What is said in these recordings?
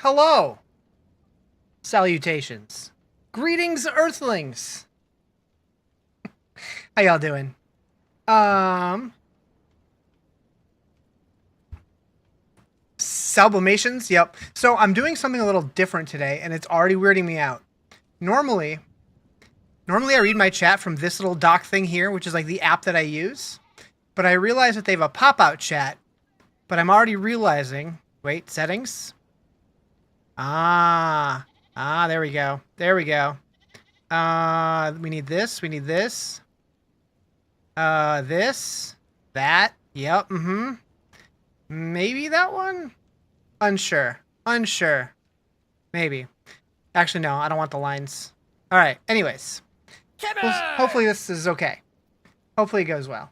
Hello. Salutations. Greetings, Earthlings. How y'all doing? Sublimations, yep. So I'm doing something a little different today, and it's already weirding me out. Normally I read my chat from this little dock thing here, which is like the app that I use. But I realize that they have a pop-out chat. But I'm already realizing... Wait, settings? Ah, there we go. There we go. We need this. We need this. This. That. Yep, Maybe that one? Unsure. Unsure. Maybe. Actually, no, I don't want the lines. Alright, anyways. Well, hopefully this is okay. Hopefully it goes well.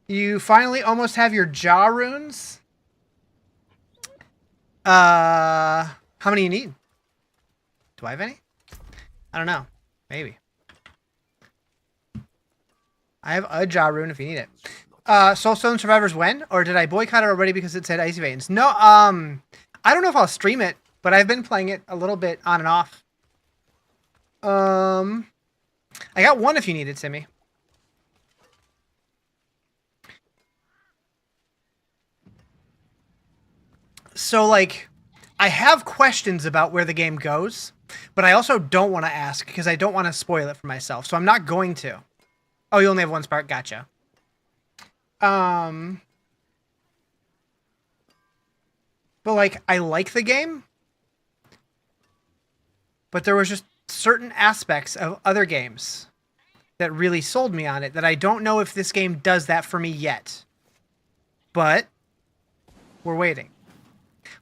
You finally almost have your jaw runes? How many you need? Do I have any? I don't know. Maybe. I have a jaw rune if you need it. Soulstone Survivors when? Or did I boycott it already because it said Icy Veins? No, I don't know if I'll stream it, but I've been playing it a little bit on and off. I got one if you need it, Timmy. So, like, I have questions about where the game goes, but I also don't want to ask because I don't want to spoil it for myself. So I'm not going to. Oh, you only have one spark? Gotcha. But, like, I like the game, but there was just certain aspects of other games that really sold me on it that I don't know if this game does that for me yet. But we're waiting.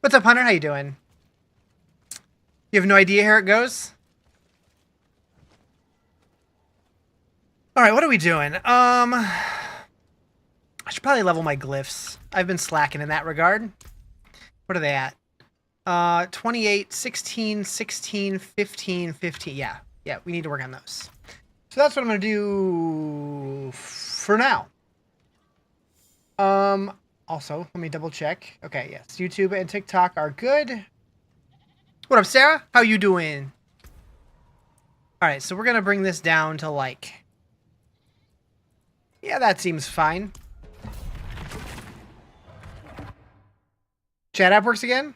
What's up, Hunter? How you doing? You have no idea how it goes? Alright, what are we doing? I should probably level my glyphs. I've been slacking in that regard. What are they at? 28, 16, 16, 15, 15. Yeah, we need to work on those. So that's what I'm going to do for now. Also, let me double check. Okay, yes. YouTube and TikTok are good. What up, Sarah? How you doing? Alright, so we're going to bring this down to, like... Yeah, that seems fine. Chat app works again?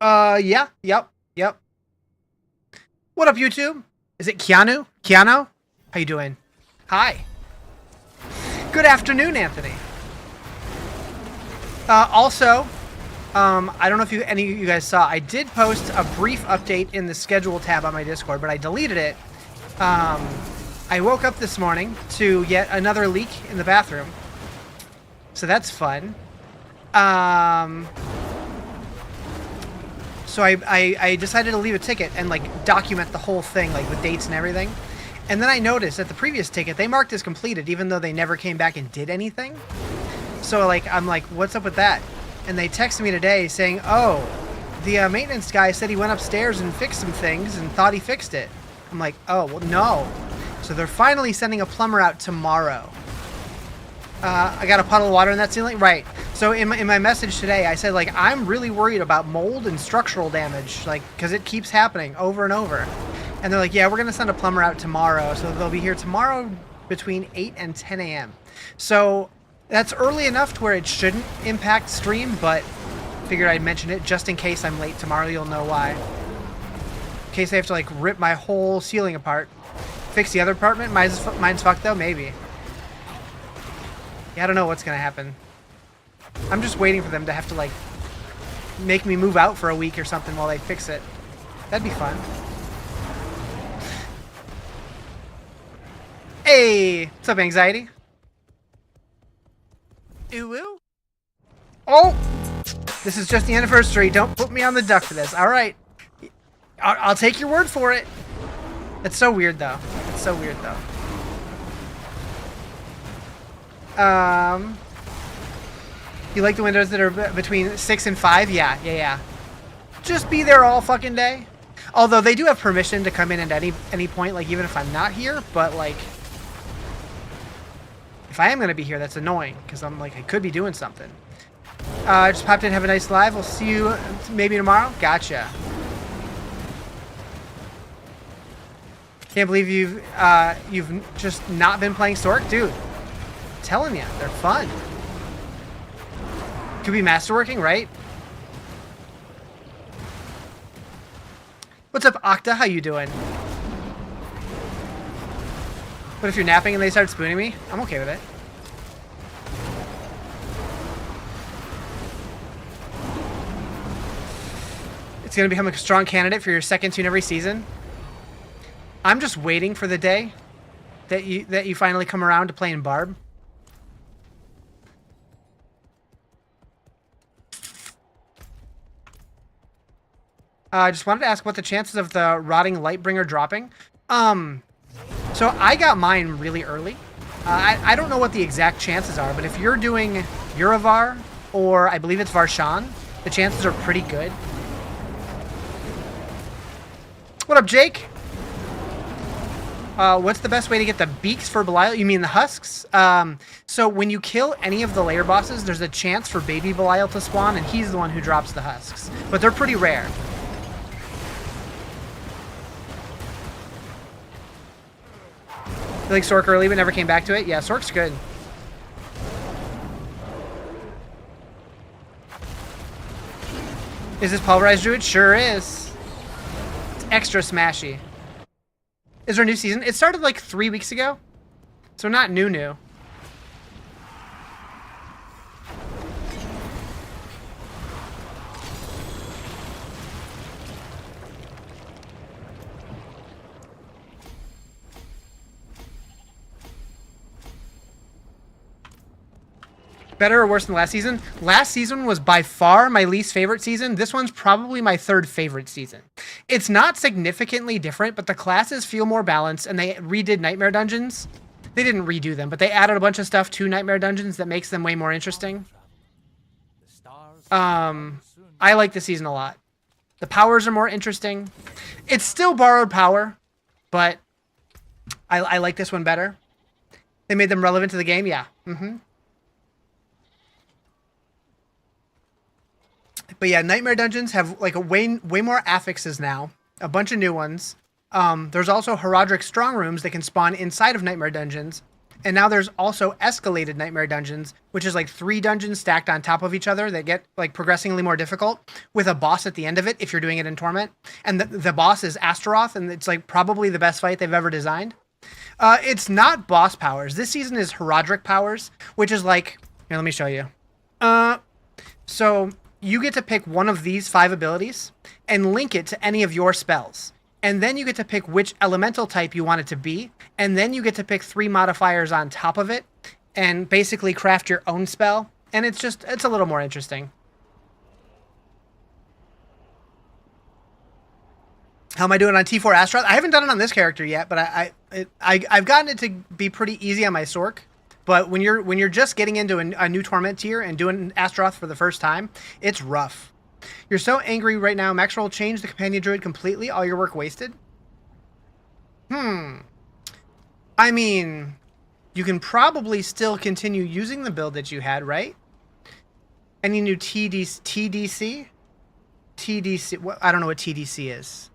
Yeah. Yep. What up, YouTube? Is it Keanu? Keanu? How you doing? Hi. Good afternoon, Anthony. Also, I don't know if any of you guys saw, I did post a brief update in the schedule tab on my Discord, but I deleted it. I woke up this morning to yet another leak in the bathroom. So that's fun. So I decided to leave a ticket and, like, document the whole thing, like, with dates and everything. And then I noticed that the previous ticket, they marked as completed, even though they never came back and did anything. So, like, I'm like, what's up with that? And they texted me today saying, oh, the maintenance guy said he went upstairs and fixed some things and thought he fixed it. I'm like, oh, well, no. So they're finally sending a plumber out tomorrow. I got a puddle of water in that ceiling? Right. So in my message today, I said, like, I'm really worried about mold and structural damage, like, because it keeps happening over and over. And they're like, yeah, we're going to send a plumber out tomorrow. So they'll be here tomorrow between 8 and 10 a.m. So that's early enough to where it shouldn't impact stream, but figured I'd mention it just in case I'm late tomorrow. You'll know why. In case I have to, like, rip my whole ceiling apart. Fix the other apartment? Mine's fucked, though? Maybe. Yeah, I don't know what's going to happen. I'm just waiting for them to have to, like, make me move out for a week or something while they fix it. That'd be fun. Hey! What's up, Anxiety? Ooh. Oh! This is just the anniversary. Don't put me on the duck for this. Alright. I'll take your word for it. It's so weird, though. It's so weird, though. You like the windows that are between 6 and 5? Yeah. Just be there all fucking day. Although they do have permission to come in at any point, like, even if I'm not here, but, like, if I am going to be here, that's annoying, because I'm like, I could be doing something. Just popped in. Have a nice live. We'll see you maybe tomorrow. Gotcha. Can't believe you've just not been playing Sorc, dude. I'm telling you, they're fun. Could be masterworking, right? What's up, Octa? How you doing? But if you're napping and they start spooning me, I'm okay with it. It's gonna become a strong candidate for your second tune every season. I'm just waiting for the day that you finally come around to playing Barb. I just wanted to ask what the chances of the Rotting Lightbringer dropping. So I got mine really early. I don't know what the exact chances are, but if you're doing Uravar or I believe it's Varshan, the chances are pretty good. What up, Jake? What's the best way to get the beaks for Belial? You mean the husks? So when you kill any of the layer bosses, there's a chance for baby Belial to spawn, and he's the one who drops the husks. But they're pretty rare. You like Sorc early but never came back to it? Yeah, Sorc's good. Is this Pulverize Druid? Sure is. It's extra smashy. Is there a new season? It started like 3 weeks ago. So not new. Better or worse than last season? Last season was by far my least favorite season. This one's probably my third favorite season. It's not significantly different, but the classes feel more balanced, and they redid Nightmare Dungeons. They didn't redo them, but they added a bunch of stuff to Nightmare Dungeons that makes them way more interesting. I like the season a lot. The powers are more interesting. It's still borrowed power, but I like this one better. They made them relevant to the game, yeah. But yeah, Nightmare Dungeons have like a way more affixes now. A bunch of new ones. There's also Horadrim strong rooms that can spawn inside of Nightmare Dungeons. And now there's also escalated Nightmare Dungeons, which is like 3 dungeons stacked on top of each other that get like progressively more difficult with a boss at the end of it if you're doing it in Torment. And the boss is Astaroth, and it's like probably the best fight they've ever designed. It's not boss powers. This season is Horadrim powers, which is like... Here, let me show you. So... You get to pick one of these 5 abilities and link it to any of your spells. And then you get to pick which elemental type you want it to be. And then you get to pick 3 modifiers on top of it and basically craft your own spell. And it's a little more interesting. How am I doing on T4 Astaroth? I haven't done it on this character yet, but I've gotten it to be pretty easy on my Sorc. But when you're just getting into a new Torment tier and doing Astaroth for the first time, it's rough. You're so angry right now. Maxwell changed the Companion Druid completely. All your work wasted? I mean, you can probably still continue using the build that you had, right? Any new TDC? TDC? What, I don't know what TDC is.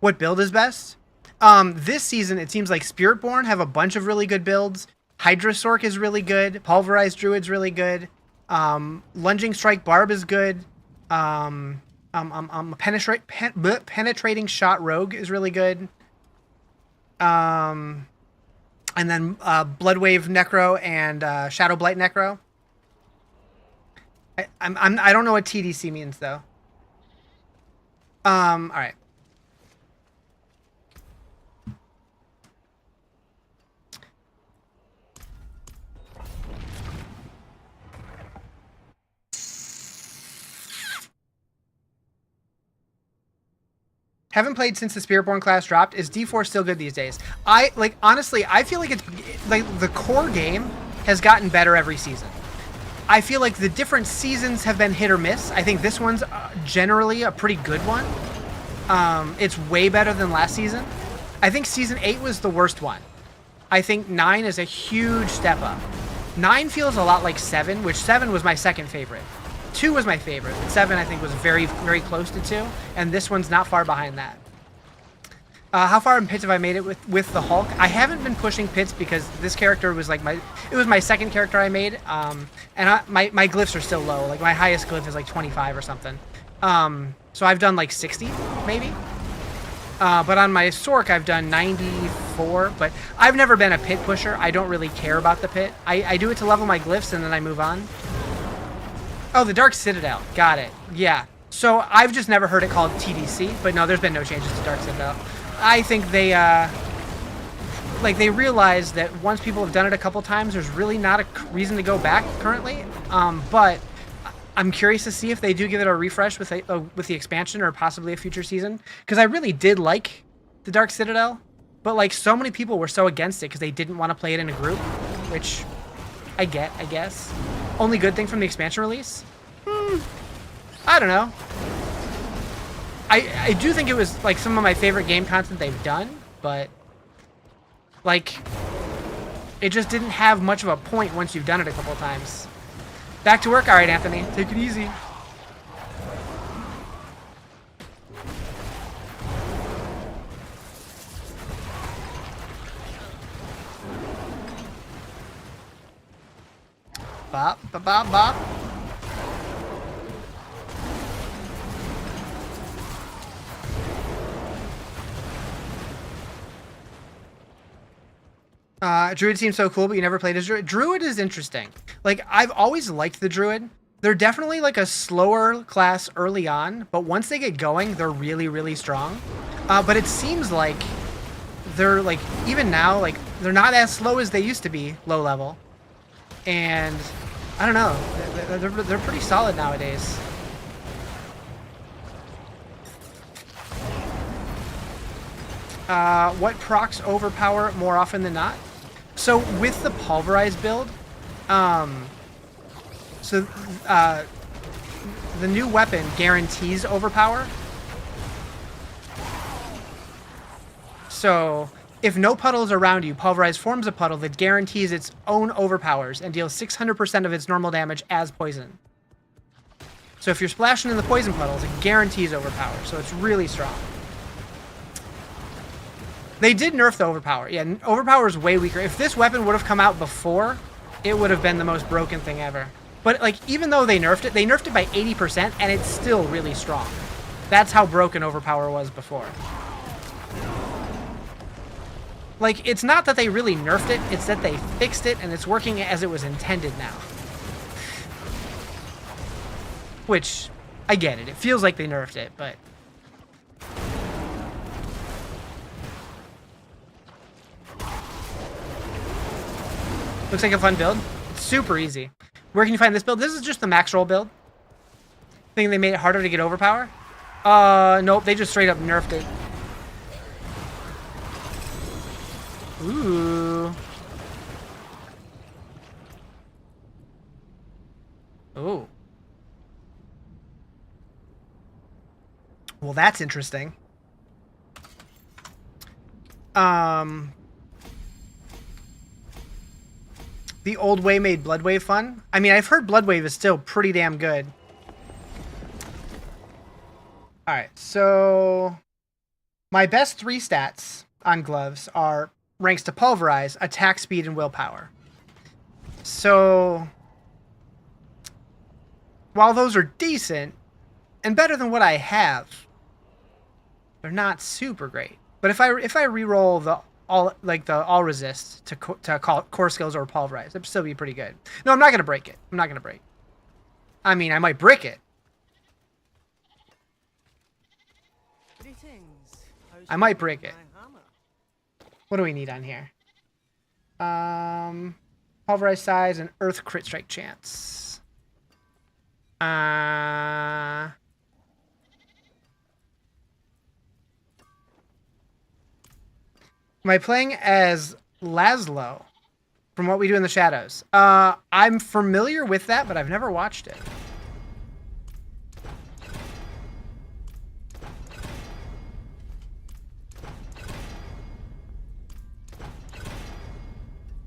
What build is best? This season, it seems like Spiritborn have a bunch of really good builds. Hydra Sorc is really good. Pulverize Druid's really good. Lunging Strike Barb is good. Penetrating Shot Rogue is really good. And then Bloodwave Necro and Shadow Blight Necro. I don't know what TDC means though. All right. Haven't played since the Spiritborn class dropped. Is D4 still good these days? Honestly, I feel like it's like the core game has gotten better every season. I feel like the different seasons have been hit or miss. I think this one's generally a pretty good one. It's way better than last season. I think season 8 was the worst one. I think 9 is a huge step up. 9 feels a lot like 7, which 7 was my second favorite. 2 was my favorite. 7, I think, was very, very close to 2, and this one's not far behind that. How far in pits have I made it with the Hulk? I haven't been pushing pits because this character was like it was my second character I made, and my glyphs are still low. Like my highest glyph is like 25 or something. So I've done like 60 maybe. But on my Sorc I've done 94. But I've never been a pit pusher. I don't really care about the pit. I do it to level my glyphs and then I move on. Oh, the Dark Citadel. Got it. Yeah. So I've just never heard it called TDC. But no, there's been no changes to Dark Citadel. I think they realize that once people have done it a couple times, there's really not a reason to go back currently. But I'm curious to see if they do give it a refresh with the expansion or possibly a future season, because I really did like the Dark Citadel, but like so many people were so against it because they didn't want to play it in a group, which I guess. Only good thing from the expansion release? I don't know. I do think it was like some of my favorite game content they've done, but like it just didn't have much of a point once you've done it a couple times. Back to work. All right, Anthony, take it easy. Bop, bop, bop, bop. Druid seems so cool, but you never played as Druid. Druid is interesting. Like, I've always liked the Druid. They're definitely like a slower class early on, but once they get going, they're really, really strong. But it seems like they're like, even now, like, they're not as slow as they used to be, low level. And I don't know, they're pretty solid nowadays. What procs overpower more often than not? So with the Pulverize build, the new weapon guarantees overpower. So if no puddles around you, Pulverize forms a puddle that guarantees its own overpowers and deals 600% of its normal damage as poison. So if you're splashing in the poison puddles, it guarantees overpower. So it's really strong. They did nerf the overpower. Yeah, overpower is way weaker. If this weapon would have come out before, it would have been the most broken thing ever. But like, even though they nerfed it by 80%, and it's still really strong. That's how broken overpower was before. Like, it's not that they really nerfed it, it's that they fixed it, and it's working as it was intended now. Which, I get it. It feels like they nerfed it, but... Looks like a fun build. It's super easy. Where can you find this build? This is just the max roll build. Think they made it harder to get overpower? Nope, they just straight up nerfed it. Ooh. Oh. Well, that's interesting. The old way made Bloodwave fun. I mean, I've heard Bloodwave is still pretty damn good. Alright, so... my best 3 stats on gloves are ranks to Pulverize, attack speed, and willpower. So... while those are decent, and better than what I have, they're not super great. But if I reroll the all resist to call core skills or Pulverize, it'd still be pretty good. No, I'm not gonna break it. I'm not gonna break. I mean, I might brick it. I might break it. What do we need on here? Pulverize size and Earth crit strike chance. Am I playing as Laszlo from What We Do in the Shadows? I'm familiar with that, but I've never watched it.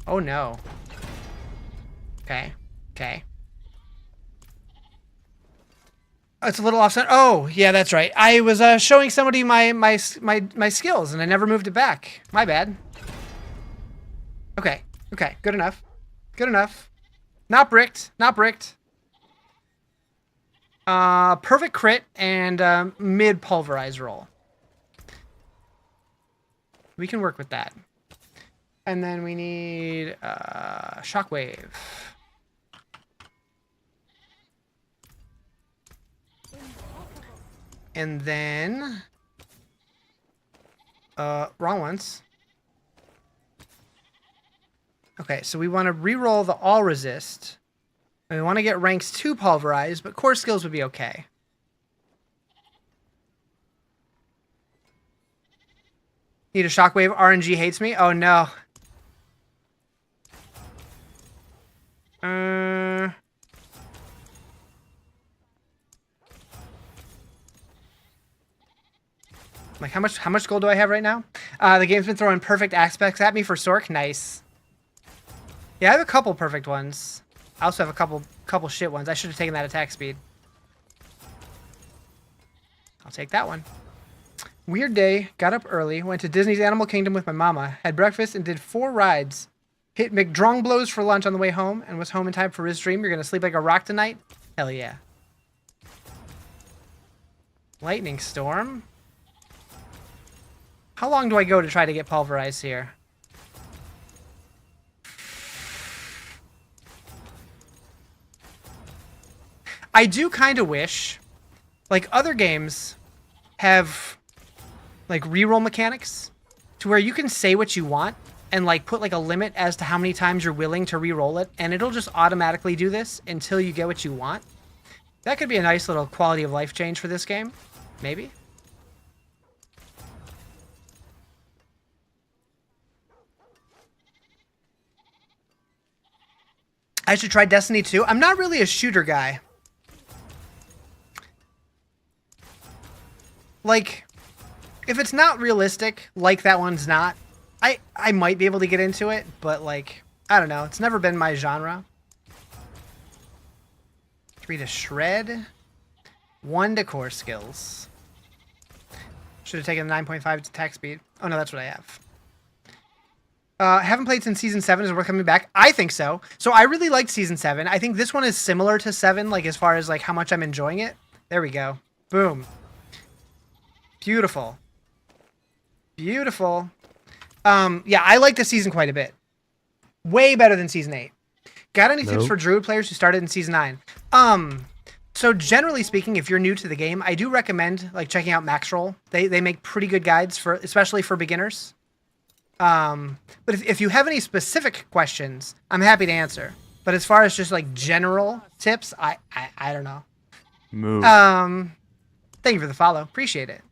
Oh no. Okay. Okay. Oh, it's a little offset. Oh, yeah, that's right. I was showing somebody my skills, and I never moved it back. My bad. Okay. Okay. Good enough. Good enough. Not bricked. Not bricked. Perfect crit and mid pulverize roll. We can work with that. And then we need shockwave. And then wrong ones. Okay, so we want to re-roll the all resist. And we want to get ranks 2 pulverized, but core skills would be okay. Need a shockwave. RNG hates me. Oh no. Like how much gold do I have right now? The game's been throwing perfect aspects at me for Sorc. Nice. Yeah, I have a couple perfect ones. I also have a couple shit ones. I should have taken that attack speed. I'll take that one. Weird day. Got up early. Went to Disney's Animal Kingdom with my mama. Had breakfast and did 4 rides. Hit McDrong blows for lunch on the way home and was home in time for Rizarjay. You're gonna sleep like a rock tonight? Hell yeah. Lightning storm. How long do I go to try to get pulverized here? I do kind of wish, like other games have like reroll mechanics to where you can say what you want and like put like a limit as to how many times you're willing to reroll it, and it'll just automatically do this until you get what you want. That could be a nice little quality of life change for this game. Maybe. I should try Destiny 2. I'm not really a shooter guy. Like, if it's not realistic, like that one's not, I might be able to get into it, but like, I don't know. It's never been my genre. 3 to shred. 1 to core skills. Should have taken the 9.5 attack speed. Oh no, that's what I have. Haven't played since Season 7. Is it worth coming back? I think so. So I really liked Season 7. I think this one is similar to 7, like as far as like how much I'm enjoying it. There we go. Boom. Beautiful. Beautiful. Yeah, I like this season quite a bit. Way better than Season 8. Got any tips for Druid players who started in Season 9? So generally speaking, if you're new to the game, I do recommend like checking out Maxroll. They make pretty good guides for, especially for beginners. But if you have any specific questions, I'm happy to answer. But as far as just like general tips, I don't know. Move. Thank you for the follow. Appreciate it.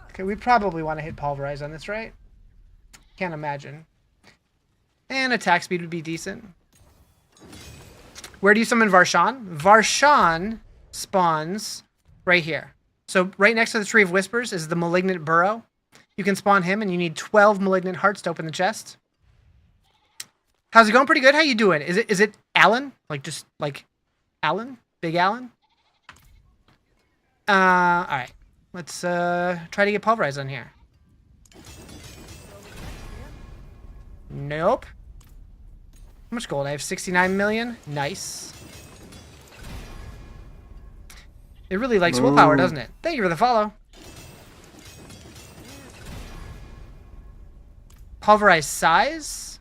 Okay, we probably want to hit Pulverize on this, right? Can't imagine. And attack speed would be decent. Where do you summon Varshan? Varshan spawns right here. So right next to the Tree of Whispers is the Malignant Burrow. You can spawn him, and you need 12 Malignant Hearts to open the chest. How's it going? Pretty good. How you doing? Is it Alan? Like just like Alan? Big Alan? All right. Let's try to get Pulverized on here. Nope. How much gold? I have 69 million. Nice. It really likes willpower, doesn't it? Thank you for the follow. Pulverize size.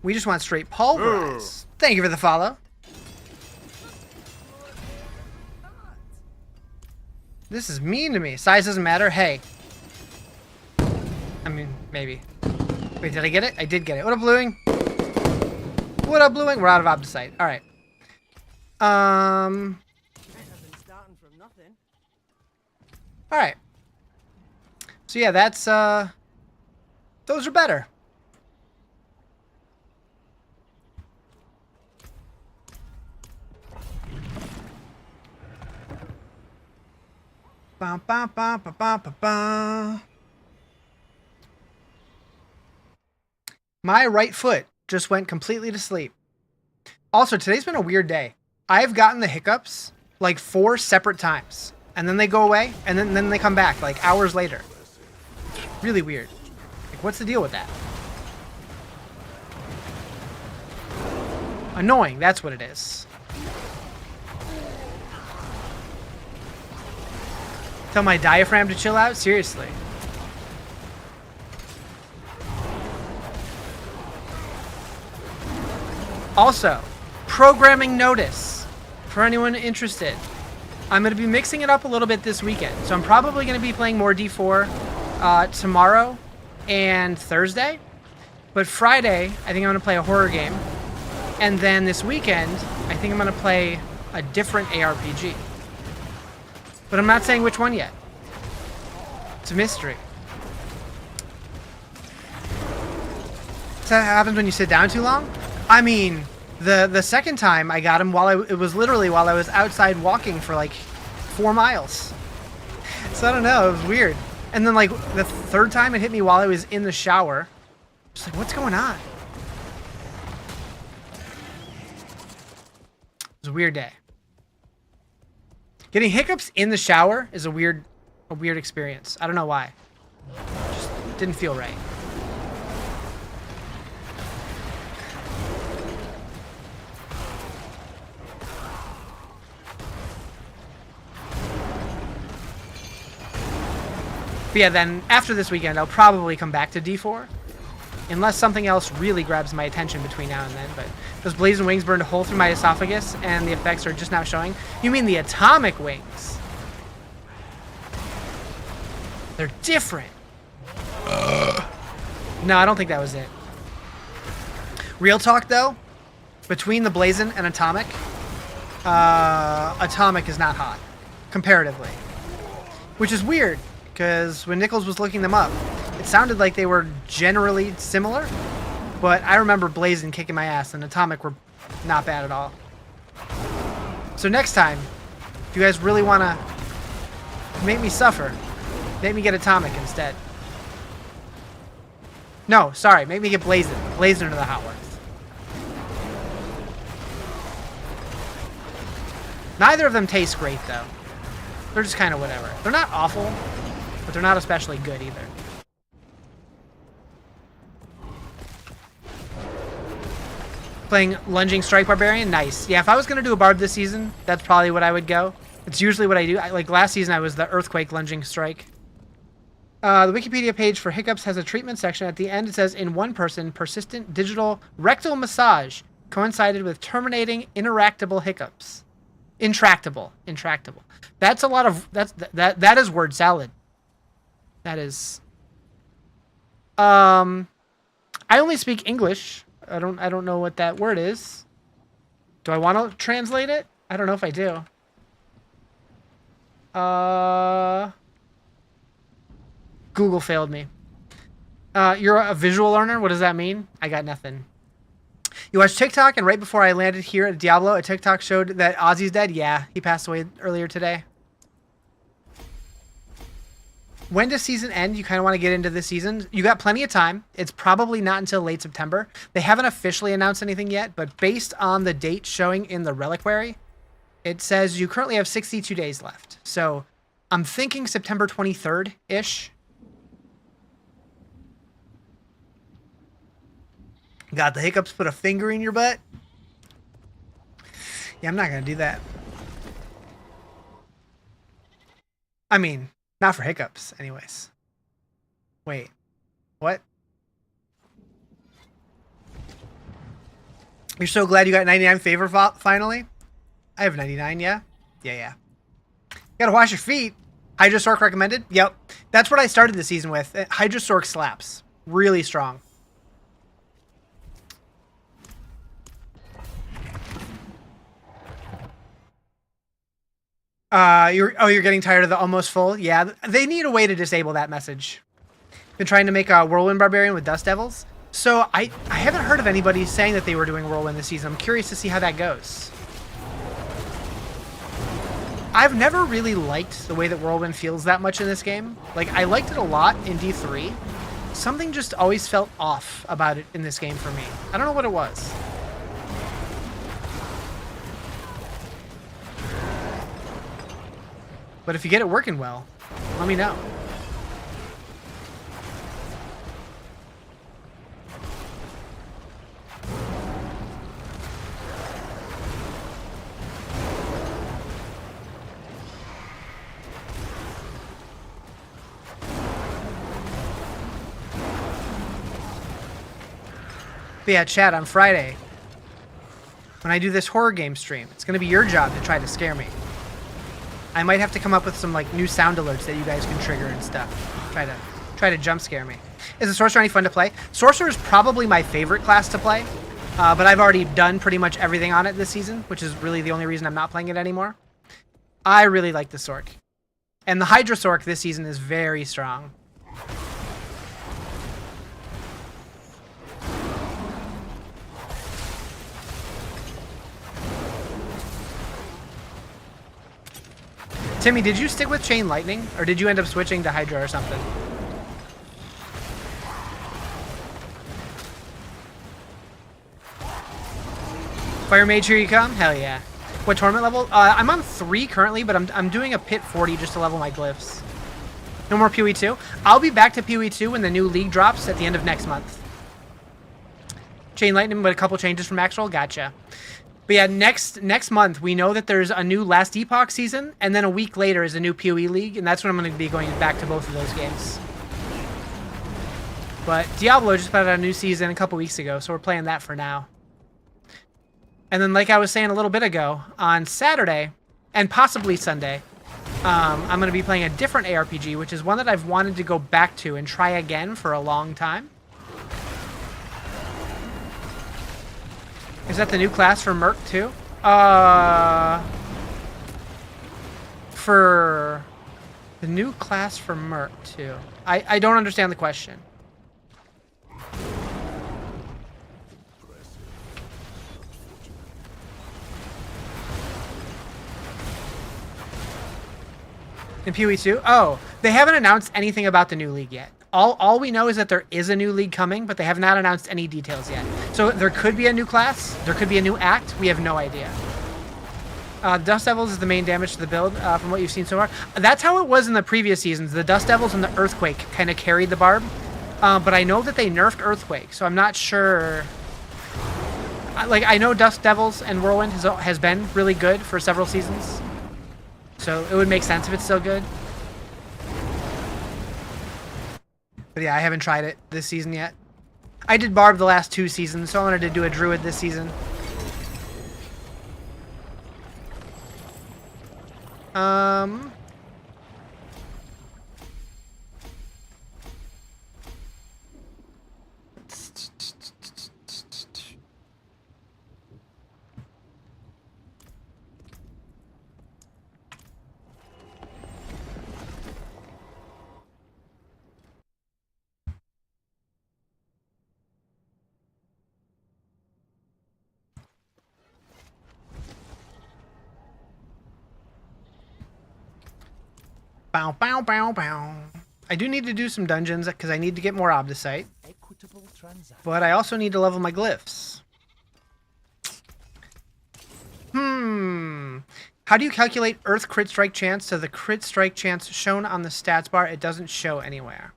We just want straight pulverize. Thank you for the follow. This is mean to me. Size doesn't matter. Hey. I mean, maybe. Wait, did I get it? I did get it. What up, Bluing? What up, Bluing? We're out of Obdicite. All right. All right. So yeah, that's those are better. Ba, ba, ba, ba, ba, ba, ba. My right foot just went completely to sleep. Also, today's been a weird day. I've gotten the hiccups like 4 separate times. And then they go away, and then they come back like hours later. Really weird. Like, what's the deal with that? Annoying, that's what it is. Tell my diaphragm to chill out? Seriously. Also, programming notice for anyone interested. I'm going to be mixing it up a little bit this weekend. So I'm probably going to be playing more D4 tomorrow and Thursday. But Friday, I think I'm going to play a horror game. And then this weekend, I think I'm going to play a different ARPG. But I'm not saying which one yet. It's a mystery. So that happens when you sit down too long? I mean, the second time I got him it was literally while I was outside walking for like 4 miles. So I don't know, it was weird. And then like the third time it hit me while I was in the shower. Just like, what's going on? It was a weird day. Getting hiccups in the shower is a weird experience. I don't know why. Just didn't feel right. But yeah, then after this weekend, I'll probably come back to D4. Unless something else really grabs my attention between now and then. But those blazing wings burned a hole through my esophagus, and the effects are just now showing. You mean the atomic wings? They're different. No, I don't think that was it. Real talk, though, between the blazing and atomic, atomic is not hot, comparatively. Which is weird. Because when Nichols was looking them up, it sounded like they were generally similar, but I remember Blazing kicking my ass and Atomic were not bad at all. So next time, if you guys really want to make me suffer, make me get Atomic instead. No, sorry, make me get Blazing. Blazing into the hot ones. Neither of them taste great, though. They're just kind of whatever. They're not awful, but they're not especially good either. Playing Lunging Strike Barbarian? Nice. Yeah, if I was going to do a Barb this season, that's probably what I would go. It's usually what I do. Like last season, I was the Earthquake Lunging Strike. The Wikipedia page for hiccups has a treatment section. At the end, it says, in one person, persistent digital rectal massage coincided with terminating interactable hiccups. Intractable. That's a lot of... That is word salad. That is... I only speak English. I don't know what that word is. Do I want to translate it? I don't know if I do. Google failed me. You're a visual learner? What does that mean? I got nothing. You watched TikTok, and right before I landed here at Diablo, a TikTok showed that Ozzy's dead? Yeah, he passed away earlier today. When does season end? You kind of want to get into this season. You got plenty of time. It's probably not until late September. They haven't officially announced anything yet, but based on the date showing in the reliquary, it says you currently have 62 days left. So I'm thinking September 23rd-ish. Got the hiccups, put a finger in your butt? Yeah, I'm not going to do that. I mean, not for hiccups, anyways. Wait. What? You're so glad you got 99 favor finally? I have 99, yeah? Yeah. Gotta wash your feet. Hydra Sorc recommended? Yep. That's what I started the season with. Hydra Sorc slaps. Really strong. You're getting tired of the almost full? Yeah, they need a way to disable that message. Been trying to make a Whirlwind Barbarian with Dust Devils. So I haven't heard of anybody saying that they were doing Whirlwind this season. I'm curious to see how that goes. I've never really liked the way that Whirlwind feels that much in this game. Like, I liked it a lot in D3. Something just always felt off about it in this game for me. I don't know what it was. But if you get it working well, let me know. But yeah, chat, on Friday, when I do this horror game stream, it's going to be your job to try to scare me. I might have to come up with some like new sound alerts that you guys can trigger and stuff. Try to jump scare me. Is the Sorcerer any fun to play? Sorcerer is probably my favorite class to play, but I've already done pretty much everything on it this season, which is really the only reason I'm not playing it anymore. I really like the Sorc. And the Hydra Sorc this season is very strong. Timmy, did you stick with Chain Lightning, or did you end up switching to Hydra or something? Fire Mage, here you come? Hell yeah. What tournament level? I'm on 3 currently, but I'm doing a Pit 40 just to level my glyphs. No more PoE 2. I'll be back to PoE 2 when the new league drops at the end of next month. Chain Lightning with a couple changes from Maxwell? Gotcha. But yeah, next month, we know that there's a new Last Epoch season, and then a week later is a new PoE League, and that's when I'm going to be going back to both of those games. But Diablo just put out a new season a couple weeks ago, so we're playing that for now. And then, like I was saying a little bit ago, on Saturday, and possibly Sunday, I'm going to be playing a different ARPG, which is one that I've wanted to go back to and try again for a long time. Is that the new class for Merc too? For the new class for Merc too. I don't understand the question. In PoE 2? Oh, they haven't announced anything about the new league yet. All we know is that there is a new league coming, but they have not announced any details yet. So there could be a new class. There could be a new act. We have no idea. Dust Devils is the main damage to the build from what you've seen so far. That's how it was in the previous seasons. The Dust Devils and the Earthquake kind of carried the barb. But I know that they nerfed Earthquake, so I'm not sure. Like, I know Dust Devils and Whirlwind has been really good for several seasons. So it would make sense if it's still good. But yeah, I haven't tried it this season yet. I did Barb the last 2 seasons, so I wanted to do a Druid this season. Bow, bow, bow, bow. I do need to do some dungeons because I need to get more Obdicite. But I also need to level my glyphs. How do you calculate Earth crit strike chance to the crit strike chance shown on the stats bar? It doesn't show anywhere.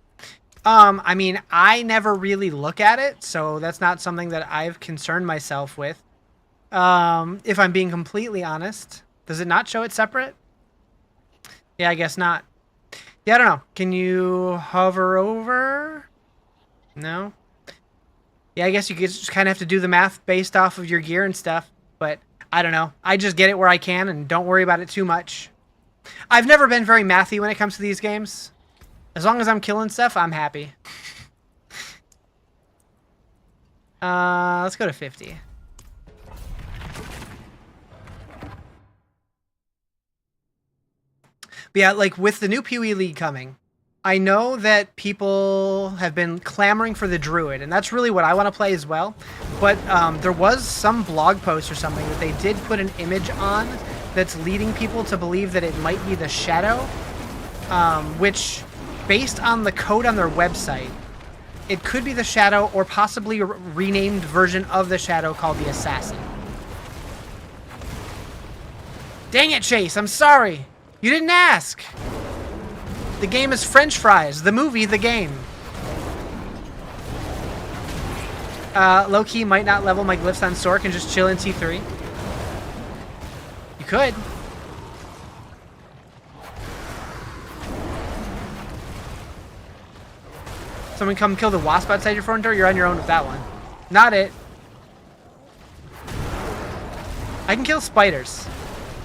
I mean, I never really look at it, so that's not something that I've concerned myself with. If I'm being completely honest. Does it not show it separate? Yeah, I guess not. Yeah, I don't know. Can you hover over? No? Yeah, I guess you just kind of have to do the math based off of your gear and stuff. But I don't know. I just get it where I can and don't worry about it too much. I've never been very mathy when it comes to these games. As long as I'm killing stuff, I'm happy. Let's go to 50. But yeah, like with the new PoE League coming, I know that people have been clamoring for the Druid, and that's really what I want to play as well. But there was some blog post or something that they did put an image on that's leading people to believe that it might be the Shadow, which, based on the code on their website, it could be the Shadow or possibly a renamed version of the Shadow called the Assassin. Dang it, Chase, I'm sorry. You didn't ask. The game is French fries. The movie, the game. Low-key might not level my glyphs on Sorc and just chill in T3. You could. Someone come kill the wasp outside your front door? You're on your own with that one. Not it. I can kill spiders.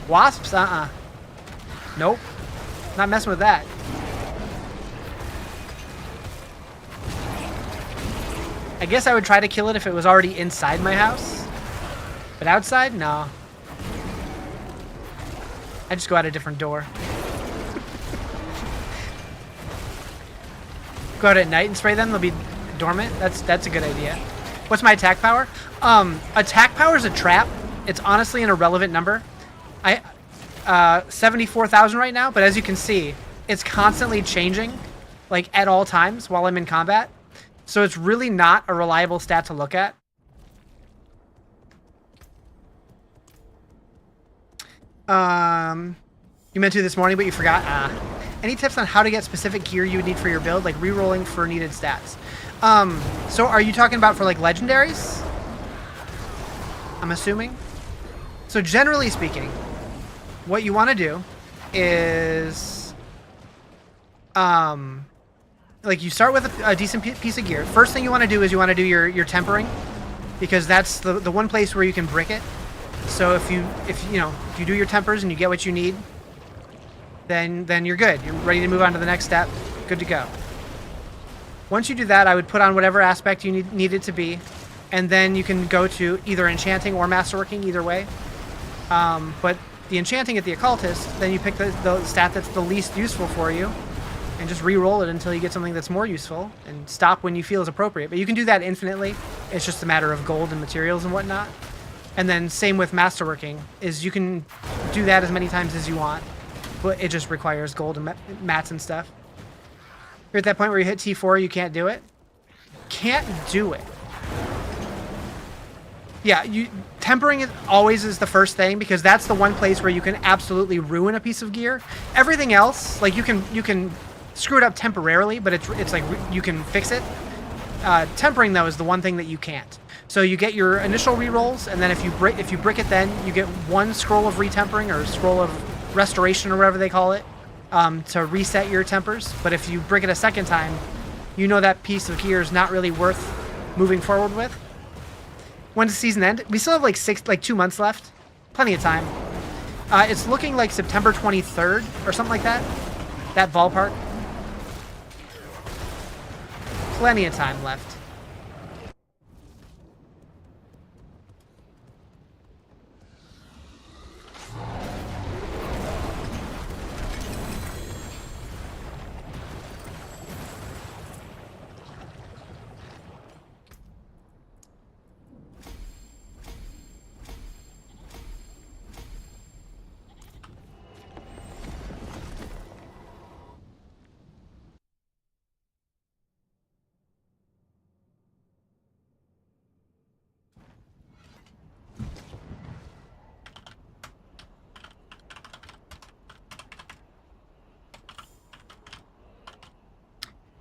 Wasps? Uh-uh. Nope. Not messing with that. I guess I would try to kill it if it was already inside my house. But outside? No. I just go out a different door. Go out at night and spray them. They'll be dormant. That's a good idea. What's my attack power? Attack power is a trap. It's honestly an irrelevant number. 74,000 right now, but as you can see, it's constantly changing, like at all times while I'm in combat. So it's really not a reliable stat to look at. You meant to this morning, but you forgot. Any tips on how to get specific gear you would need for your build, like re-rolling for needed stats? So are you talking about for like legendaries? I'm assuming. So generally speaking, what you want to do is, like you start with a decent piece of gear. First thing you want to do is you want to do your tempering, because that's the one place where you can brick it. So if you do your tempers and you get what you need, then you're good. You're ready to move on to the next step. Good to go. Once you do that, I would put on whatever aspect you need it to be, and then you can go to either enchanting or masterworking, either way. But the enchanting at the occultist, then you pick the stat that's the least useful for you, and just re-roll it until you get something that's more useful, and stop when you feel is appropriate. But you can do that infinitely. It's just a matter of gold and materials and whatnot. And then same with masterworking, is you can do that as many times as you want, but it just requires gold and mats and stuff. You're at that point where you hit T4, you can't do it. Can't do it. Yeah, tempering it always is the first thing, because that's the one place where you can absolutely ruin a piece of gear. Everything else, like you can screw it up temporarily, but it's like you can fix it. Tempering though is the one thing that you can't. So you get your initial rerolls, and then if you brick it, then you get one scroll of retempering or scroll of restoration or whatever they call it, to reset your tempers. But if you brick it a second time, you know that piece of gear is not really worth moving forward with. When does season end? We still have like 2 months left. Plenty of time. It's looking like September 23rd or something like that. That ballpark. Plenty of time left.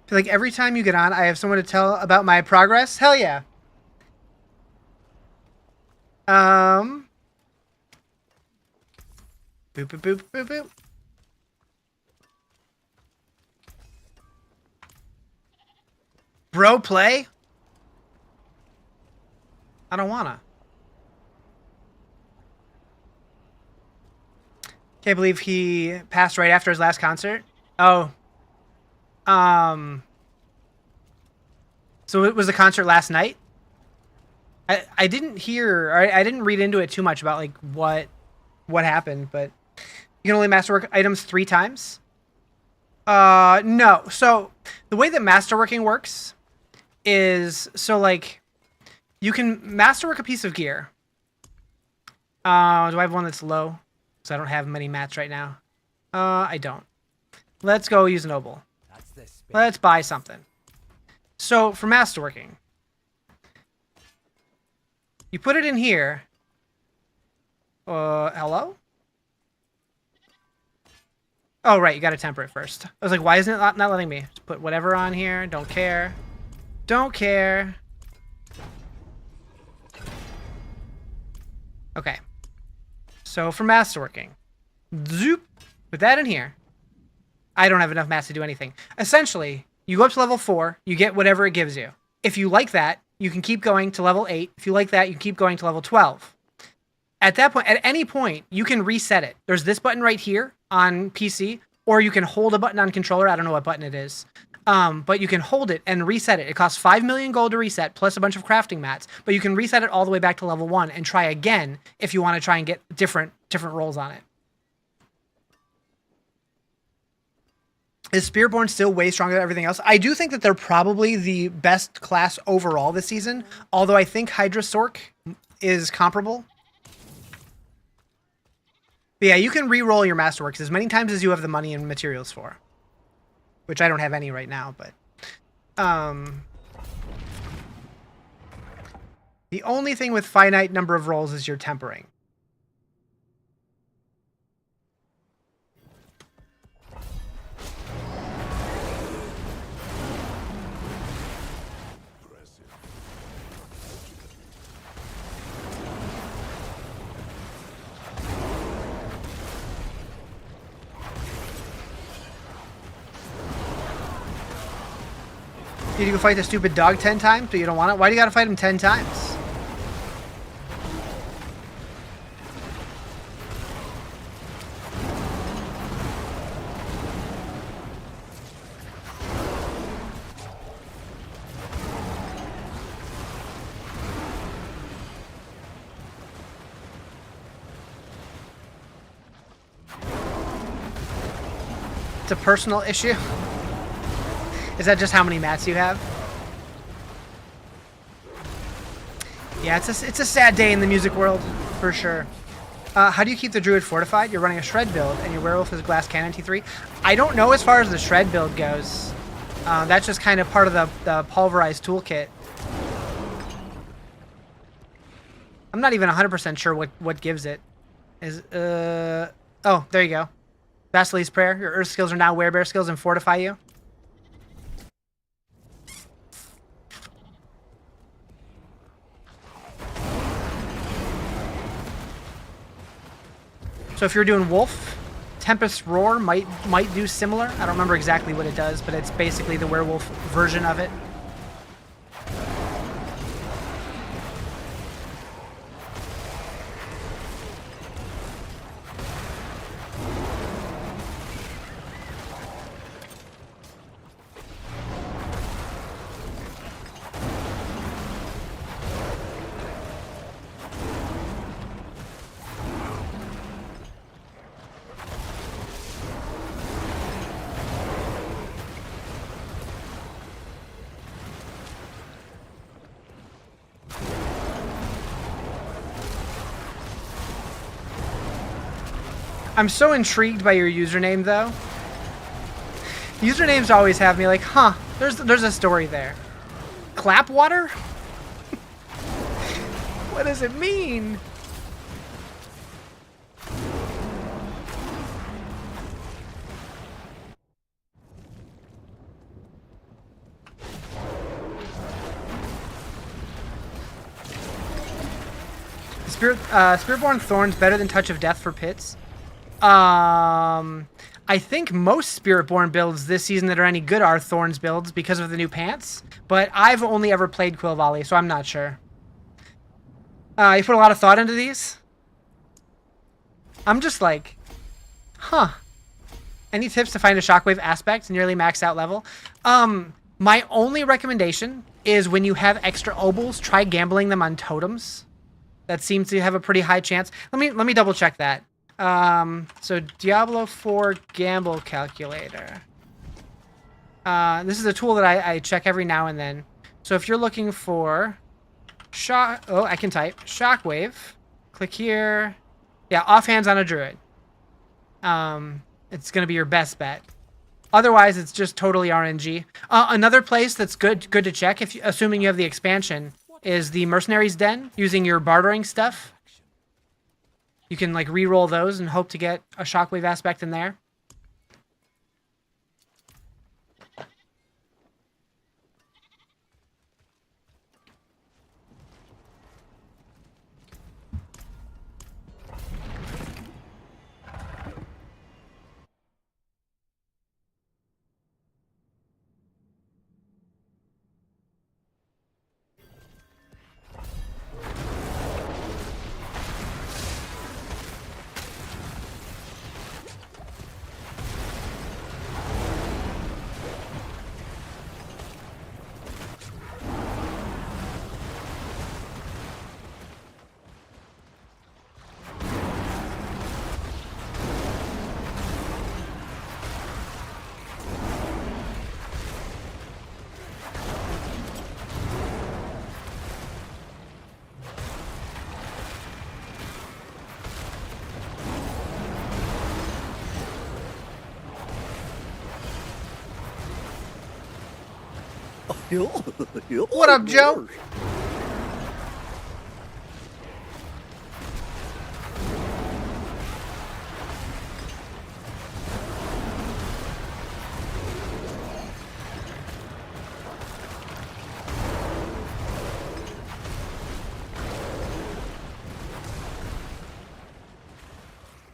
I feel like every time you get on, I have someone to tell about my progress. Hell yeah. Boop, boop, boop, boop, boop. Bro, play? I don't wanna. Can't believe he passed right after his last concert. Oh. So it was a concert last night? I didn't hear, or I didn't read into it too much about like what happened, but you can only masterwork items 3 times? No. So the way that masterworking works is, so like you can masterwork a piece of gear. Do I have one that's low? because I don't have many mats right now. I don't. Let's go use Noble. Let's buy something. So, for masterworking, you put it in here. Hello? Oh, right, you gotta temper it first. I was like, why isn't it not letting me? Just put whatever on here. Don't care. Don't care. Okay. So, for masterworking, zoop, put that in here. I don't have enough mats to do anything. Essentially, you go up to level 4, you get whatever it gives you. If you like that, you can keep going to level 8. If you like that, you can keep going to level 12. At that point, at any point, you can reset it. There's this button right here on PC, or you can hold a button on controller. I don't know what button it is. But you can hold it and reset it. It costs 5 million gold to reset, plus a bunch of crafting mats. But you can reset it all the way back to level 1 and try again if you want to try and get different rolls on it. Is Spiritborn still way stronger than everything else? I do think that they're probably the best class overall this season, although I think Hydra Sorc is comparable. But yeah, you can re-roll your Masterworks as many times as you have the money and materials for. Which I don't have any right now, but... the only thing with finite number of rolls is your tempering. You need to go fight the stupid dog 10 times, but you don't want it? Why do you gotta fight him 10 times? It's a personal issue. Is that just how many mats you have? Yeah, it's a sad day in the music world, for sure. How do you keep the druid fortified? You're running a shred build, and your werewolf is glass cannon T3. I don't know as far as the shred build goes. That's just kind of part of the pulverized toolkit. I'm not even 100% sure what gives it. Oh, there you go. Vasily's Prayer. Your earth skills are now werebear skills and fortify you. So if you're doing Wolf, Tempest Roar might do similar. I don't remember exactly what it does, but it's basically the werewolf version of it. I'm so intrigued by your username, though. Usernames always have me like, huh, there's a story there. Clapwater? What does it mean? Spiritborn Thorns better than Touch of Death for pits? I think most Spiritborn builds this season that are any good are Thorns builds because of the new pants, but I've only ever played Quill Volley, so I'm not sure. You put a lot of thought into these? I'm just like, huh. Any tips to find a Shockwave aspect nearly max out level? My only recommendation is when you have extra obols, try gambling them on totems. That seems to have a pretty high chance. Let me double check that. So Diablo 4 Gamble Calculator. This is a tool that I check every now and then. So if you're looking for I can type Shockwave. Click here. Yeah, offhands on a druid. it's going to be your best bet. Otherwise, it's just totally RNG. Another place that's good to check, if assuming you have the expansion, is the Mercenaries Den, using your bartering stuff. You can like re-roll those and hope to get a Shockwave aspect in there. What up, Joe?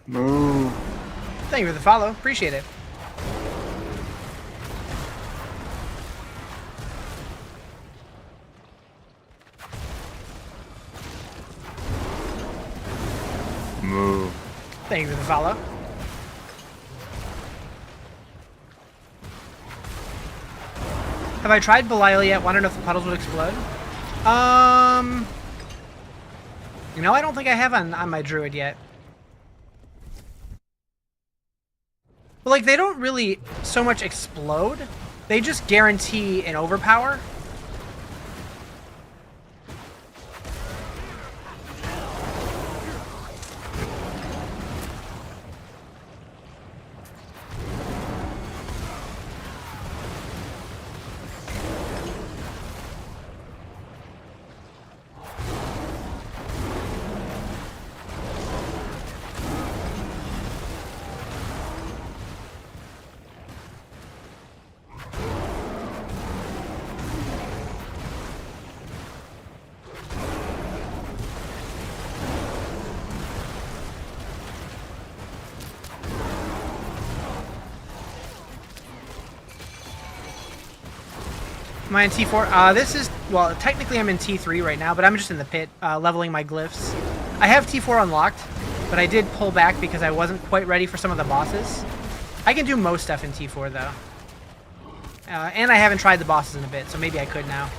Move. Thank you for the follow. Appreciate it. Move. Thank you for the follow. Have I tried Belial yet? Want to know if the puddles would explode? You know, I don't think I have on my druid yet. But like, they don't really so much explode. They just guarantee an overpower. Am I in T4? This is, well, technically I'm in T3 right now, but I'm just in the pit, leveling my glyphs. I have T4 unlocked, but I did pull back because I wasn't quite ready for some of the bosses. I can do most stuff in T4, though. And I haven't tried the bosses in a bit, so maybe I could now.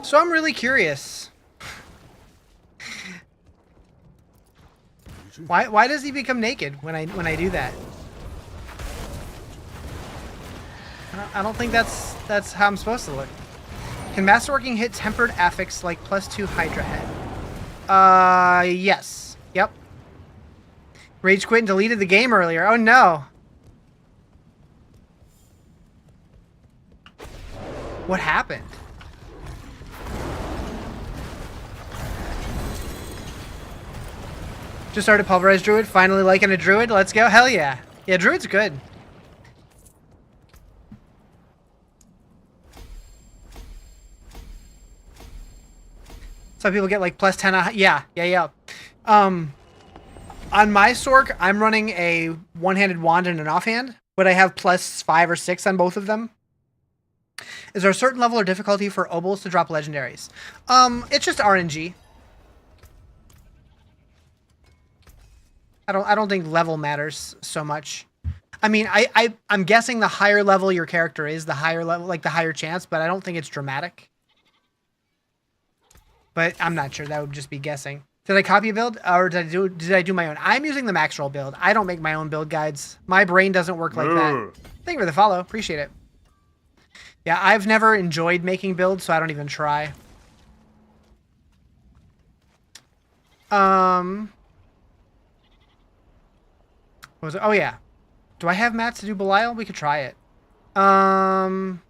So I'm really curious. Why does he become naked when I do that? I don't think that's how I'm supposed to look. Can Masterworking hit tempered affix like +2 Hydra head? Yes. Yep. Rage quit and deleted the game earlier. Oh no. What happened? Just started Pulverize Druid. Finally liking a Druid. Let's go. Hell yeah. Yeah, Druid's good. Some people get like +10. Yeah. On my Sorc, I'm running a one-handed wand and an offhand, but I have +5 or 6 on both of them. Is there a certain level or difficulty for obols to drop legendaries? It's just RNG. I don't think level matters so much. I mean, I'm guessing the higher level your character is, the higher level, like the higher chance, but I don't think it's dramatic. But I'm not sure. That would just be guessing. Did I copy a build, or did I do my own? I'm using the max roll build. I don't make my own build guides. My brain doesn't work like that. Thank you for the follow. Appreciate it. Yeah, I've never enjoyed making builds, so I don't even try. What was it? Oh yeah. Do I have mats to do Belial? We could try it. I'll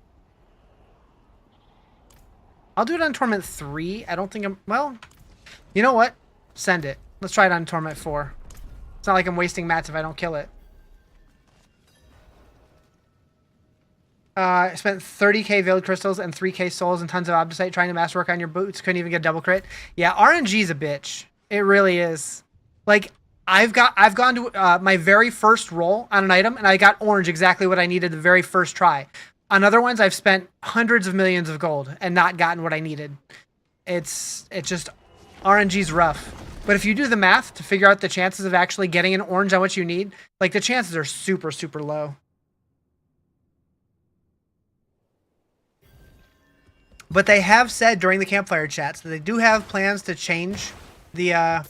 do it on Torment 3. I don't think I'm... Well, you know what? Send it. Let's try it on Torment 4. It's not like I'm wasting mats if I don't kill it. I spent 30k Veiled Crystals and 3k Souls and tons of Obdusite trying to masterwork on your boots. Couldn't even get a double crit. Yeah, RNG's a bitch. It really is. Like, I've gone to my very first roll on an item, and I got orange, exactly what I needed the very first try. On other ones, I've spent hundreds of millions of gold and not gotten what I needed. It's just, RNG's rough. But if you do the math to figure out the chances of actually getting an orange on what you need, like, the chances are super, super low. But they have said during the campfire chats that they do have plans to change the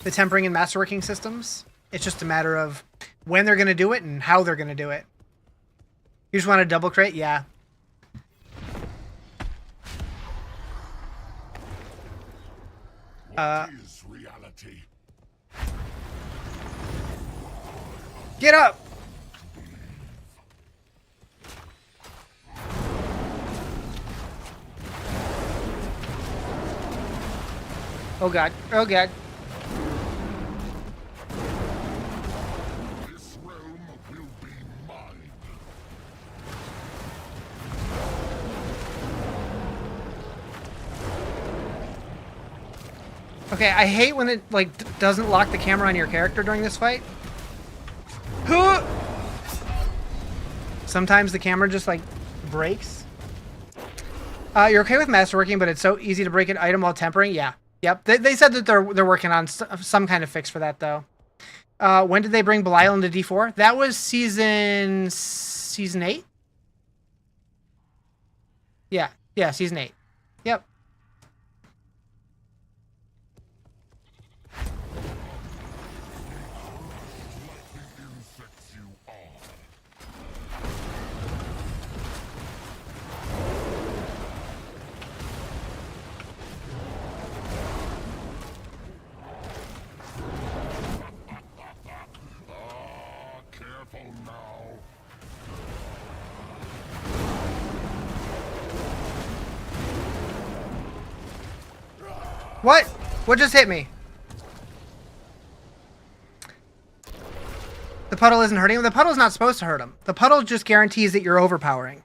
tempering and masterworking systems. It's just a matter of when they're going to do it and how they're going to do it. You just want a double crit? Yeah. Get up! Oh god. Oh god. This realm will be mine. Okay, I hate when it like doesn't lock the camera on your character during this fight. Sometimes the camera just like breaks. You're okay with masterworking, but it's so easy to break an item while tempering. Yeah. Yep. They said that they're working on some kind of fix for that though. When did they bring Belial into D4? That was season 8. Yeah, season 8. Yep. What? What just hit me? The puddle isn't hurting him. The puddle's not supposed to hurt him. The puddle just guarantees that you're overpowering.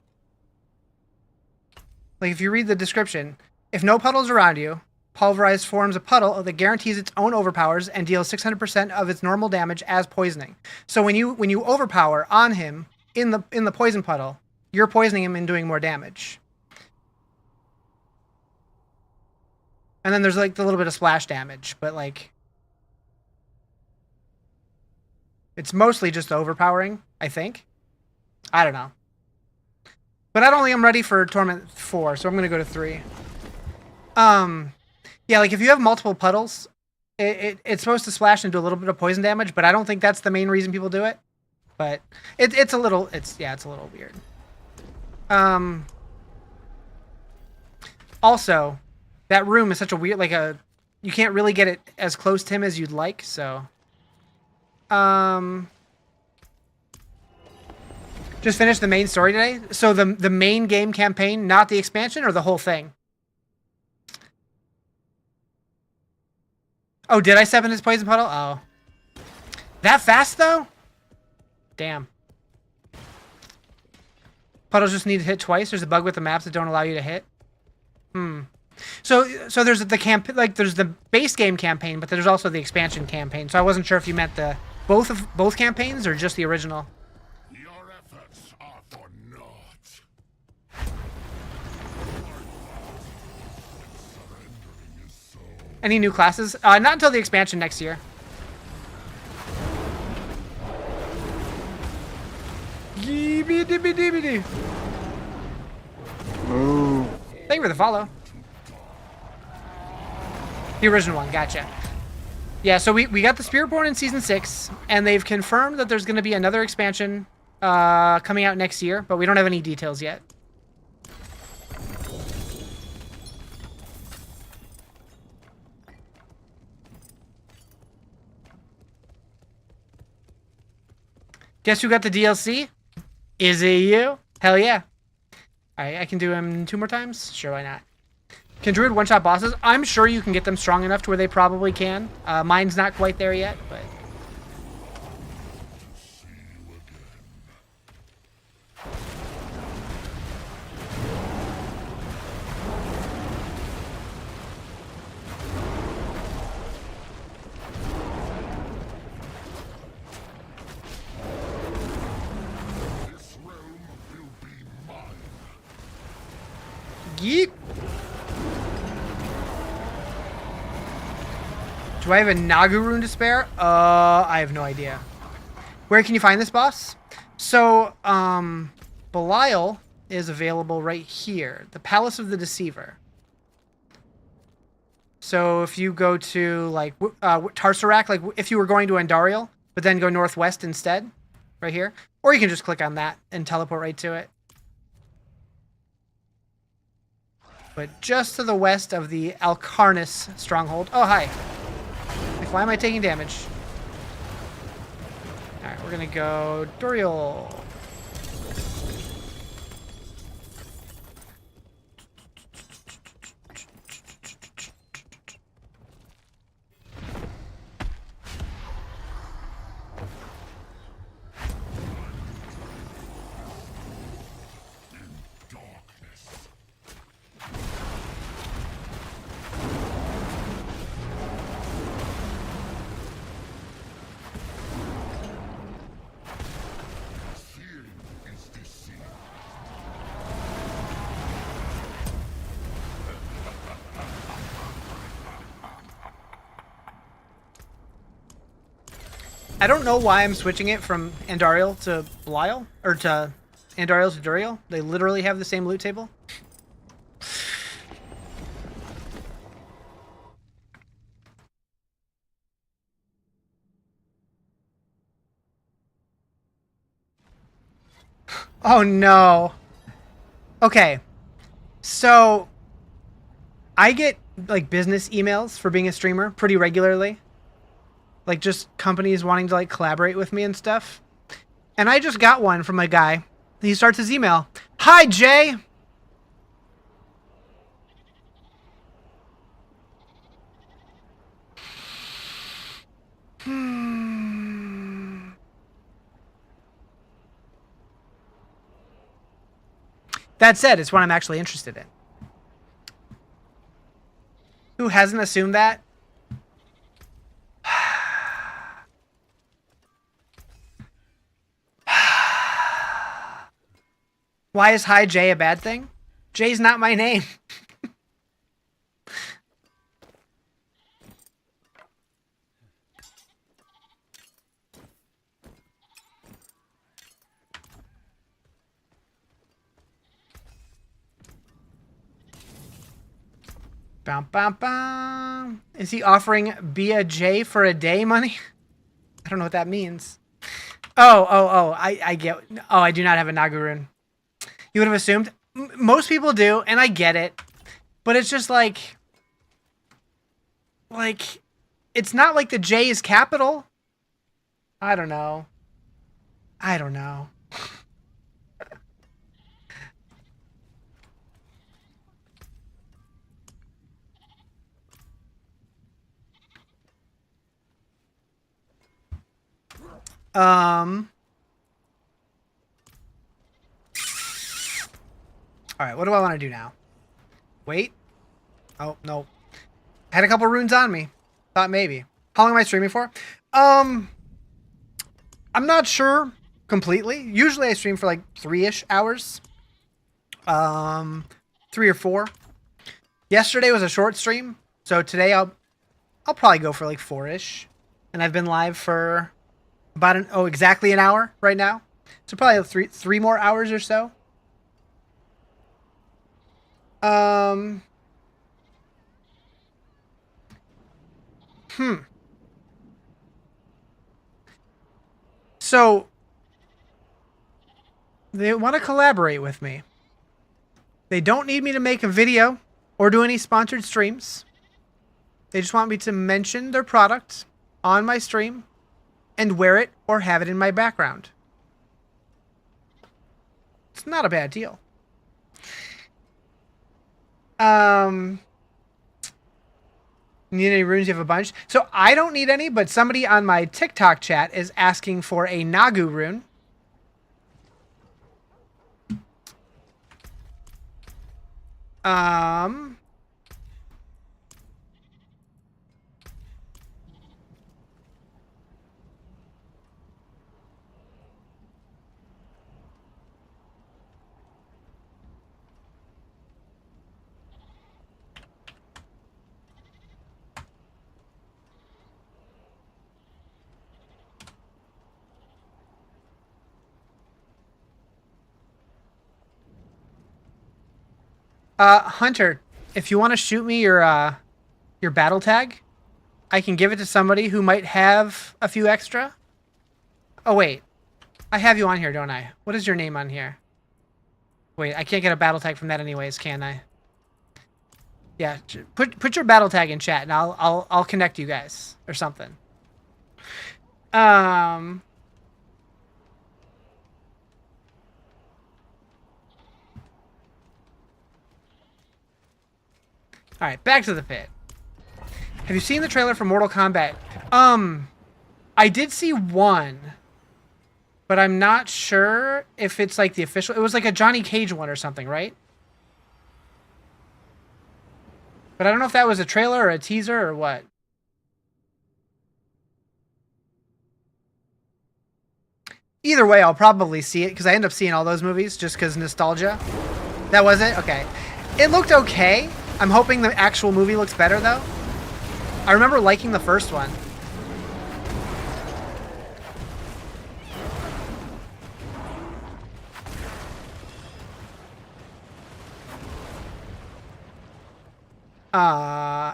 Like, if you read the description, if no puddles around you, Pulverize forms a puddle that guarantees its own overpowers and deals 600% of its normal damage as poisoning. So when you overpower on him in the poison puddle, you're poisoning him and doing more damage. And then there's like the little bit of splash damage, but like it's mostly just overpowering, I think. I don't know. But I don't think I'm ready for Torment 4, so I'm gonna go to 3. Yeah, like if you have multiple puddles, it's supposed to splash and do a little bit of poison damage, but I don't think that's the main reason people do it. But it's a little weird. Also, that room is such a weird, you can't really get it as close to him as you'd like, so. Just finished the main story today. So the main game campaign, not the expansion, or the whole thing? Oh, did I step in his poison puddle? Oh. That fast, though? Damn. Puddles just need to hit twice? There's a bug with the maps that don't allow you to hit? So there's the there's the base game campaign, but there's also the expansion campaign. So I wasn't sure if you meant the both campaigns or just the original. Your efforts are for naught. Any new classes? Not until the expansion next year. dibby dibbity. Move. Thank you for the follow. The original one, gotcha. Yeah, so we got the Spiritborn in Season 6, and they've confirmed that there's going to be another expansion coming out next year, but we don't have any details yet. Guess who got the DLC? Is it you? Hell yeah. Alright, I can do him 2 more times? Sure, why not? Can Druid one-shot bosses? I'm sure you can get them strong enough to where they probably can. Mine's not quite there yet, but... Yeet. Do I have a Nagu rune to spare? I have no idea. Where can you find this boss? So, Belial is available right here. The Palace of the Deceiver. So if you go to, like, Tarsarak, like, if you were going to Andariel, but then go northwest instead, right here. Or you can just click on that and teleport right to it. But just to the west of the Alcarnus stronghold. Oh, hi. Like, why am I taking damage? Alright, we're gonna go Duriel. I don't know why I'm switching it from Andariel to Belial, or to Andariel to Duriel. They literally have the same loot table. Oh no. Okay. So I get like business emails for being a streamer pretty regularly. Like, just companies wanting to, like, collaborate with me and stuff. And I just got one from a guy. He starts his email. Hi, Jay! That said, it's one I'm actually interested in. Who hasn't assumed that? Why is Hi Jay a bad thing? Jay's not my name. Bam, bam, bam. Is he offering be a J for a day money? I don't know what that means. Oh, I get. Oh, I do not have a Nagu rune. You would have assumed. Most people do, and I get it. But it's just like, it's not like the J is capital. I don't know. I don't know. Alright, what do I want to do now? Wait. Oh, no. Had a couple runes on me. Thought maybe. How long am I streaming for? I'm not sure completely. Usually I stream for like 3-ish hours. 3 or 4. Yesterday was a short stream, so today I'll probably go for like 4-ish. And I've been live for about exactly an hour right now. So probably three more hours or so. So they want to collaborate with me. They don't need me to make a video or do any sponsored streams. They just want me to mention their product on my stream and wear it or have it in my background. It's not a bad deal. Need any runes? You have a bunch. So I don't need any, but somebody on my TikTok chat is asking for a Nagu rune. Hunter, if you want to shoot me your battle tag, I can give it to somebody who might have a few extra. Oh, wait. I have you on here, don't I? What is your name on here? Wait, I can't get a battle tag from that anyways, can I? Yeah, put your battle tag in chat and I'll connect you guys or something. All right, back to the pit. Have you seen the trailer for Mortal Kombat? I did see one, but I'm not sure if it's like the official. It was like a Johnny Cage one or something, right? But I don't know if that was a trailer or a teaser or what. Either way, I'll probably see it because I end up seeing all those movies just because nostalgia. That was it? Okay. It looked okay. I'm hoping the actual movie looks better, though. I remember liking the first one.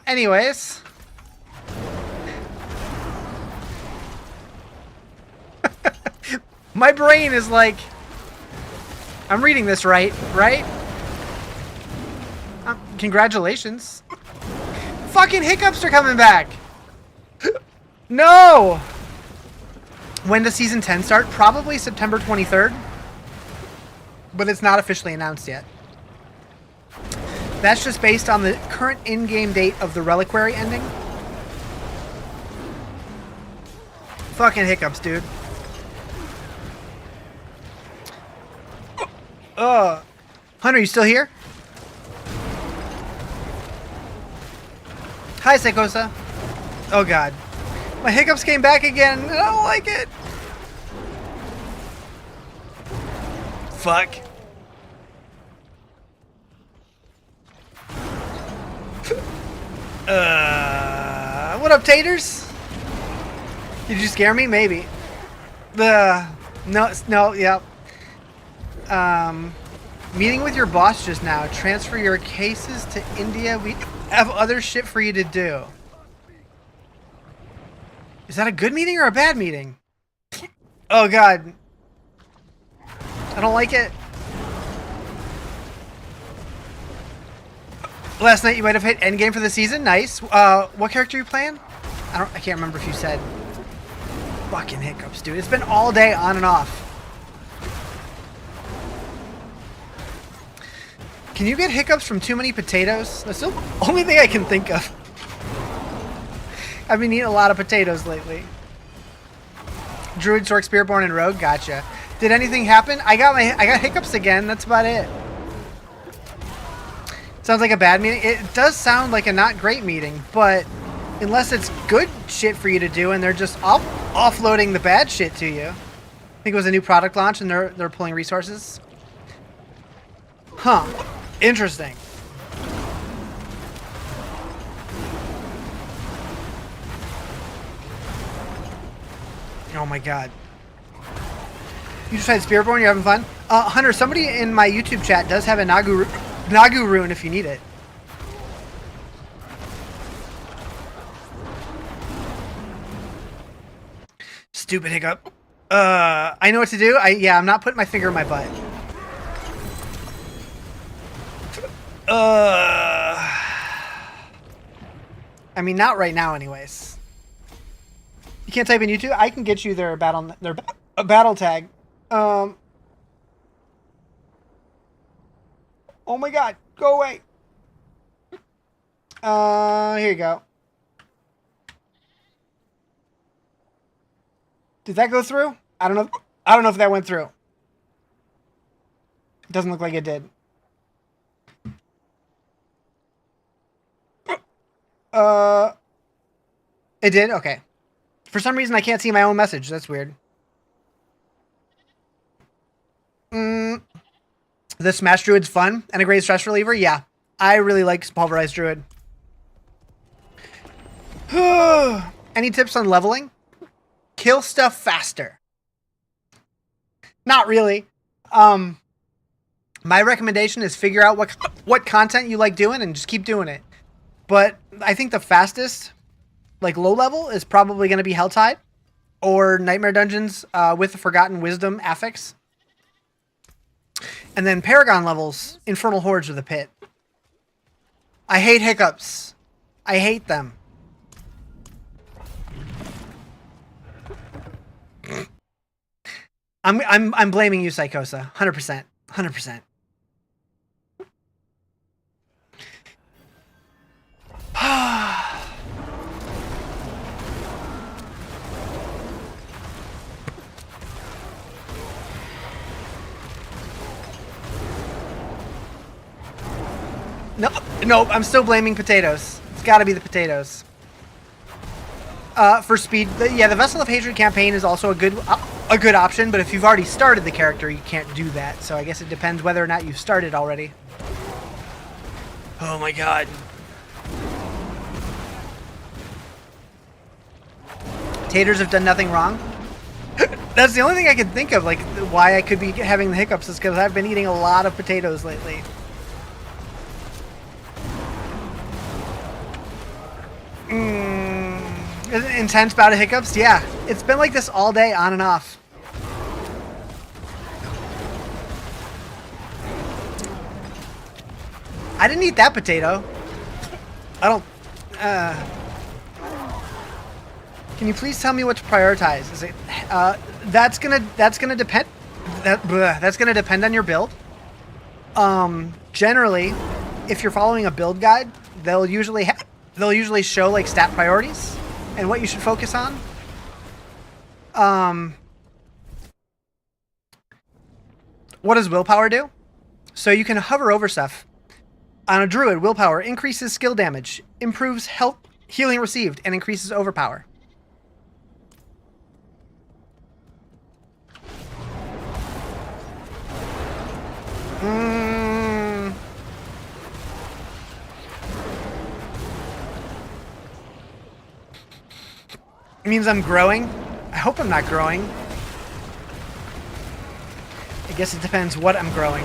Anyways. My brain is like... I'm reading this right? Congratulations. Fucking hiccups are coming back. No. When does season 10 start? Probably September 23rd. But it's not officially announced yet. That's just based on the current in-game date of the Reliquary ending. Fucking hiccups, dude. Hunter, you still here? Hi, Seikosa. Oh, God. My hiccups came back again. I don't like it. Fuck. What up, taters? Did you scare me? Maybe. No, yep. Meeting with your boss just now. Transfer your cases to India. We have other shit for you to do. Is that a good meeting or a bad meeting? Oh, God. I don't like it. Last night you might have hit endgame for the season. Nice. What character are you playing? I can't remember if you said. Fucking hiccups, dude. It's been all day on and off. Can you get hiccups from too many potatoes? That's the only thing I can think of. I've been eating a lot of potatoes lately. Druid, Sorc, Spiritborn, and Rogue. Gotcha. Did anything happen? I got hiccups again. That's about it. Sounds like a bad meeting. It does sound like a not great meeting, but unless it's good shit for you to do and they're just offloading the bad shit to you. I think it was a new product launch and they're pulling resources. Huh. Interesting. Oh my God. You just had Spiritborn, you're having fun? Hunter, somebody in my YouTube chat does have a Nagu rune if you need it. Stupid hiccup. I know what to do. Yeah, I'm not putting my finger in my butt. I mean, not right now, anyways. You can't type in YouTube. I can get you their battle tag. Oh my God, go away. Here you go. Did that go through? I don't know. I don't know if that went through. It doesn't look like it did. It did? Okay. For some reason, I can't see my own message. That's weird. The Smash Druid's fun and a great stress reliever. Yeah, I really like Pulverize Druid. Any tips on leveling? Kill stuff faster. Not really. My recommendation is figure out what content you like doing and just keep doing it. But I think the fastest, like low level, is probably going to be Helltide or Nightmare Dungeons with the Forgotten Wisdom affix. And then Paragon levels, Infernal Hordes of the Pit. I hate hiccups. I hate them. I'm blaming you, Psychosa. 100%. 100%. Nope, I'm still blaming potatoes. It's got to be the potatoes. For speed, yeah, the Vessel of Hatred campaign is also a good option, but if you've already started the character, you can't do that. So I guess it depends whether or not you've started already. Oh my God. Taters have done nothing wrong. That's the only thing I can think of, like, why I could be having the hiccups is because I've been eating a lot of potatoes lately. Intense bout of hiccups? Yeah. It's been like this all day, on and off. I didn't eat that potato. I don't... Can you please tell me what to prioritize? Is it... that's gonna depend... That's gonna depend on your build. Generally, if you're following a build guide, they'll usually show like stat priorities and what you should focus on. What does willpower do? So you can hover over stuff. On a druid, willpower increases skill damage, improves health, healing received, and increases overpower. It means I'm growing. I hope I'm not growing. I guess it depends what I'm growing.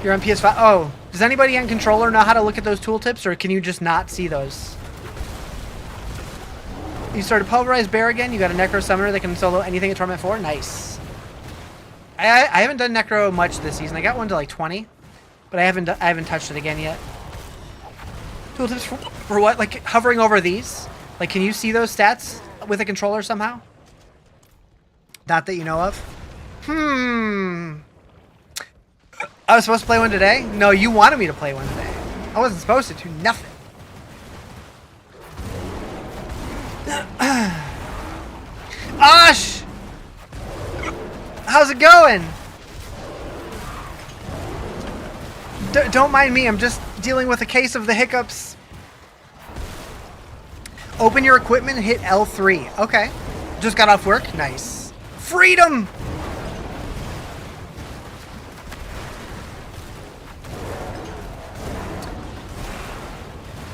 You're on PS5. Oh, does anybody on controller know how to look at those tooltips, or can you just not see those? You started Pulverize Bear again. You got a Necro Summoner that can solo anything at Torment 4. Nice. I haven't done Necro much this season. I got one to like 20, but I haven't touched it again yet. Tooltips for what? Like hovering over these? Like, can you see those stats with a controller somehow? Not that you know of. I was supposed to play one today? No, you wanted me to play one today. I wasn't supposed to do nothing. Osh! How's it going? Don't mind me, I'm just dealing with a case of the hiccups. Open your equipment and hit L3. Okay. Just got off work? Nice. Freedom!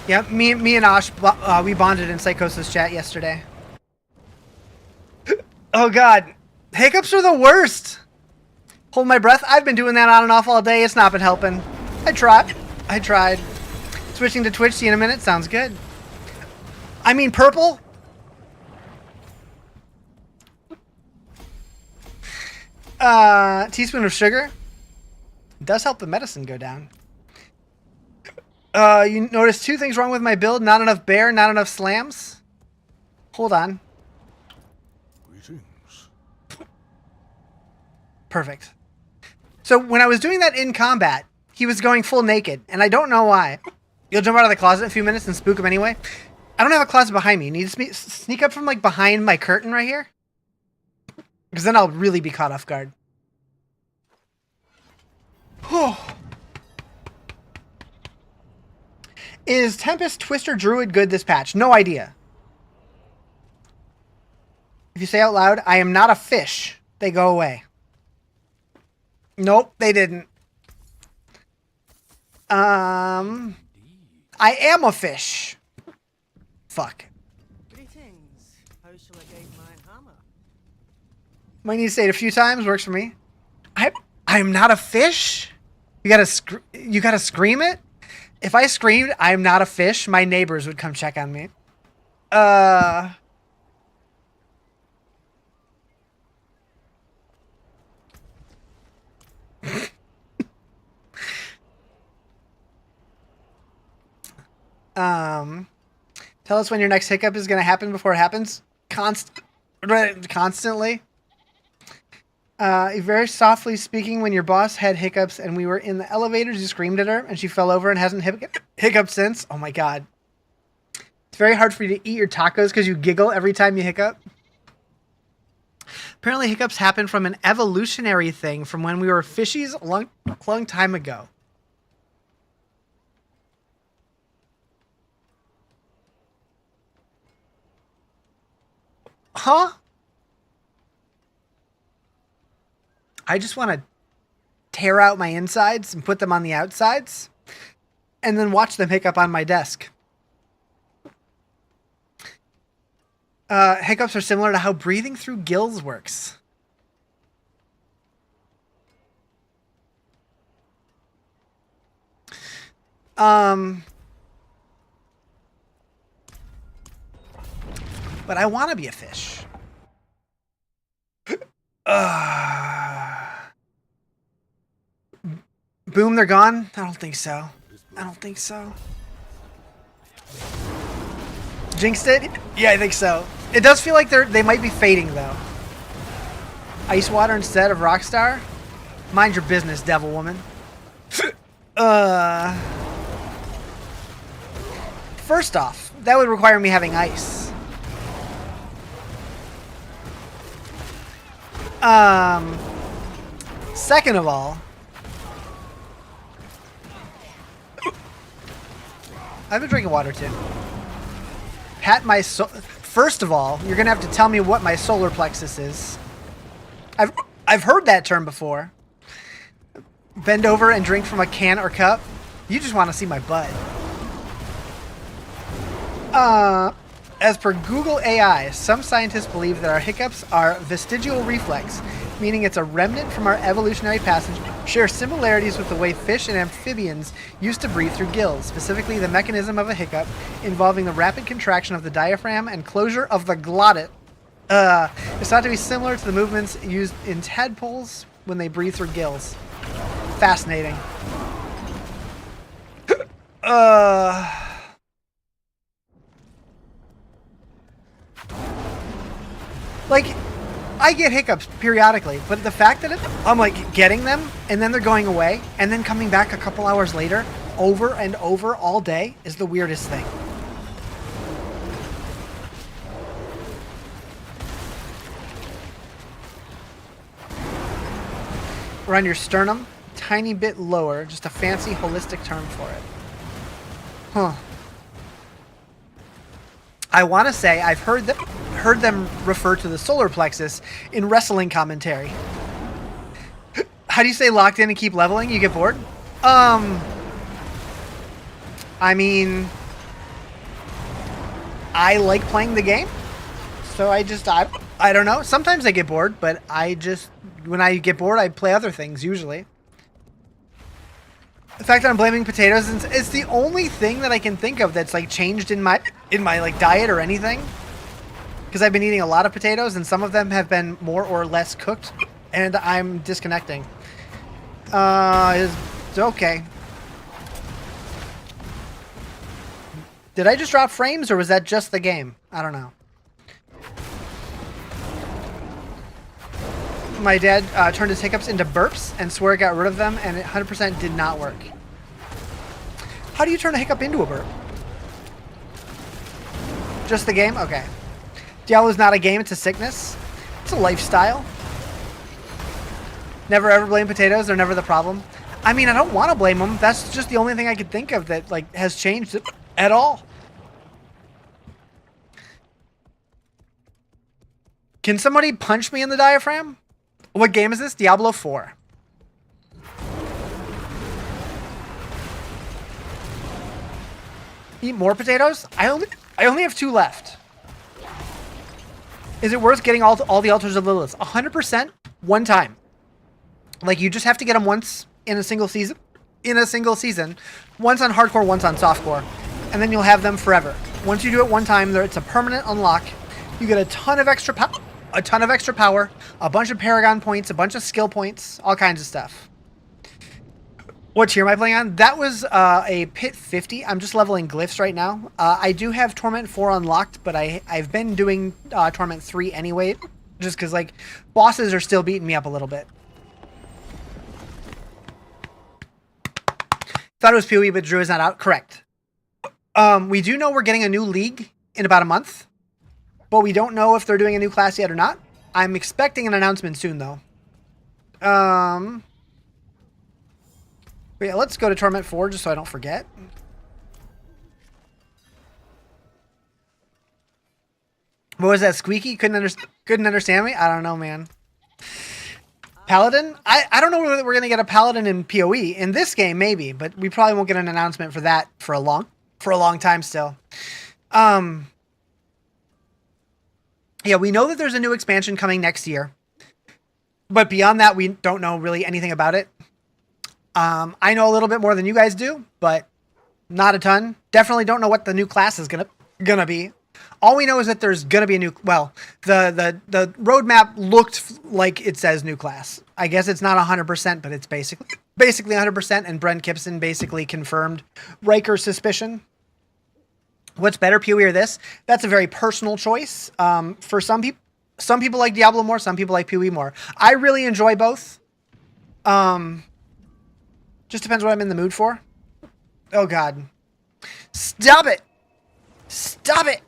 Yeah, me and Osh, we bonded in Psychosis chat yesterday. Oh god. Hiccups are the worst. Hold my breath. I've been doing that on and off all day. It's not been helping. I tried. Switching to Twitch, see you in a minute. Sounds good. I mean purple? Teaspoon of sugar. Does help the medicine go down. You notice 2 things wrong with my build. Not enough bear, not enough slams. Hold on. Greetings. Perfect. So when I was doing that in combat, he was going full naked, and I don't know why. You'll jump out of the closet in a few minutes and spook him anyway. I don't have a closet behind me. You need to sneak up from like behind my curtain right here. Because then I'll really be caught off guard. Is Tempest Twister Druid good this patch? No idea. If you say out loud, I am not a fish, they go away. Nope, they didn't. I am a fish. Fuck. Greetings. How shall I guide my hammer? Might need to say it a few times. Works for me. I'm not a fish. You gotta scream it. If I screamed, I'm not a fish, my neighbors would come check on me. Tell us when your next hiccup is going to happen before it happens. Constantly. Very softly speaking, when your boss had hiccups and we were in the elevators, you screamed at her and she fell over and hasn't hiccuped since. Oh my god. It's very hard for you to eat your tacos because you giggle every time you hiccup. Apparently hiccups happen from an evolutionary thing from when we were fishies a long time ago. Huh? I just want to tear out my insides and put them on the outsides and then watch them hiccup on my desk. Hiccups are similar to how breathing through gills works. But I want to be a fish. Boom, they're gone? I don't think so. I don't think so. Jinxed it? Yeah, I think so. It does feel like they might be fading, though. Ice water instead of Rockstar? Mind your business, devil woman. First off, that would require me having ice. Second of all, I've been drinking water too. Pat my first of all, you're gonna have to tell me what my solar plexus is. I've heard that term before. Bend over and drink from a can or cup. You just want to see my butt. As per Google AI, some scientists believe that our hiccups are vestigial reflex, meaning it's a remnant from our evolutionary passage, share similarities with the way fish and amphibians used to breathe through gills, specifically the mechanism of a hiccup involving the rapid contraction of the diaphragm and closure of the glottis. It's thought to be similar to the movements used in tadpoles when they breathe through gills. Fascinating. Like, I get hiccups periodically, but the fact that I'm like getting them and then they're going away and then coming back a couple hours later over and over all day is the weirdest thing. Around your sternum, tiny bit lower, just a fancy holistic term for it. Huh. I want to say I've heard them refer to the solar plexus in wrestling commentary. How do you say locked in and keep leveling? You get bored? I mean, I like playing the game, so I I don't know. Sometimes I get bored, but when I get bored, I play other things usually. The fact that I'm blaming potatoes is the only thing that I can think of that's like changed in my like diet or anything. Because I've been eating a lot of potatoes, and some of them have been more or less cooked, and I'm disconnecting. It's okay. Did I just drop frames, or was that just the game? I don't know. My dad turned his hiccups into burps and swore it got rid of them, and it 100% did not work. How do you turn a hiccup into a burp? Just the game? Okay. Diablo is not a game, it's a sickness. It's a lifestyle. Never ever blame potatoes, they're never the problem. I mean, I don't want to blame them. That's just the only thing I could think of that like has changed at all. Can somebody punch me in the diaphragm? What game is this? Diablo 4. Eat more potatoes? I only have 2 left. Is it worth getting all the altars of Lilith? 100% one time. Like, you just have to get them once in a single season. Once on hardcore, once on softcore. And then you'll have them forever. Once you do it one time, it's a permanent unlock. You get a ton of extra power, a bunch of Paragon points, a bunch of skill points, all kinds of stuff. What tier am I playing on? That was a Pit 50. I'm just leveling glyphs right now. I do have Torment 4 unlocked, but I've been doing Torment 3 anyway, just because like bosses are still beating me up a little bit. Thought it was PoE, but Drew is not out. Correct. We do know we're getting a new league in about a month, but we don't know if they're doing a new class yet or not. I'm expecting an announcement soon, though. But yeah, let's go to Torment 4 just so I don't forget. What was that, Squeaky? Couldn't understand me? I don't know, man. Paladin? I don't know whether we're going to get a Paladin in PoE. In this game, maybe, but we probably won't get an announcement for that for a long time still. Yeah, we know that there's a new expansion coming next year. But beyond that, we don't know really anything about it. I know a little bit more than you guys do, but not a ton. Definitely don't know what the new class is gonna be. All we know is that there's gonna be a new. Well, the roadmap looked like it says new class. I guess it's not 100%, but it's basically 100%. And Brent Kipson basically confirmed Riker's suspicion. What's better, PoE or this? That's a very personal choice. For some people like Diablo more, some people like PoE more. I really enjoy both. Just depends what I'm in the mood for. Oh, God. Stop it! Stop it!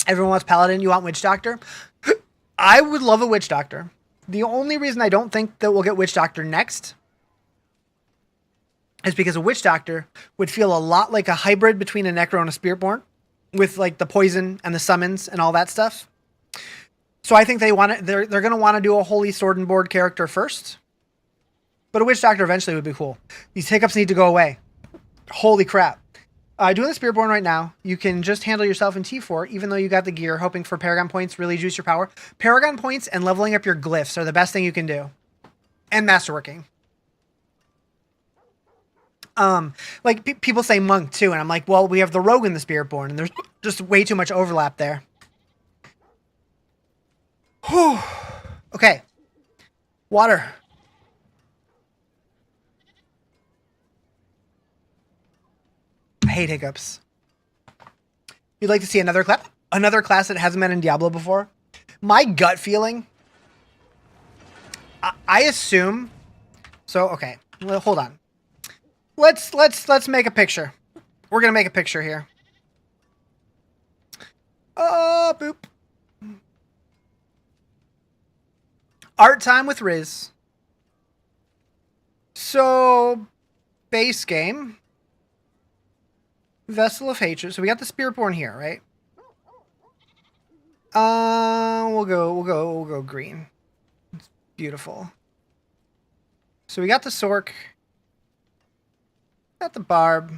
Everyone wants Paladin. You want Witch Doctor? I would love a Witch Doctor. The only reason I don't think that we'll get Witch Doctor next is because a Witch Doctor would feel a lot like a hybrid between a Necro and a Spiritborn, with like the poison and the summons and all that stuff. So I think they're going to want to do a Holy Sword and Board character first. But a Witch Doctor eventually would be cool. These hiccups need to go away. Holy crap. Doing the Spiritborn right now, you can just handle yourself in T4, even though you got the gear, hoping for Paragon points, really juice your power. Paragon points and leveling up your glyphs are the best thing you can do. And masterworking. Like, people say monk, too, and I'm like, well, we have the rogue in the Spiritborn, and there's just way too much overlap there. Whew. Okay. Water. I hate hiccups. You'd like to see another class that hasn't been in Diablo before? My gut feeling, I assume. So okay, well, hold on. Let's make a picture. We're gonna make a picture here. Boop. Art time with Riz. So, base game. Vessel of Hatred. So we got the Spiritborn here, right? We'll go green. It's beautiful. So we got the Sorc. Got the Barb.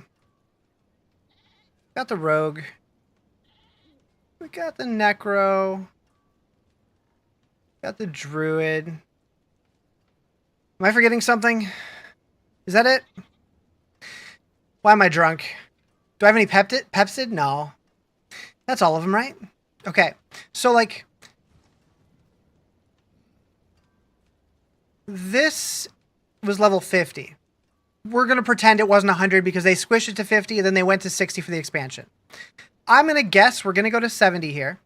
Got the Rogue. We got the Necro. Got the Druid. Am I forgetting something? Is that it? Why am I drunk? Do I have any Pepsid? No. That's all of them, right? Okay. So, like, this was level 50. We're going to pretend it wasn't 100 because they squished it to 50 and then they went to 60 for the expansion. I'm going to guess we're going to go to 70 here.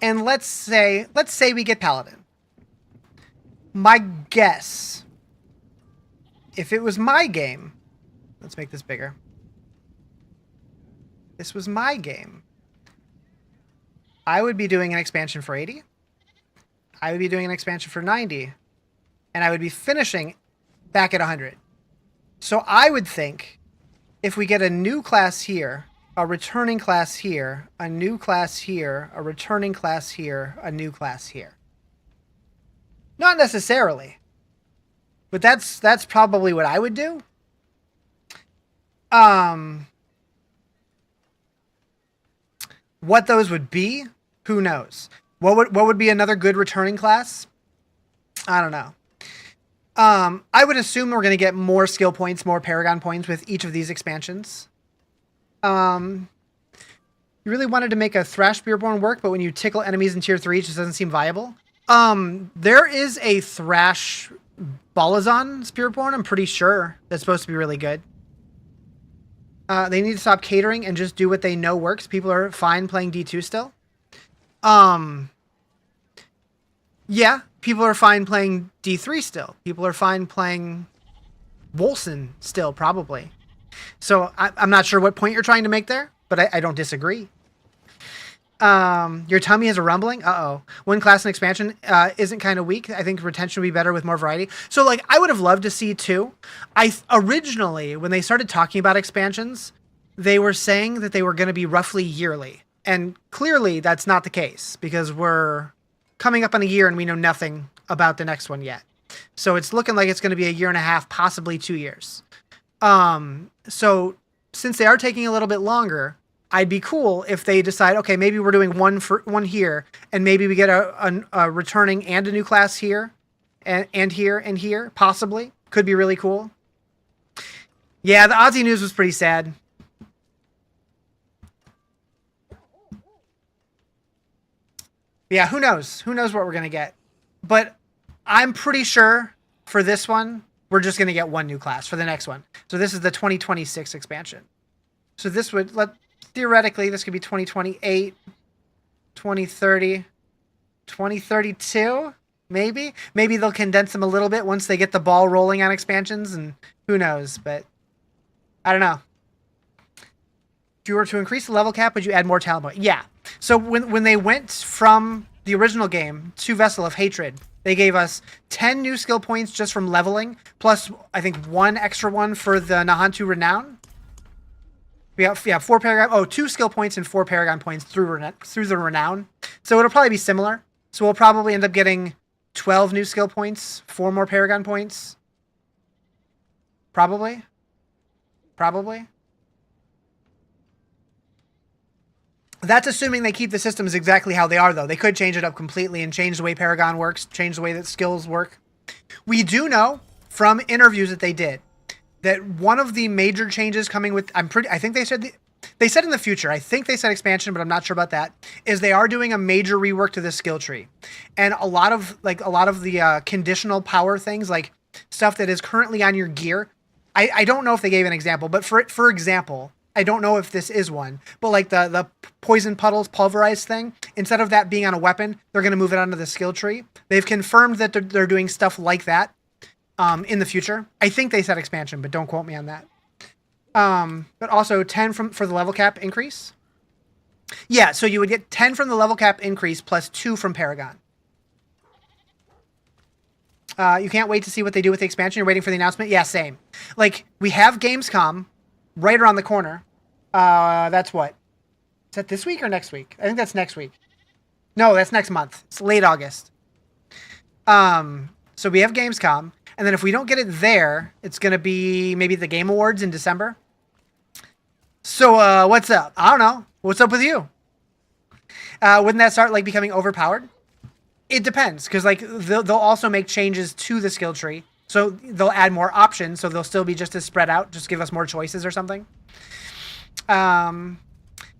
And let's say we get Paladin. My guess, if it was my game, let's make this bigger. This was my game. I would be doing an expansion for 80. I would be doing an expansion for 90. And I would be finishing back at 100. So I would think if we get a new class here, a returning class here, a new class here, a returning class here, a new class here. Not necessarily. But that's probably what I would do. What those would be, who knows? What would be another good returning class? I don't know. I would assume we're going to get more skill points, more Paragon points with each of these expansions. You really wanted to make a Thrash Spearborn work, but when you tickle enemies in tier 3, it just doesn't seem viable. There is a Thrash Balazon Spearborn, I'm pretty sure, that's supposed to be really good. They need to stop catering and just do what they know works. People are fine playing D2 still. Yeah, people are fine playing D3 still. People are fine playing Wolsen still, probably. So I'm not sure what point you're trying to make there, but I don't disagree. Your tummy has a rumbling. Uh-oh. One class and expansion isn't kind of weak. I think retention would be better with more variety. So, like, I would have loved to see two. Originally, when they started talking about expansions, they were saying that they were going to be roughly yearly. And clearly, that's not the case, because we're coming up on a year and we know nothing about the next one yet. So it's looking like it's going to be a year and a half, possibly 2 years. So since they are taking a little bit longer, I'd be cool if they decide, okay, maybe we're doing one here, and maybe we get a returning and a new class here, and here, and here, possibly. Could be really cool. Yeah, the Aussie news was pretty sad. Yeah, who knows? Who knows what we're going to get? But I'm pretty sure for this one, we're just going to get one new class for the next one. So this is the 2026 expansion. So this would, theoretically, this could be 2028, 2030, 2032, maybe? Maybe they'll condense them a little bit once they get the ball rolling on expansions, and who knows? But I don't know. If you were to increase the level cap, would you add more talent points? Yeah. So when they went from the original game to Vessel of Hatred, they gave us 10 new skill points just from leveling, plus I think one extra one for the Nahantu Renown. We have 4 Paragon. Oh, 2 skill points and 4 Paragon points through the Renown. So it'll probably be similar. So we'll probably end up getting 12 new skill points, 4 more Paragon points. Probably. That's assuming they keep the systems exactly how they are, though. They could change it up completely and change the way Paragon works, change the way that skills work. We do know from interviews that they did that one of the major changes coming with, I think they said in the future, I think they said expansion, but I'm not sure about that, is they are doing a major rework to the skill tree. And a lot of the conditional power things, like stuff that is currently on your gear. I don't know if they gave an example, but for example, I don't know if this is one, but like the poison puddles pulverize thing, instead of that being on a weapon, they're going to move it onto the skill tree. They've confirmed that they're doing stuff like that in the future. I think they said expansion, but don't quote me on that. But also 10 for the level cap increase. Yeah, so you would get 10 from the level cap increase plus 2 from Paragon. You can't wait to see what they do with the expansion. You're waiting for the announcement? Yeah, same. Like, we have Gamescom right around the corner. That's what? Is that this week or next week? I think that's next week. No, that's next month. It's late August. So we have Gamescom. And then if we don't get it there, it's going to be maybe the Game Awards in December. So what's up? I don't know. What's up with you? Wouldn't that start like becoming overpowered? It depends, because like they'll also make changes to the skill tree. So they'll add more options, so they'll still be just as spread out, just give us more choices or something. I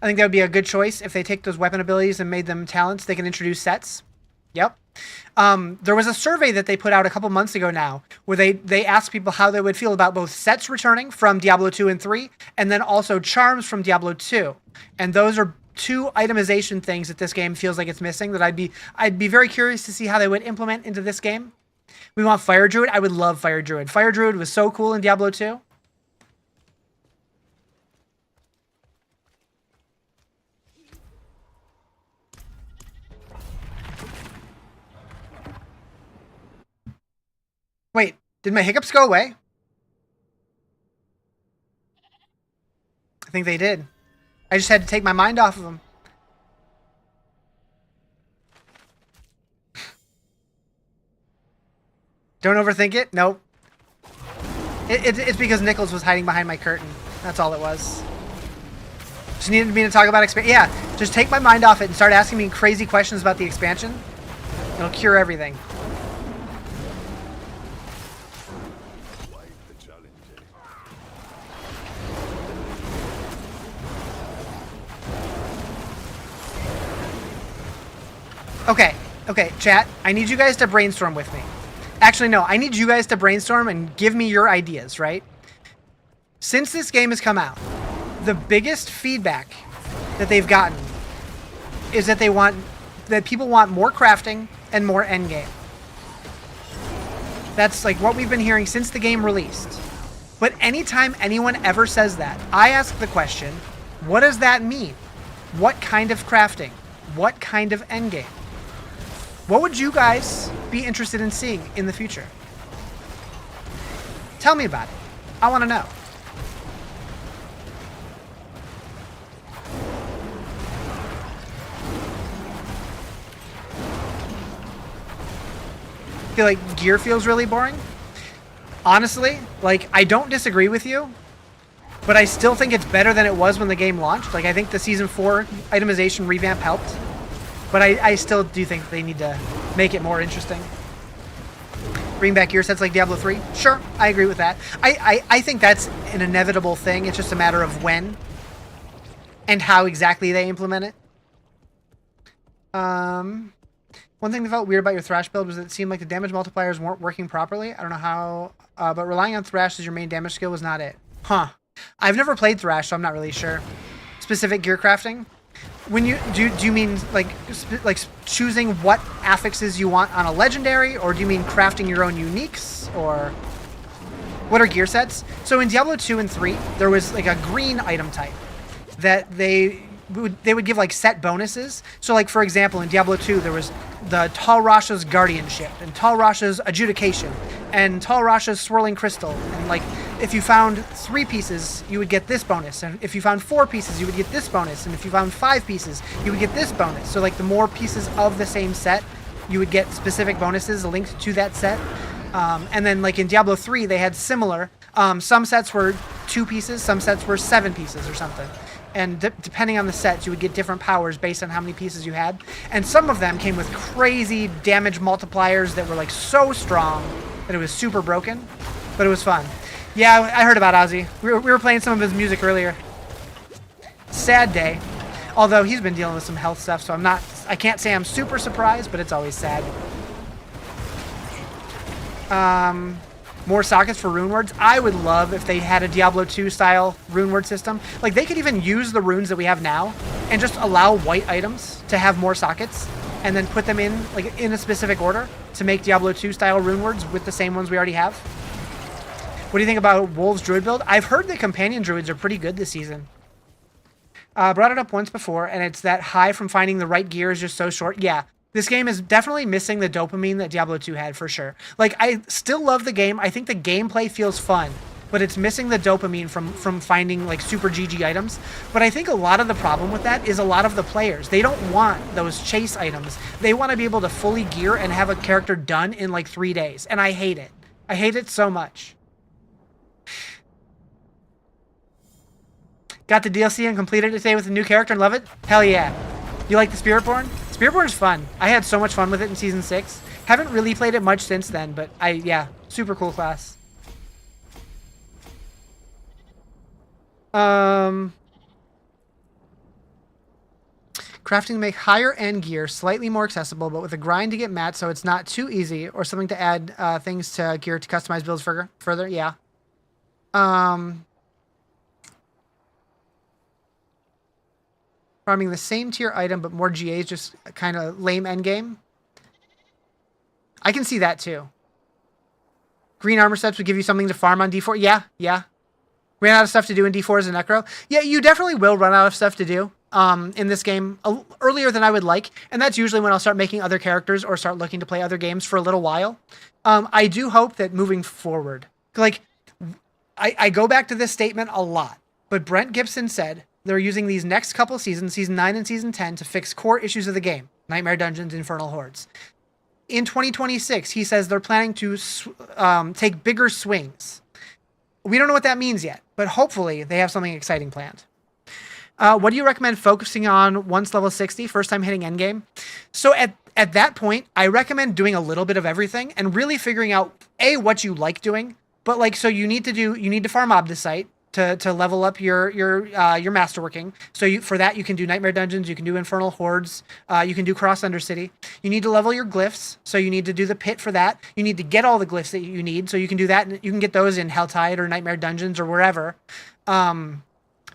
think that would be a good choice if they take those weapon abilities and made them talents. They can introduce sets. Yep. There was a survey that they put out a couple months ago now where they asked people how they would feel about both sets returning from Diablo 2 and 3 and then also charms from Diablo 2. And those are two itemization things that this game feels like it's missing that I'd be very curious to see how they would implement into this game. We want Fire Druid. I would love Fire Druid. Fire Druid was so cool in Diablo 2. Wait, did my hiccups go away? I think they did. I just had to take my mind off of them. Don't overthink it? Nope. It's because Nichols was hiding behind my curtain. That's all it was. Just needed me to talk about expansion. Yeah, just take my mind off it and start asking me crazy questions about the expansion. It'll cure everything. Okay, chat. I need you guys to brainstorm with me. Actually, no, I need you guys to brainstorm and give me your ideas, right? Since this game has come out, the biggest feedback that they've gotten is that people want more crafting and more endgame. That's like what we've been hearing since the game released. But anytime anyone ever says that, I ask the question, what does that mean? What kind of crafting? What kind of endgame? What would you guys be interested in seeing in the future? Tell me about it. I want to know. Feel like gear feels really boring? Honestly, like, I don't disagree with you, but I still think it's better than it was when the game launched. Like, I think the Season 4 itemization revamp helped. But I still do think they need to make it more interesting. Bring back gear sets like Diablo 3? Sure, I agree with that. I think that's an inevitable thing. It's just a matter of when and how exactly they implement it. One thing that felt weird about your Thrash build was that it seemed like the damage multipliers weren't working properly. I don't know how, but relying on Thrash as your main damage skill was not it. Huh. I've never played Thrash, so I'm not really sure. Specific gear crafting? When you do you mean like choosing what affixes you want on a legendary, or do you mean crafting your own uniques, or what are gear sets? So in Diablo 2 and 3, there was like a green item type that they would give like set bonuses. So like for example, in Diablo 2 there was the Tal Rasha's Guardianship and Tal Rasha's Adjudication and Tal Rasha's Swirling Crystal, and like if you found 3 pieces, you would get this bonus, and if you found 4 pieces, you would get this bonus, and if you found 5 pieces, you would get this bonus. So like the more pieces of the same set, you would get specific bonuses linked to that set. And then like in Diablo 3, they had similar. Some sets were 2 pieces, some sets were 7 pieces or something. And depending on the sets, you would get different powers based on how many pieces you had. And some of them came with crazy damage multipliers that were like so strong that it was super broken, but it was fun. Yeah, I heard about Ozzy. We were playing some of his music earlier. Sad day. Although he's been dealing with some health stuff, so I can't say I'm super surprised, but it's always sad. More sockets for rune words. I would love if they had a Diablo 2 style rune word system. Like they could even use the runes that we have now and just allow white items to have more sockets and then put them in like in a specific order to make Diablo 2 style rune words with the same ones we already have. What do you think about Wolves Druid build? I've heard the companion druids are pretty good this season. Brought it up once before, and it's that high from finding the right gear is just so short. Yeah, this game is definitely missing the dopamine that Diablo 2 had for sure. Like, I still love the game. I think the gameplay feels fun, but it's missing the dopamine from finding like super GG items. But I think a lot of the problem with that is a lot of the players. They don't want those chase items. They want to be able to fully gear and have a character done in like 3 days, and I hate it. I hate it so much. Got the DLC and completed it today with a new character and love it? Hell yeah. You like the Spiritborn? Spearborn's fun. I had so much fun with it in Season 6. Haven't really played it much since then, but yeah, super cool class. Crafting to make higher end gear slightly more accessible, but with a grind to get mats so it's not too easy, or something to add things to gear to customize builds further. Yeah. Farming the same tier item, but more GAs, just kind of lame endgame. I can see that too. Green armor sets would give you something to farm on D4. Yeah, yeah. Ran out of stuff to do in D4 as a Necro. Yeah, you definitely will run out of stuff to do in this game earlier than I would like. And that's usually when I'll start making other characters or start looking to play other games for a little while. I do hope that moving forward, like, I go back to this statement a lot, but Brent Gibson said they're using these next couple seasons, Season 9 and Season 10, to fix core issues of the game. Nightmare Dungeons, Infernal Hordes. In 2026, he says they're planning to take bigger swings. We don't know what that means yet, but hopefully they have something exciting planned. What do you recommend focusing on once level 60, first time hitting endgame? So at that point, I recommend doing a little bit of everything and really figuring out, A, what you like doing, but like, so you need to farm Obdicite to level up your masterworking. So for that, you can do Nightmare Dungeons, you can do Infernal Hordes, you can do Cross Undercity. You need to level your glyphs, so you need to do the pit for that. You need to get all the glyphs that you need, so you can do that, and you can get those in Helltide or Nightmare Dungeons or wherever.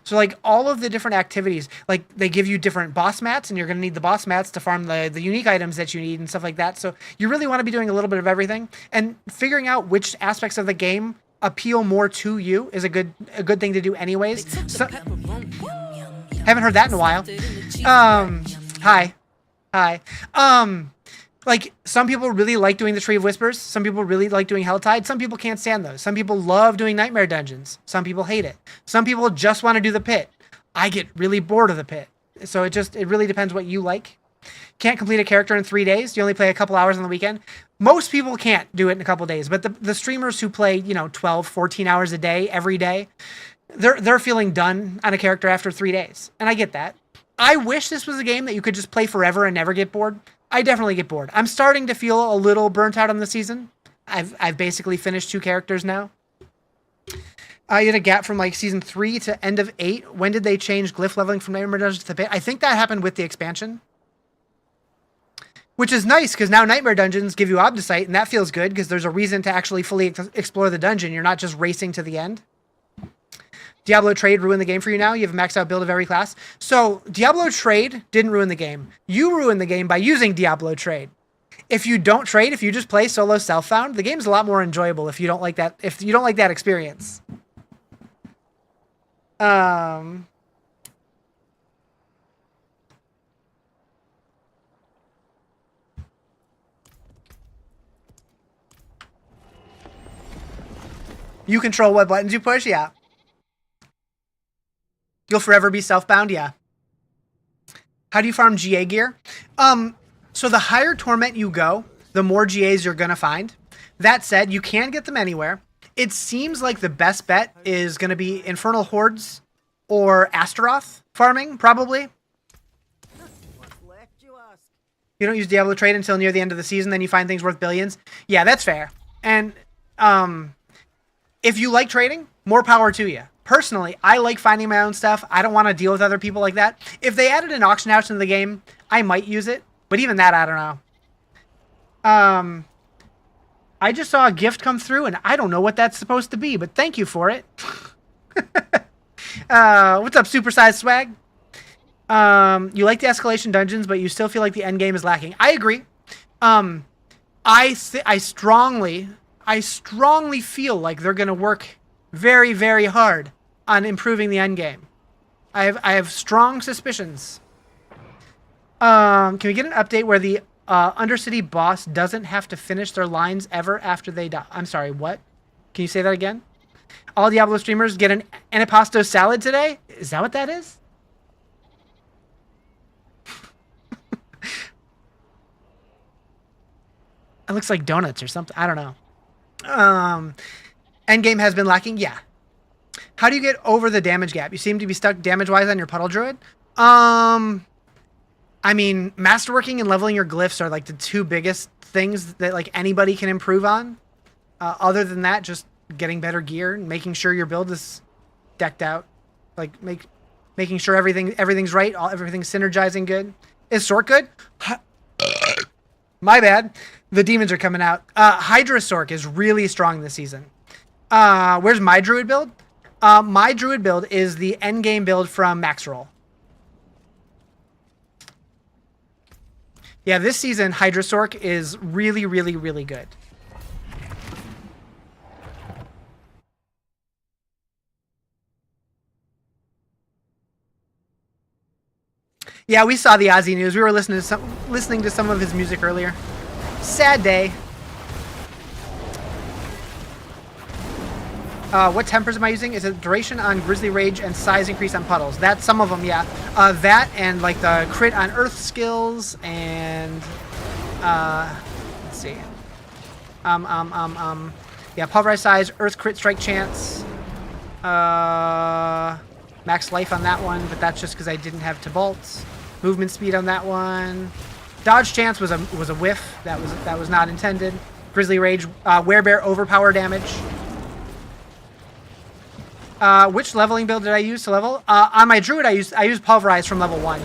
So like all of the different activities, like they give you different boss mats, and you're going to need the boss mats to farm the unique items that you need and stuff like that. So you really want to be doing a little bit of everything, and figuring out which aspects of the game appeal more to you is a good thing to do anyways. So, haven't heard that in a while. Hi. Like, some people really like doing the Tree of Whispers. Some people really like doing Helltide. Some people can't stand those. Some people love doing Nightmare Dungeons. Some people hate it. Some people just want to do the pit. I get really bored of the pit. So it really depends what you like. Can't complete a character in 3 days. You only play a couple hours on the weekend. Most people can't do it in a couple days, but the streamers who play, 12, 14 hours a day, every day, they're feeling done on a character after 3 days. And I get that. I wish this was a game that you could just play forever and never get bored. I definitely get bored. I'm starting to feel a little burnt out on the season. I've basically finished 2 characters now. I had a gap from like Season 3 to end of 8. When did they change glyph leveling from Nightmare Dungeons to the pit? I think that happened with the expansion. Which is nice, because now Nightmare Dungeons give you Obdicite, and that feels good, because there's a reason to actually fully explore the dungeon. You're not just racing to the end. Diablo Trade ruined the game for you now? You have a maxed out build of every class? So, Diablo Trade didn't ruin the game. You ruined the game by using Diablo Trade. If you don't trade, if you just play solo self-found, the game's a lot more enjoyable if you don't like that experience. You control what buttons you push? Yeah. You'll forever be self-bound? Yeah. How do you farm GA gear? So the higher Torment you go, the more GAs you're going to find. That said, you can get them anywhere. It seems like the best bet is going to be Infernal Hordes or Astaroth farming, probably. What's left, you ask? You don't use Diablo Trade until near the end of the season, then you find things worth billions. Yeah, that's fair. And if you like trading, more power to you. Personally, I like finding my own stuff. I don't want to deal with other people like that. If they added an auction house into the game, I might use it. But even that, I don't know. I just saw a gift come through, and I don't know what that's supposed to be, but thank you for it. What's up, Supersized Swag? You like the escalation dungeons, but you still feel like the end game is lacking. I agree. I strongly feel like they're going to work very, very hard on improving the end game. I have strong suspicions. Can we get an update where the Undercity boss doesn't have to finish their lines ever after they die? I'm sorry, what? Can you say that again? All Diablo streamers get an antipasto salad today? Is that what that is? It looks like donuts or something. I don't know. Endgame has been lacking? Yeah. How do you get over the damage gap? You seem to be stuck damage-wise on your Puddle Druid. I mean, masterworking and leveling your glyphs are like the two biggest things that like anybody can improve on. Other than that, just getting better gear and making sure your build is decked out, like making sure everything's right, everything's synergizing good. Is Sorc good? My bad. The demons are coming out. Hydra Sorc is really strong this season. Where's my druid build? My druid build is the endgame build from Max Roll. Yeah, this season, Hydra Sorc is really, really, really good. Yeah, we saw the Ozzy news. We were listening to some of his music earlier. Sad day. What tempers am I using? Is it duration on Grizzly Rage and size increase on Puddles? That's some of them, yeah. That and like the crit on Earth skills and let's see. Yeah, Pulverize size, Earth crit strike chance. Max life on that one, but that's just because I didn't have Tybalt. Movement speed on that one. Dodge chance was a whiff. That was not intended. Grizzly Rage, Werebear overpower damage. Which leveling build did I use to level? On my druid, I used Pulverize from level 1.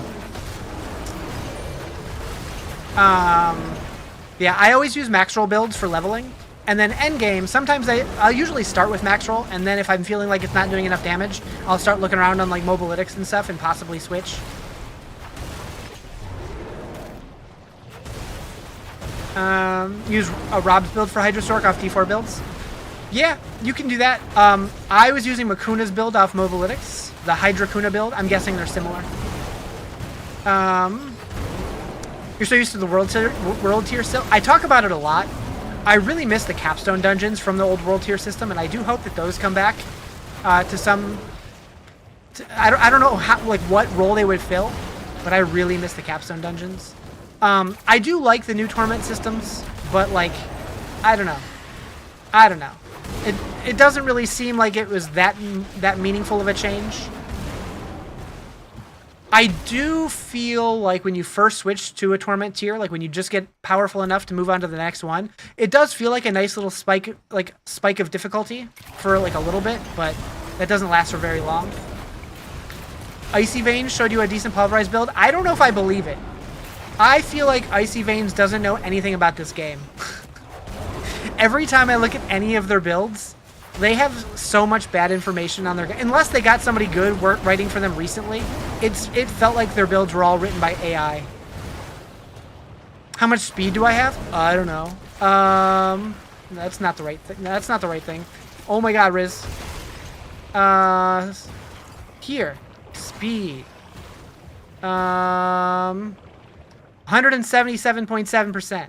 Yeah, I always use max roll builds for leveling. And then endgame, sometimes I'll usually start with max roll, and then if I'm feeling like it's not doing enough damage, I'll start looking around on like mobilytics and stuff and possibly switch. Use a Rob's build for Hydra Sorc off D4 builds. Yeah, you can do that. I was using Makuna's build off mobilytics, the Hydra Kuna build. I'm guessing they're similar. You're so used to the world tier still. I talk about it a lot. I really miss the capstone dungeons from the old world tier system, and I do hope that those come back to some. I don't know how, like what role they would fill, but I really miss the capstone dungeons. I do like the new tournament systems, but like, I don't know. It doesn't really seem like it was that meaningful of a change. I do feel like when you first switch to a tournament tier, like when you just get powerful enough to move on to the next one, it does feel like a nice little spike of difficulty for like a little bit, but that doesn't last for very long. Icy Veins showed you a decent pulverized build. I don't know if I believe it. I feel like Icy Veins doesn't know anything about this game. Every time I look at any of their builds, they have so much bad information on their... Unless they got somebody good writing for them recently, it felt like their builds were all written by AI. How much speed do I have? I don't know. That's not the right thing. That's not the right thing. Oh my god, Riz. Here. Speed. 177.7%.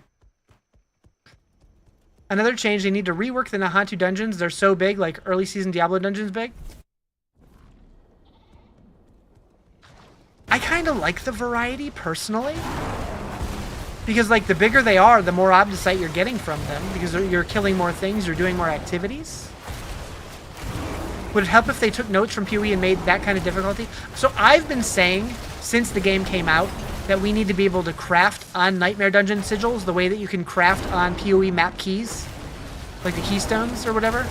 Another change, they need to rework the Nahantu dungeons. They're so big, like early season Diablo dungeons big. I kind of like the variety, personally. Because, like, the bigger they are, the more Obdicite you're getting from them. Because you're killing more things, you're doing more activities. Would it help if they took notes from PoE and made that kind of difficulty? So I've been saying, since the game came out, that we need to be able to craft on Nightmare Dungeon sigils the way that you can craft on PoE map keys, like the keystones or whatever,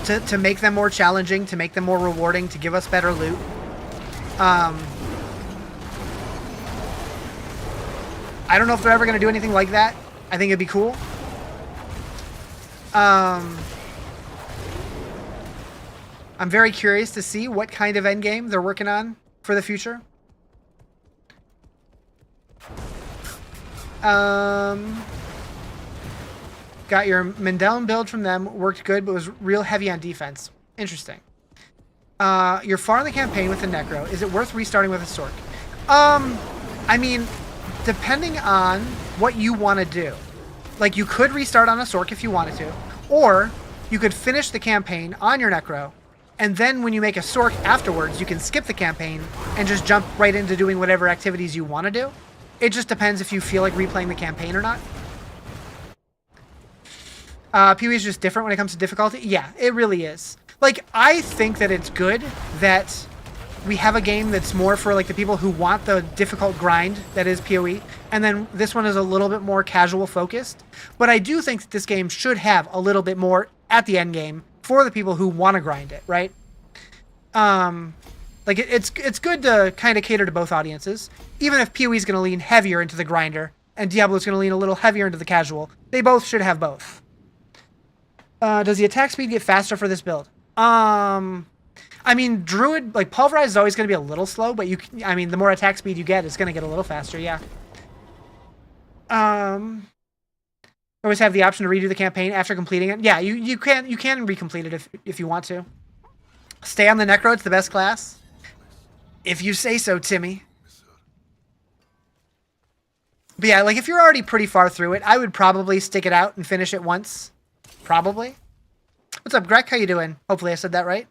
to make them more challenging, to make them more rewarding, to give us better loot. I don't know if they're ever going to do anything like that. I think it'd be cool. I'm very curious to see what kind of endgame they're working on for the future. Got your Mendeln build from them, worked good, but was real heavy on defense. Interesting. You're far in the campaign with the Necro. Is it worth restarting with a Sorc? I mean, depending on what you want to do. Like, you could restart on a Sorc if you wanted to, or you could finish the campaign on your Necro, and then when you make a Sorc afterwards, you can skip the campaign and just jump right into doing whatever activities you want to do. It just depends if you feel like replaying the campaign or not. PoE is just different when it comes to difficulty. Yeah, it really is. Like, I think that it's good that we have a game that's more for like the people who want the difficult grind that is PoE, and then this one is a little bit more casual focused. But I do think that this game should have a little bit more at the end game for the people who want to grind it, right? Like it's good to kind of cater to both audiences, even if PoE is going to lean heavier into the grinder and Diablo is going to lean a little heavier into the casual. They both should have both. Does the attack speed get faster for this build? I mean, Druid, like, Pulverize is always going to be a little slow, but I mean, the more attack speed you get, it's going to get a little faster, yeah. Always have the option to redo the campaign after completing it. Yeah, you can recomplete it if you want to. Stay on the Necro, it's the best class. If you say so, Timmy. But yeah, like, if you're already pretty far through it, I would probably stick it out and finish it once. Probably. What's up, Greg? How you doing? Hopefully I said that right.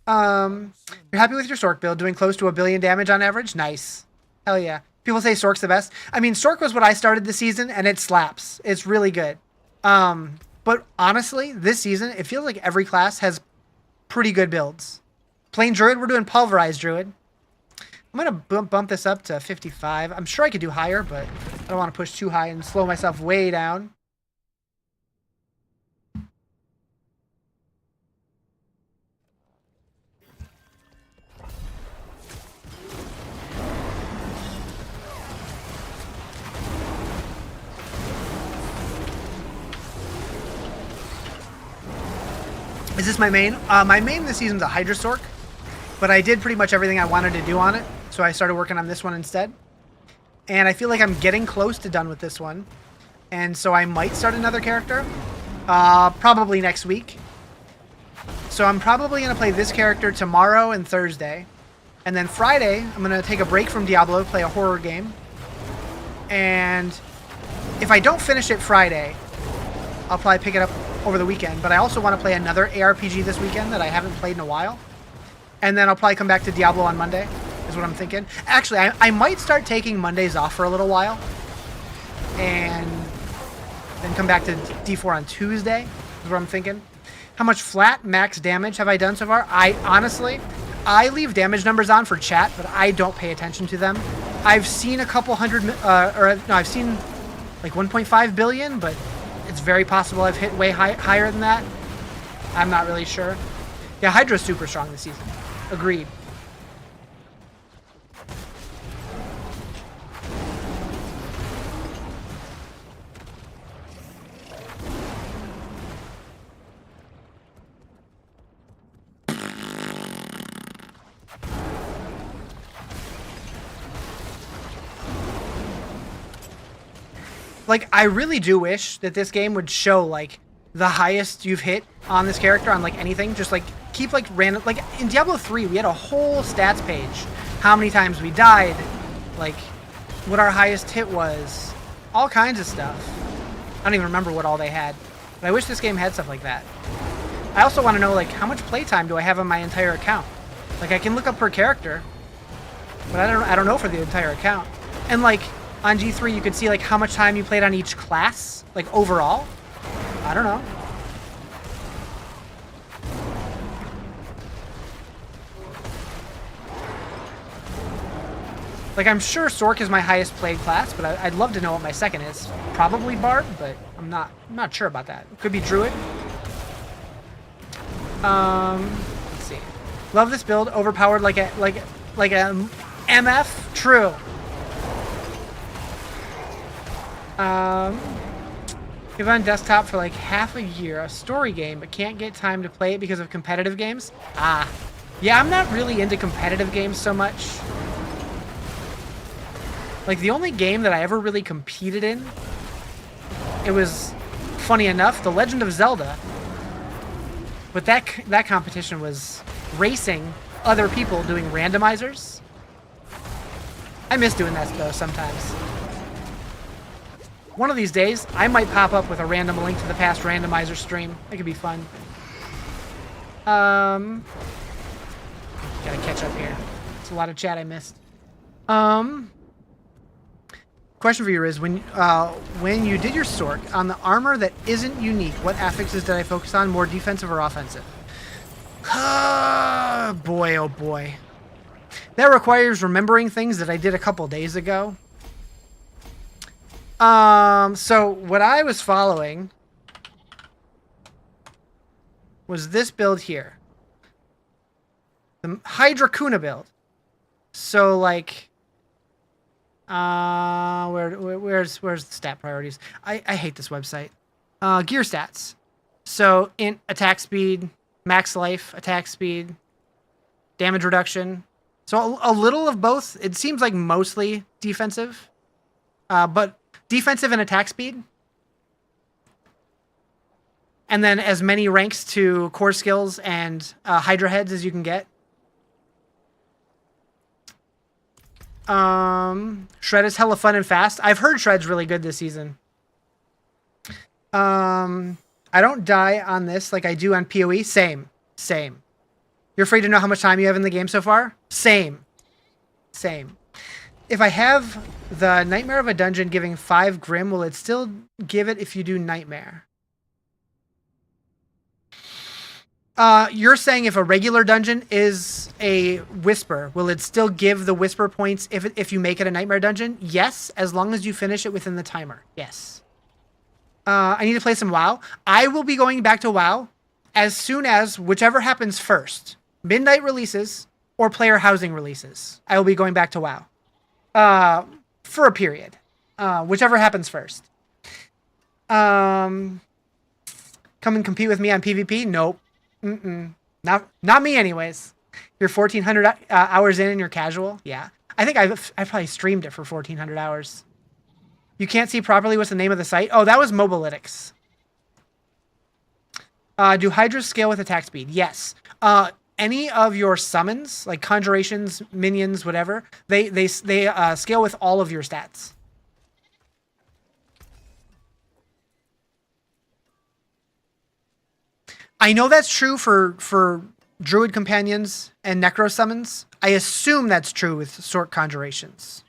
You're happy with your Sorc build, doing close to 1 billion damage on average? Nice. Hell yeah. People say Sorc's the best. I mean, Sorc was what I started this season, and it slaps. It's really good. But honestly, this season, it feels like every class has pretty good builds. Plain Druid, we're doing Pulverize Druid. I'm going to bump this up to 55. I'm sure I could do higher, but I don't want to push too high and slow myself way down. Is this my main? My main this season's a Hydra Sorc, but I did pretty much everything I wanted to do on it, so I started working on this one instead. And I feel like I'm getting close to done with this one, and so I might start another character, probably next week. So I'm probably going to play this character tomorrow and Thursday, and then Friday I'm going to take a break from Diablo, play a horror game, and if I don't finish it Friday, I'll probably pick it up over the weekend, but I also want to play another ARPG this weekend that I haven't played in a while. And then I'll probably come back to Diablo on Monday, is what I'm thinking. Actually, I might start taking Mondays off for a little while, and then come back to D4 on Tuesday, is what I'm thinking. How much flat max damage have I done so far? Honestly, I leave damage numbers on for chat, but I don't pay attention to them. I've seen a couple hundred, I've seen like 1.5 billion, but it's very possible I've hit way higher than that. I'm not really sure. Yeah, Hydra's super strong this season. Agreed. Like, I really do wish that this game would show, like, the highest you've hit on this character on, like, anything. Just, like, keep, like, random... Like, in Diablo 3, we had a whole stats page. How many times we died. Like, what our highest hit was. All kinds of stuff. I don't even remember what all they had. But I wish this game had stuff like that. I also want to know, like, how much playtime do I have on my entire account? Like, I can look up per character. But I don't know for the entire account. And, like... On G3, you could see, like, how much time you played on each class, like, overall. I don't know. Like, I'm sure Sorc is my highest played class, but I'd love to know what my second is. Probably Bard, but I'm not sure about that. Could be Druid. Let's see. Love this build. Overpowered like a MF. True. Give on desktop for like half a year, a story game, but can't get time to play it because of competitive games. Yeah, I'm not really into competitive games so much. Like, the only game that I ever really competed in, it was, funny enough, The Legend of Zelda. But that competition was racing other people doing randomizers. I miss doing that though sometimes. One of these days, I might pop up with a random Link to the Past randomizer stream. It could be fun. Gotta catch up here. It's a lot of chat I missed. Question for you is, when you did your Sorc, on the armor that isn't unique, what affixes did I focus on? More defensive or offensive? Boy, oh boy. That requires remembering things that I did a couple days ago. So what I was following was this build here. The Hydra build. So like where's the stat priorities? I hate this website. Gear stats. So int attack speed, max life, attack speed, damage reduction. So a little of both. It seems like mostly defensive. But defensive and attack speed. And then as many ranks to core skills and Hydra heads as you can get. Shred is hella fun and fast. I've heard Shred's really good this season. I don't die on this like I do on PoE. Same. You're afraid to know how much time you have in the game so far? Same. If I have the Nightmare of a Dungeon giving 5 Grim, will it still give it if you do Nightmare? You're saying if a regular dungeon is a Whisper, will it still give the Whisper points if you make it a Nightmare dungeon? Yes, as long as you finish it within the timer. Yes. I need to play some WoW. I will be going back to WoW as soon as whichever happens first. Midnight releases or player housing releases. I will be going back to WoW. For a period. Whichever happens first. Come and compete with me on PvP? Nope. Not me anyways. You're 1,400 hours in and you're casual? Yeah. I think I've probably streamed it for 1,400 hours. You can't see properly what's the name of the site? Oh, that was Mobalytics. Do Hydras scale with attack speed? Yes. Any of your summons, like conjurations, minions, whatever, they scale with all of your stats. I know that's true for Druid companions and Necro summons. I assume that's true with Sorc conjurations.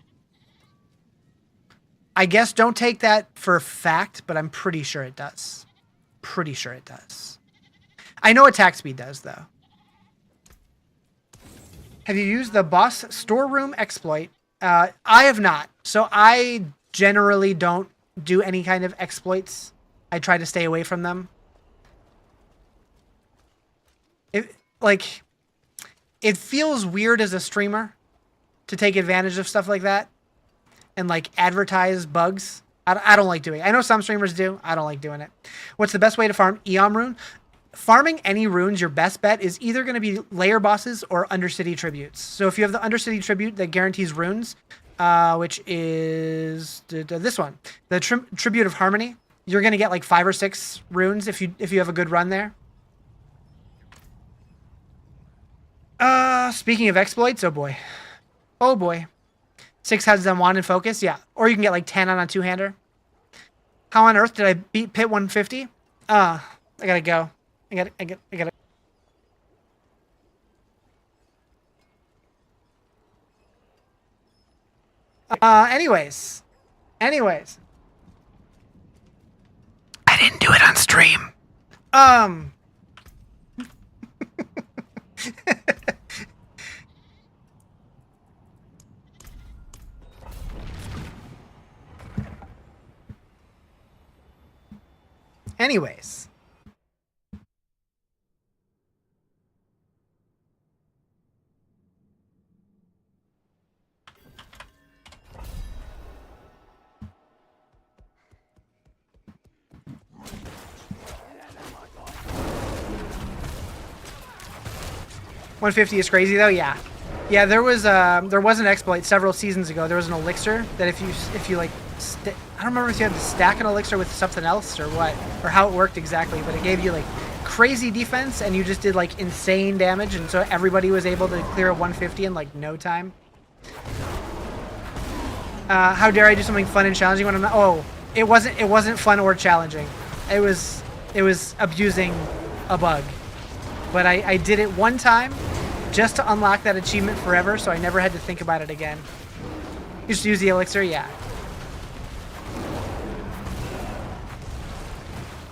I guess don't take that for fact, but I'm pretty sure it does. I know attack speed does, though. Have you used the boss storeroom exploit? I have not. So I generally don't do any kind of exploits. I try to stay away from them. It feels weird as a streamer to take advantage of stuff like that and like advertise bugs. I don't like doing it. I know some streamers do. I don't like doing it. What's the best way to farm Eom rune? Farming any runes, your best bet is either going to be layer bosses or Undercity tributes. So if you have the Undercity tribute that guarantees runes, which is this one, the Tribute of Harmony, you're going to get like 5 or 6 runes if you have a good run there. Speaking of exploits, oh boy. 6 heads on wand and focus, yeah. Or you can get like 10 on a 2-hander. How on earth did I beat Pit 150? I gotta go. I gotta. Anyways. I didn't do it on stream. Anyways. $150 is crazy though, yeah. Yeah, there was an exploit several seasons ago. There was an elixir that if you like, I don't remember if you had to stack an elixir with something else or what, or how it worked exactly, but it gave you like crazy defense and you just did like insane damage, and so everybody was able to clear a 150 in like no time. How dare I do something fun and challenging when I'm not? Oh, it wasn't fun or challenging. It was abusing a bug. But I did it one time just to unlock that achievement forever, so I never had to think about it again. You just use the elixir, yeah.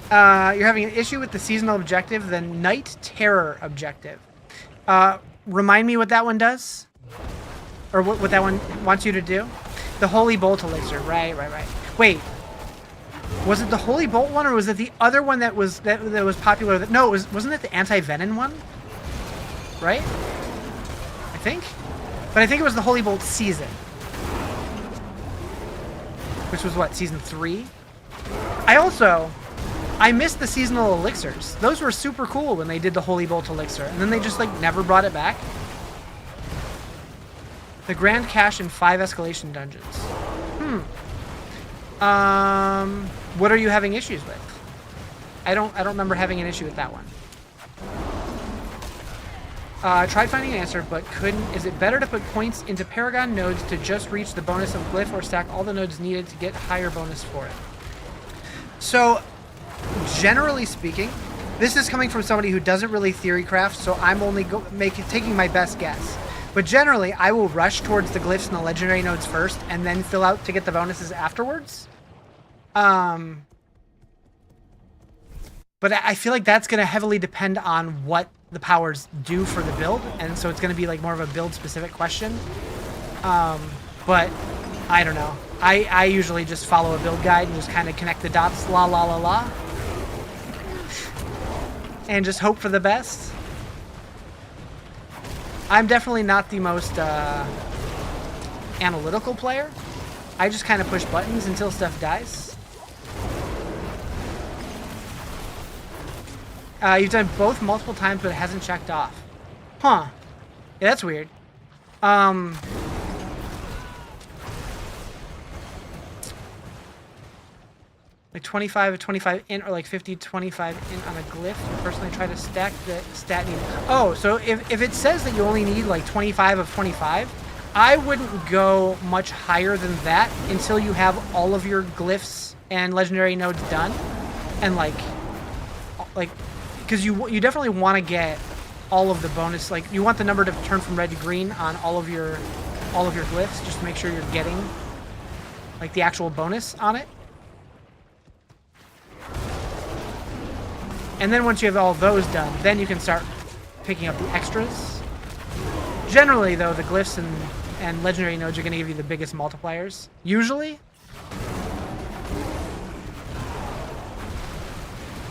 You're having an issue with the seasonal objective, the Night Terror objective. Remind me what that one does? Or what that one wants you to do? The Holy Bolt Elixir. Right. Wait. Was it the Holy Bolt one, or was it the other one that was popular? No, wasn't it the Anti-Venom one? Right? I think? But I think it was the Holy Bolt season. Which was what, season 3? I missed the seasonal elixirs. Those were super cool when they did the Holy Bolt elixir, and then they just like never brought it back. The Grand Cache in 5 escalation dungeons. What are you having issues with? I don't remember having an issue with that one. I tried finding an answer, but couldn't. Is it better to put points into Paragon nodes to just reach the bonus of Glyph, or stack all the nodes needed to get higher bonus for it? So, generally speaking, this is coming from somebody who doesn't really theory craft, so I'm only taking my best guess. But generally, I will rush towards the glyphs and the legendary nodes first, and then fill out to get the bonuses afterwards. But I feel like that's going to heavily depend on what the powers do for the build, and so it's going to be like more of a build-specific question. But I don't know. I usually just follow a build guide and just kind of connect the dots, la la la la, and just hope for the best. I'm definitely not the most analytical player. I just kind of push buttons until stuff dies. You've done both multiple times, but it hasn't checked off. Huh. Yeah, that's weird. Like 25 of 25 int, or like 50 25 int on a glyph. Personally, try to stack the stat need. Oh, so if it says that you only need like 25 of 25, I wouldn't go much higher than that until you have all of your glyphs and legendary nodes done, and like because you definitely want to get all of the bonus. Like, you want the number to turn from red to green on all of your glyphs, just to make sure you're getting like the actual bonus on it. And then once you have all those done, then you can start picking up the extras. Generally, though, the glyphs and legendary nodes are going to give you the biggest multipliers. Usually.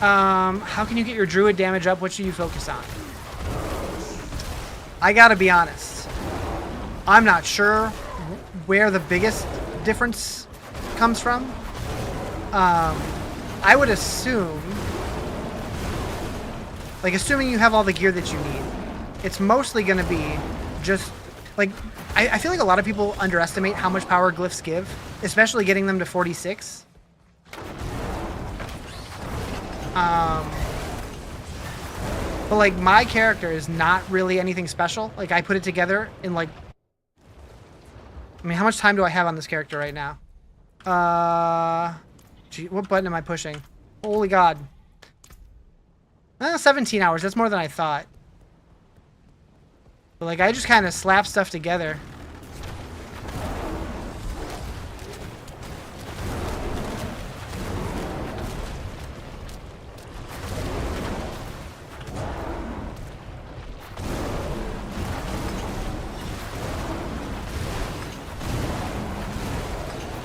How can you get your druid damage up? What should you focus on? I gotta be honest. I'm not sure where the biggest difference comes from. I would assume, like, assuming you have all the gear that you need, it's mostly gonna be just, like, I feel like a lot of people underestimate how much power glyphs give, especially getting them to 46. But like, my character is not really anything special. Like, I put it together in like, I mean, how much time do I have on this character right now? Gee, what button am I pushing? Holy God. 17 hours. That's more than I thought. But like, I just kind of slap stuff together.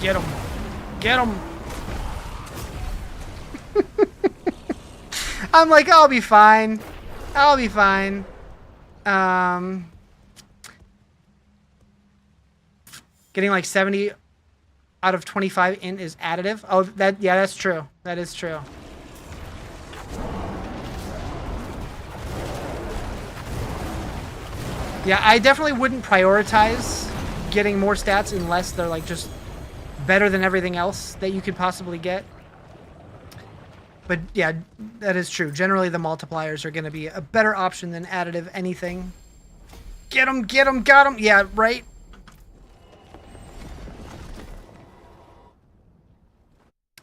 Get him. Get him. I'm like, I'll be fine. I'll be fine. Getting like 70 out of 25 int is additive. Oh, yeah, that's true. That is true. Yeah, I definitely wouldn't prioritize getting more stats unless they're like just better than everything else that you could possibly get. But yeah, that is true. Generally, the multipliers are going to be a better option than additive anything. Get him, got him. Yeah, right.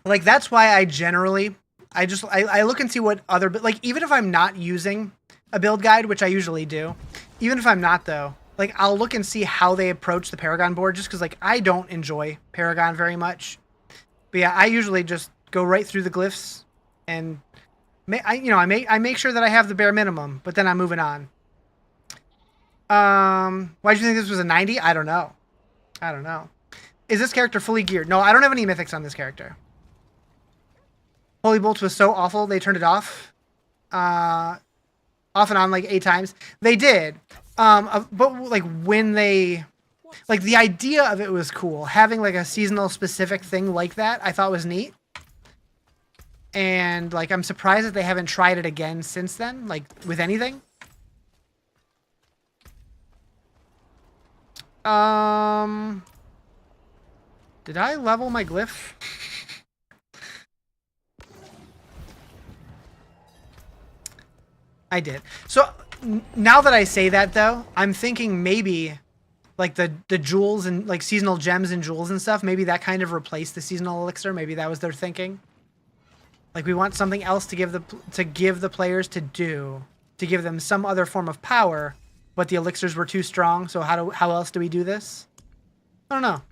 Like, that's why I generally, I look and see what other, like, even if I'm not using a build guide, which I usually do, even if I'm not, though, like, I'll look and see how they approach the Paragon board, just because, like, I don't enjoy Paragon very much. But yeah, I usually just go right through the glyphs, and I make sure that I have the bare minimum, but then I'm moving on. Why'd you think this was a 90? I don't know. I don't know. Is this character fully geared? No, I don't have any mythics on this character. Holy Bolts was so awful, they turned it off. Off and on like 8 times. They did. But like when they... Like the idea of it was cool. Having like a seasonal specific thing like that, I thought was neat. And like I'm surprised that they haven't tried it again since then, like with anything. Did I level my glyph? I did. So now that I say that though, I'm thinking maybe like the jewels and like seasonal gems and jewels and stuff, maybe that kind of replaced the seasonal elixir. Maybe that was their thinking. Like we want something else to give the players to do, to give them some other form of power, but the elixirs were too strong. So how else do we do this? I don't know.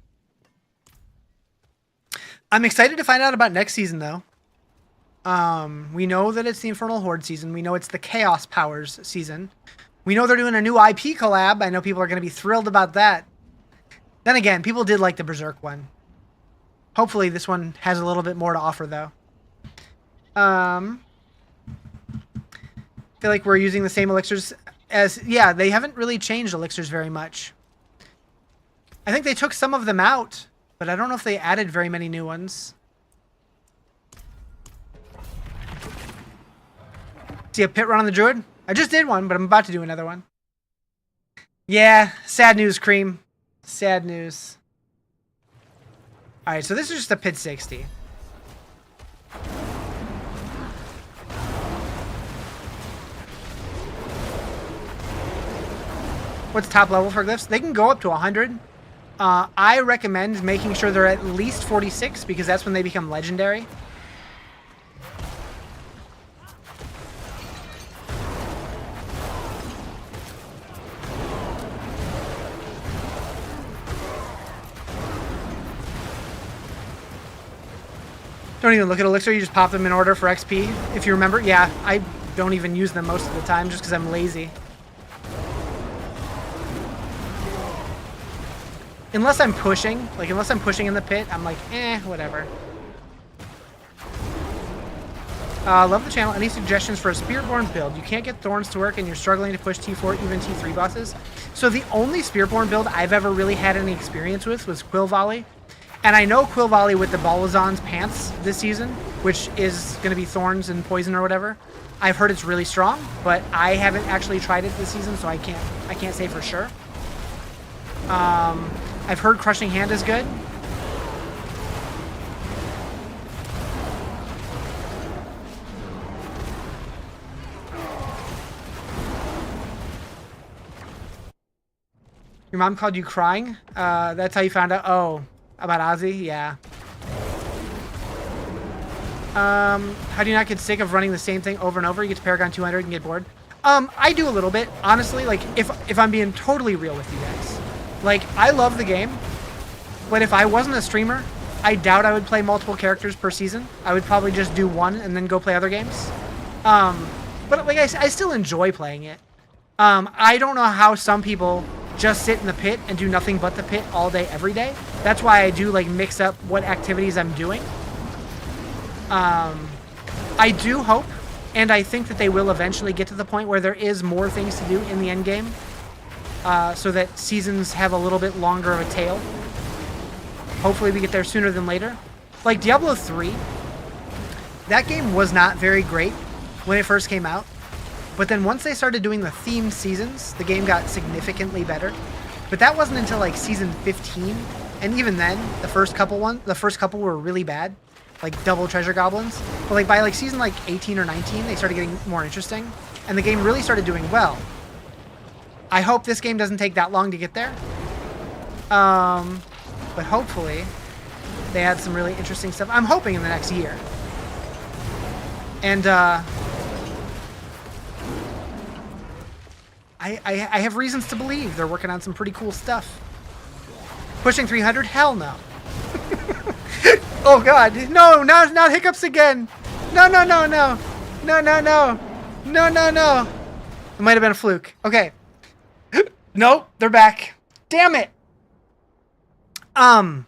I'm excited to find out about next season though. We know that it's the Infernal Horde season. We know it's the Chaos Powers season. We know they're doing a new IP collab. I know people are going to be thrilled about that. Then again, people did like the Berserk one. Hopefully this one has a little bit more to offer though. I feel like we're using the same elixirs as... Yeah, they haven't really changed elixirs very much. I think they took some of them out, but I don't know if they added very many new ones. See a pit run on the Druid? I just did one, but I'm about to do another one. Yeah, sad news, Cream. Sad news. Alright, so this is just a pit 60. What's top level for glyphs? They can go up to 100. I recommend making sure they're at least 46 because that's when they become legendary. Don't even look at elixir, you just pop them in order for XP. If you remember, yeah, I don't even use them most of the time just because I'm lazy. Unless I'm pushing, unless I'm pushing in the pit, I'm like, whatever. Love the channel. Any suggestions for a Spiritborn build? You can't get Thorns to work and you're struggling to push T4, even T3 bosses. So the only Spiritborn build I've ever really had any experience with was Quill Volley. And I know Quill Volley with the Balazan's pants this season, which is going to be Thorns and Poison or whatever. I've heard it's really strong, but I haven't actually tried it this season, so I can't say for sure. I've heard Crushing Hand is good. Your mom called you crying? That's how you found out? Oh, about Ozzy? Yeah. How do you not get sick of running the same thing over and over? You get to Paragon 200 and get bored? I do a little bit. Honestly, like, if I'm being totally real with you guys. Like, I love the game, but if I wasn't a streamer, I doubt I would play multiple characters per season. I would probably just do one and then go play other games. But like I still enjoy playing it. I don't know how some people just sit in the pit and do nothing but the pit all day, every day. That's why I do like mix up what activities I'm doing. I do hope, and I think that they will eventually get to the point where there is more things to do in the end game. So that seasons have a little bit longer of a tail. Hopefully we get there sooner than later. Like Diablo 3, that game was not very great when it first came out. But then once they started doing the themed seasons, the game got significantly better. But that wasn't until like season 15. And even then, the first couple were really bad. Like double treasure goblins. But like by like season like 18 or 19, they started getting more interesting. And the game really started doing well. I hope this game doesn't take that long to get there. But hopefully they add some really interesting stuff. I'm hoping in the next year. And I have reasons to believe they're working on some pretty cool stuff. Pushing 300? Hell no. Oh god, no, not hiccups again. No. No. It might have been a fluke. Okay. Nope, they're back. Damn it. I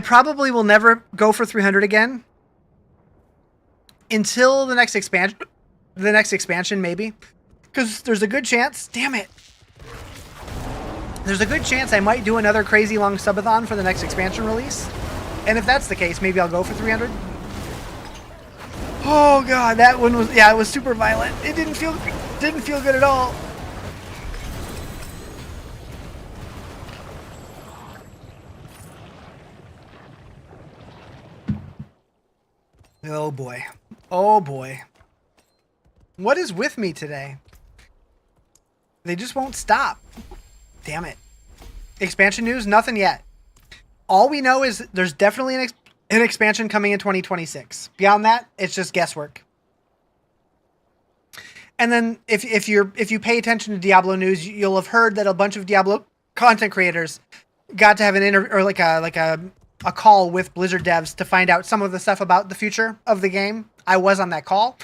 probably will never go for 300 again until the next expansion. The next expansion, maybe. Because there's a good chance. Damn it. There's a good chance I might do another crazy long subathon for the next expansion release. And if that's the case, maybe I'll go for 300. Oh god, that one was, yeah, it was super violent. It didn't feel good at all. Oh boy. Oh boy. What is with me today? They just won't stop. Damn it. Expansion news? Nothing yet. All we know is there's definitely an expansion coming in 2026. Beyond that, it's just guesswork. And then if you pay attention to Diablo news, you'll have heard that a bunch of Diablo content creators got to have an interview or like a call with Blizzard devs to find out some of the stuff about the future of the game. I was on that call.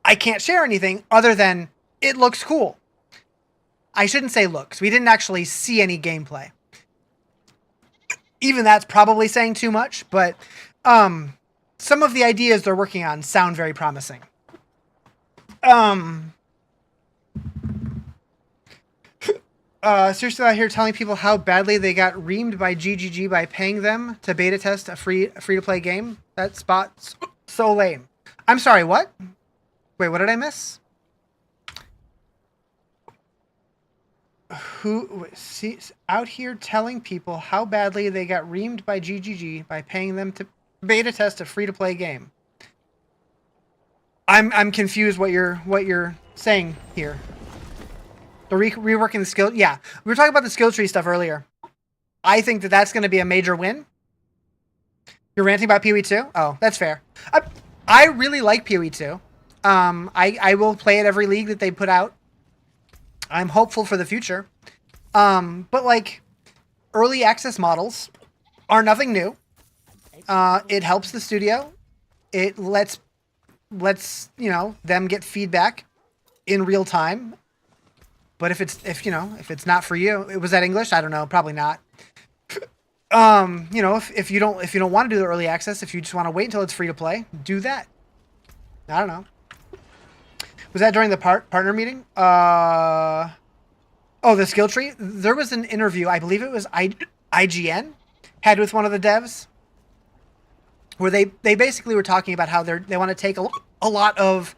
I can't share anything other than it looks cool. I shouldn't say looks. We didn't actually see any gameplay. Even that's probably saying too much, but some of the ideas they're working on sound very promising. Seriously out here telling people how badly they got reamed by GGG by paying them to beta test a free-to-play game. That spot's so lame. I'm sorry, what? Wait, what did I miss? See, out here telling people how badly they got reamed by GGG by paying them to beta test a free-to-play game. I'm confused what you're saying here. The reworking the skill. Yeah, we were talking about the skill tree stuff earlier. I think that that's going to be a major win. You're ranting about PoE 2? Oh, that's fair. I really like PoE 2. I will play it every league that they put out. I'm hopeful for the future. But like early access models are nothing new. It helps the studio. It lets them get feedback in real time. But if it's not for you, was that English? I don't know, probably not. If you don't want to do the early access, if you just want to wait until it's free to play, do that. I don't know. Was that during the partner meeting? Oh, the skill tree? There was an interview, I believe it was IGN, had with one of the devs, where they basically were talking about how they want to take a lot of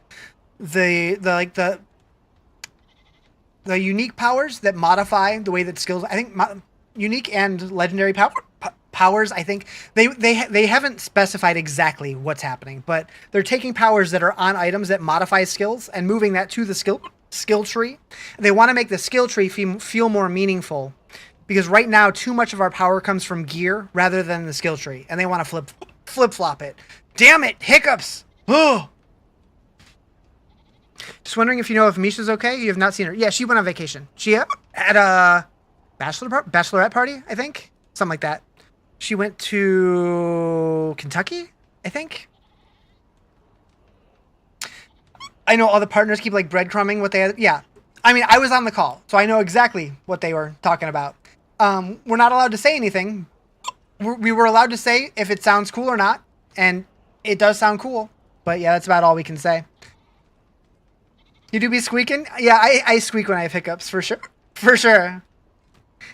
the unique powers that modify the way that skills, I think unique and legendary powers, I think they haven't specified exactly what's happening, but they're taking powers that are on items that modify skills and moving that to the skill tree. They want to make the skill tree feel more meaningful, because right now too much of our power comes from gear rather than the skill tree, and they want to flip-flop it. Damn it, hiccups! Oh. Just wondering if you know if Misha's okay. You have not seen her. Yeah, she went on vacation. She at a bachelorette party, I think. Something like that. She went to Kentucky, I think. I know all the partners keep like breadcrumbing what they had. Yeah. I mean, I was on the call, so I know exactly what they were talking about. We're not allowed to say anything. We were allowed to say if it sounds cool or not, and it does sound cool. But yeah, that's about all we can say. You do be squeaking? Yeah, I squeak when I have hiccups, for sure. For sure.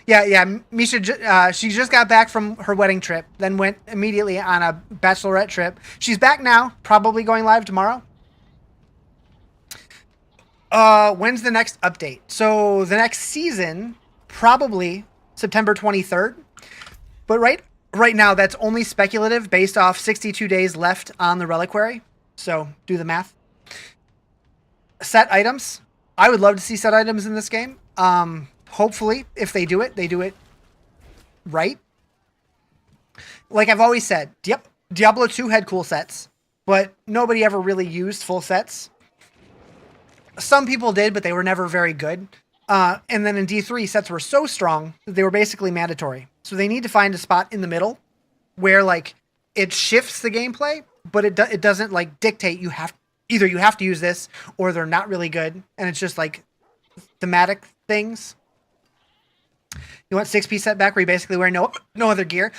Yeah, Misha, she just got back from her wedding trip, then went immediately on a bachelorette trip. She's back now, probably going live tomorrow. When's the next update? So the next season, probably September 23rd. But right now, that's only speculative based off 62 days left on the reliquary. So do the math. Set items. I would love to see set items in this game. Hopefully, if they do it right. Like I've always said, Diablo 2 had cool sets, but nobody ever really used full sets. Some people did, but they were never very good. And then in D3, sets were so strong that they were basically mandatory. So they need to find a spot in the middle where like it shifts the gameplay, but it doesn't like dictate you have to use this or they're not really good. And it's just like thematic things. You want 6-piece setback where you basically wear no other gear.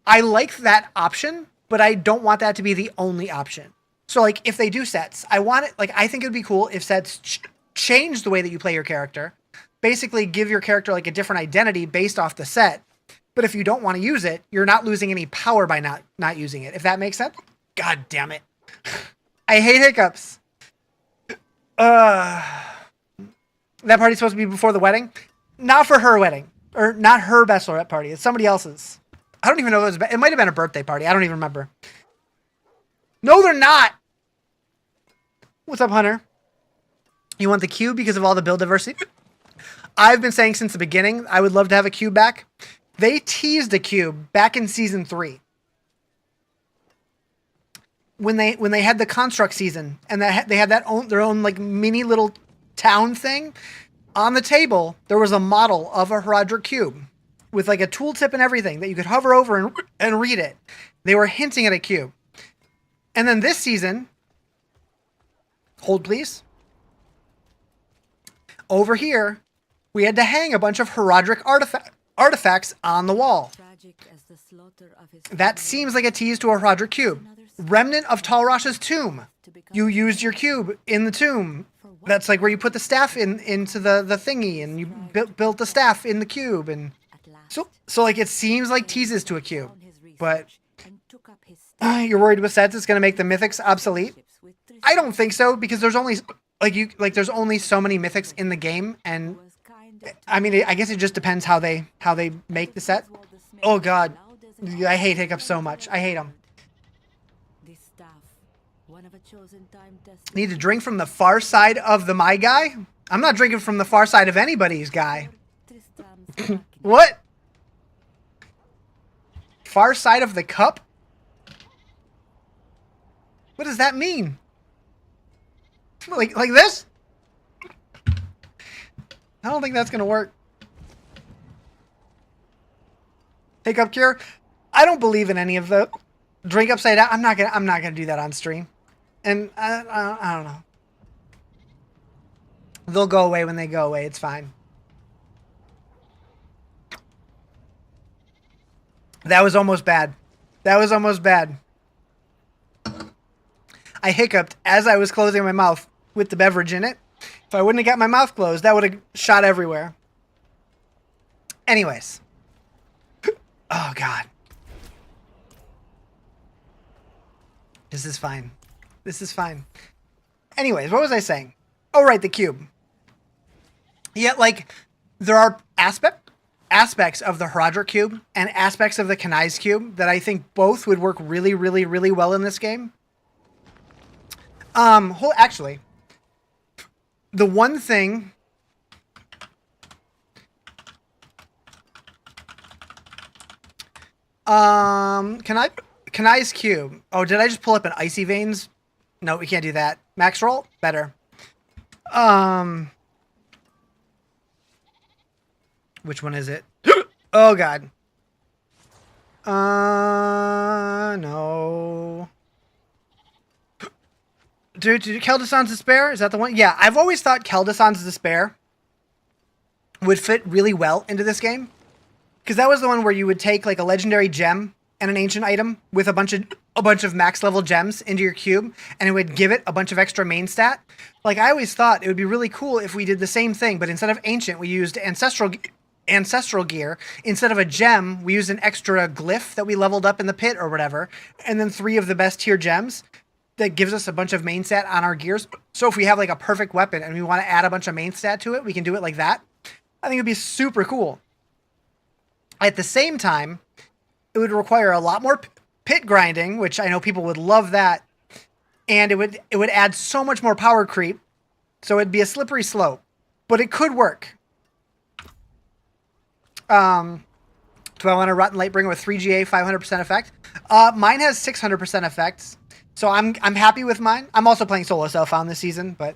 I like that option, but I don't want that to be the only option. So like if they do sets, I want it, like I think it would be cool if sets change the way that you play your character. Basically give your character like a different identity based off the set. But if you don't want to use it, you're not losing any power by not using it. If that makes sense. God damn it. I hate hiccups. That party's supposed to be before the wedding. Not for her wedding. Or not her bachelorette party. It's somebody else's. I don't even know if it might have been a birthday party. I don't even remember. No, they're not. What's up, Hunter? You want the cube because of all the build diversity? I've been saying since the beginning, I would love to have a cube back. They teased a cube back in season 3. When they had the construct season and they had their own like mini little town thing on the table, there was a model of a Horadrim cube with like a tooltip and everything that you could hover over and read it. They were hinting at a cube. And then this season, hold please. Over here, we had to hang a bunch of Horadrim artifacts on the wall. That seems like a tease to a Horadrim cube. Remnant of Talrash's tomb. You used your cube in the tomb. That's like where you put the staff into the thingy, and you built the staff in the cube, and so like it seems like teases to a cube, but you're worried with sets it's gonna make the mythics obsolete. I don't think so, because there's only there's only so many mythics in the game, and I mean I guess it just depends how they make the set. Oh god, I hate hiccups so much. I hate them. Need to drink from the far side of the my guy? I'm not drinking from the far side of anybody's guy. What? Far side of the cup? What does that mean? Like this? I don't think that's gonna work. Hiccup cure? I don't believe in any of the drink upside down. I'm not gonna do that on stream. And I don't know. They'll go away when they go away. It's fine. That was almost bad. That was almost bad. I hiccuped as I was closing my mouth with the beverage in it. If I wouldn't have got my mouth closed, that would have shot everywhere. Anyways. Oh, God. This is fine. This is fine. Anyways, what was I saying? Oh, right, the cube. Yeah, like, there are aspects of the Horadrim cube and aspects of the Kanai's cube that I think both would work really, really, really well in this game. Actually, the one thing... Kanai's cube. Oh, did I just pull up an Icy Veins? No, we can't do that. Max roll? Better. Which one is it? Oh, God. No. Dude, Keldason's Despair? Is that the one? Yeah, I've always thought Keldason's Despair would fit really well into this game. Because that was the one where you would take, like, a legendary gem and an ancient item with a bunch of max level gems into your cube, and it would give it a bunch of extra main stat. Like, I always thought it would be really cool if we did the same thing, but instead of ancient, we used ancestral gear. Instead of a gem, we used an extra glyph that we leveled up in the pit or whatever, and then 3 of the best tier gems that gives us a bunch of main stat on our gears. So if we have like a perfect weapon and we want to add a bunch of main stat to it, we can do it like that. I think it'd be super cool. At the same time, it would require a lot more pit grinding, which I know people would love that. And it would add so much more power creep. So it'd be a slippery slope, but it could work. Do I want a Rotten Lightbringer with 3GA 500% effect? Mine has 600% effects. So I'm happy with mine. I'm also playing solo self-found this season, but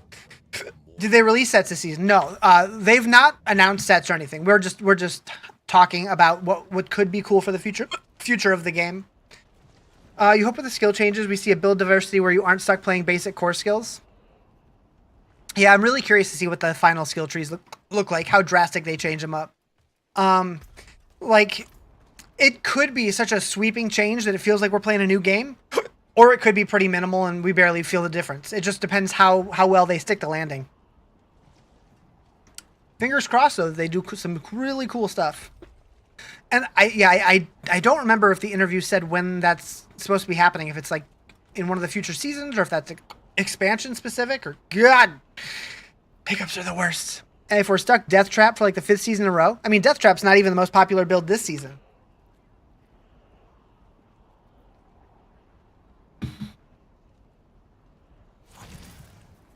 did they release sets this season? No. They've not announced sets or anything. We're just talking about what could be cool for the future of the game. You hope with the skill changes we see a build diversity where you aren't stuck playing basic core skills. Yeah, I'm really curious to see what the final skill trees look like, how drastic they change them up. Like, it could be such a sweeping change that it feels like we're playing a new game, or it could be pretty minimal and we barely feel the difference. It just depends how well they stick to landing. Fingers crossed, though, that they do some really cool stuff. And I don't remember if the interview said when that's supposed to be happening, if it's like in one of the future seasons, or if that's expansion specific, or God, pickups are the worst. And if we're stuck Death Trap for like the 5th season in a row, I mean, Death Trap's not even the most popular build this season.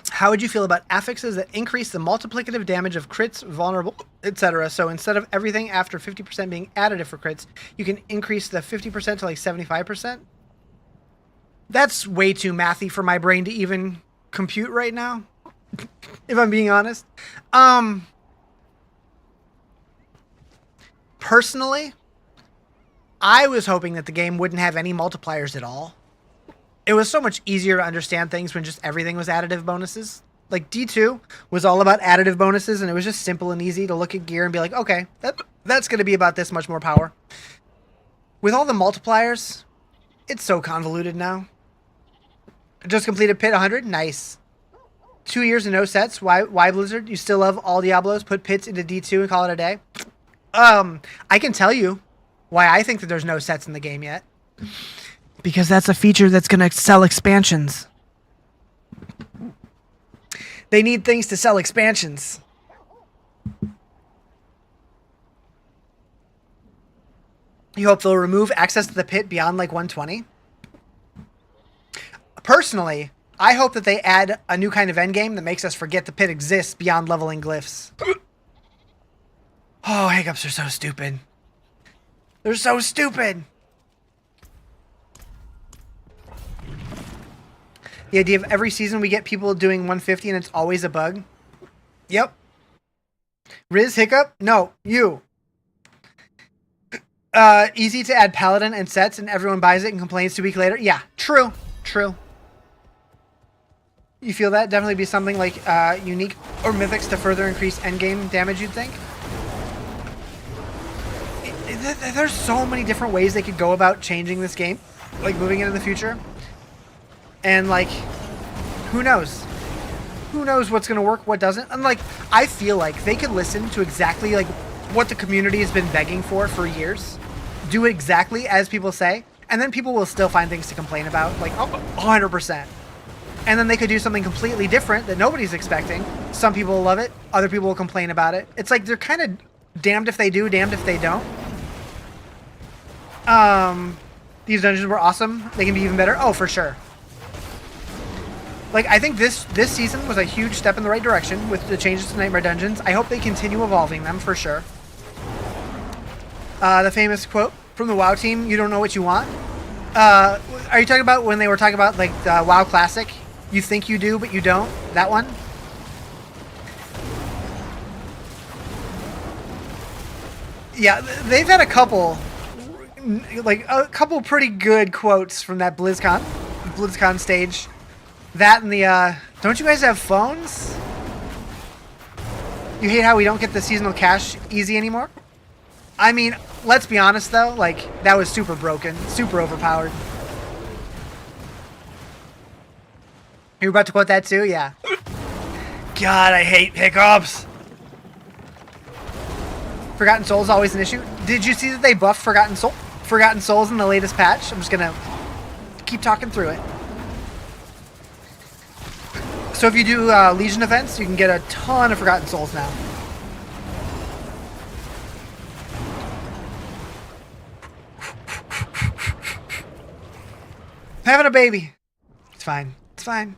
How would you feel about affixes that increase the multiplicative damage of crits, vulnerable, etc.? So instead of everything after 50% being additive for crits, you can increase the 50% to like 75%? That's way too mathy for my brain to even compute right now, if I'm being honest. Personally, I was hoping that the game wouldn't have any multipliers at all. It was so much easier to understand things when just everything was additive bonuses. Like, D2 was all about additive bonuses, and it was just simple and easy to look at gear and be like, okay, that's going to be about this much more power. With all the multipliers, it's so convoluted now. Just completed Pit 100? Nice. 2 years and no sets? Why Blizzard? You still love all Diablos? Put pits into D2 and call it a day? I can tell you why I think that there's no sets in the game yet. Because that's a feature that's going to sell expansions. They need things to sell expansions. You hope they'll remove access to the pit beyond like 120? Personally, I hope that they add a new kind of endgame that makes us forget the pit exists beyond leveling glyphs. Oh, hiccups are so stupid. They're so stupid. The idea of every season we get people doing 150 and it's always a bug. Yep. Riz Hiccup? No, you. Easy to add Paladin and sets and everyone buys it and complains 2 weeks later. Yeah, true. True. You feel that? Definitely be something like unique or mythics to further increase endgame damage, you'd think? There's so many different ways they could go about changing this game. Like moving it in the future. And like, who knows? Who knows what's going to work, what doesn't? And like, I feel like they could listen to exactly like what the community has been begging for years. Do it exactly as people say. And then people will still find things to complain about. Like, 100%. And then they could do something completely different that nobody's expecting. Some people will love it. Other people will complain about it. It's like they're kind of damned if they do, damned if they don't. These dungeons were awesome. They can be even better. Oh, for sure. Like, I think this season was a huge step in the right direction with the changes to Nightmare Dungeons. I hope they continue evolving them, for sure. The famous quote from the WoW team, "You don't know what you want." Are you talking about when they were talking about, like, the WoW Classic? You think you do, but you don't? That one? Yeah, they've had a couple pretty good quotes from that BlizzCon stage. That and the, don't you guys have phones? You hate how we don't get the seasonal cash easy anymore? I mean, let's be honest though, like, that was super broken, super overpowered. You're about to quote that too? Yeah. God, I hate hiccups. Forgotten Souls always an issue. Did you see that they buffed Forgotten Souls in the latest patch? I'm just gonna keep talking through it. So if you do Legion events, you can get a ton of Forgotten Souls now. Having a baby. It's fine. It's fine.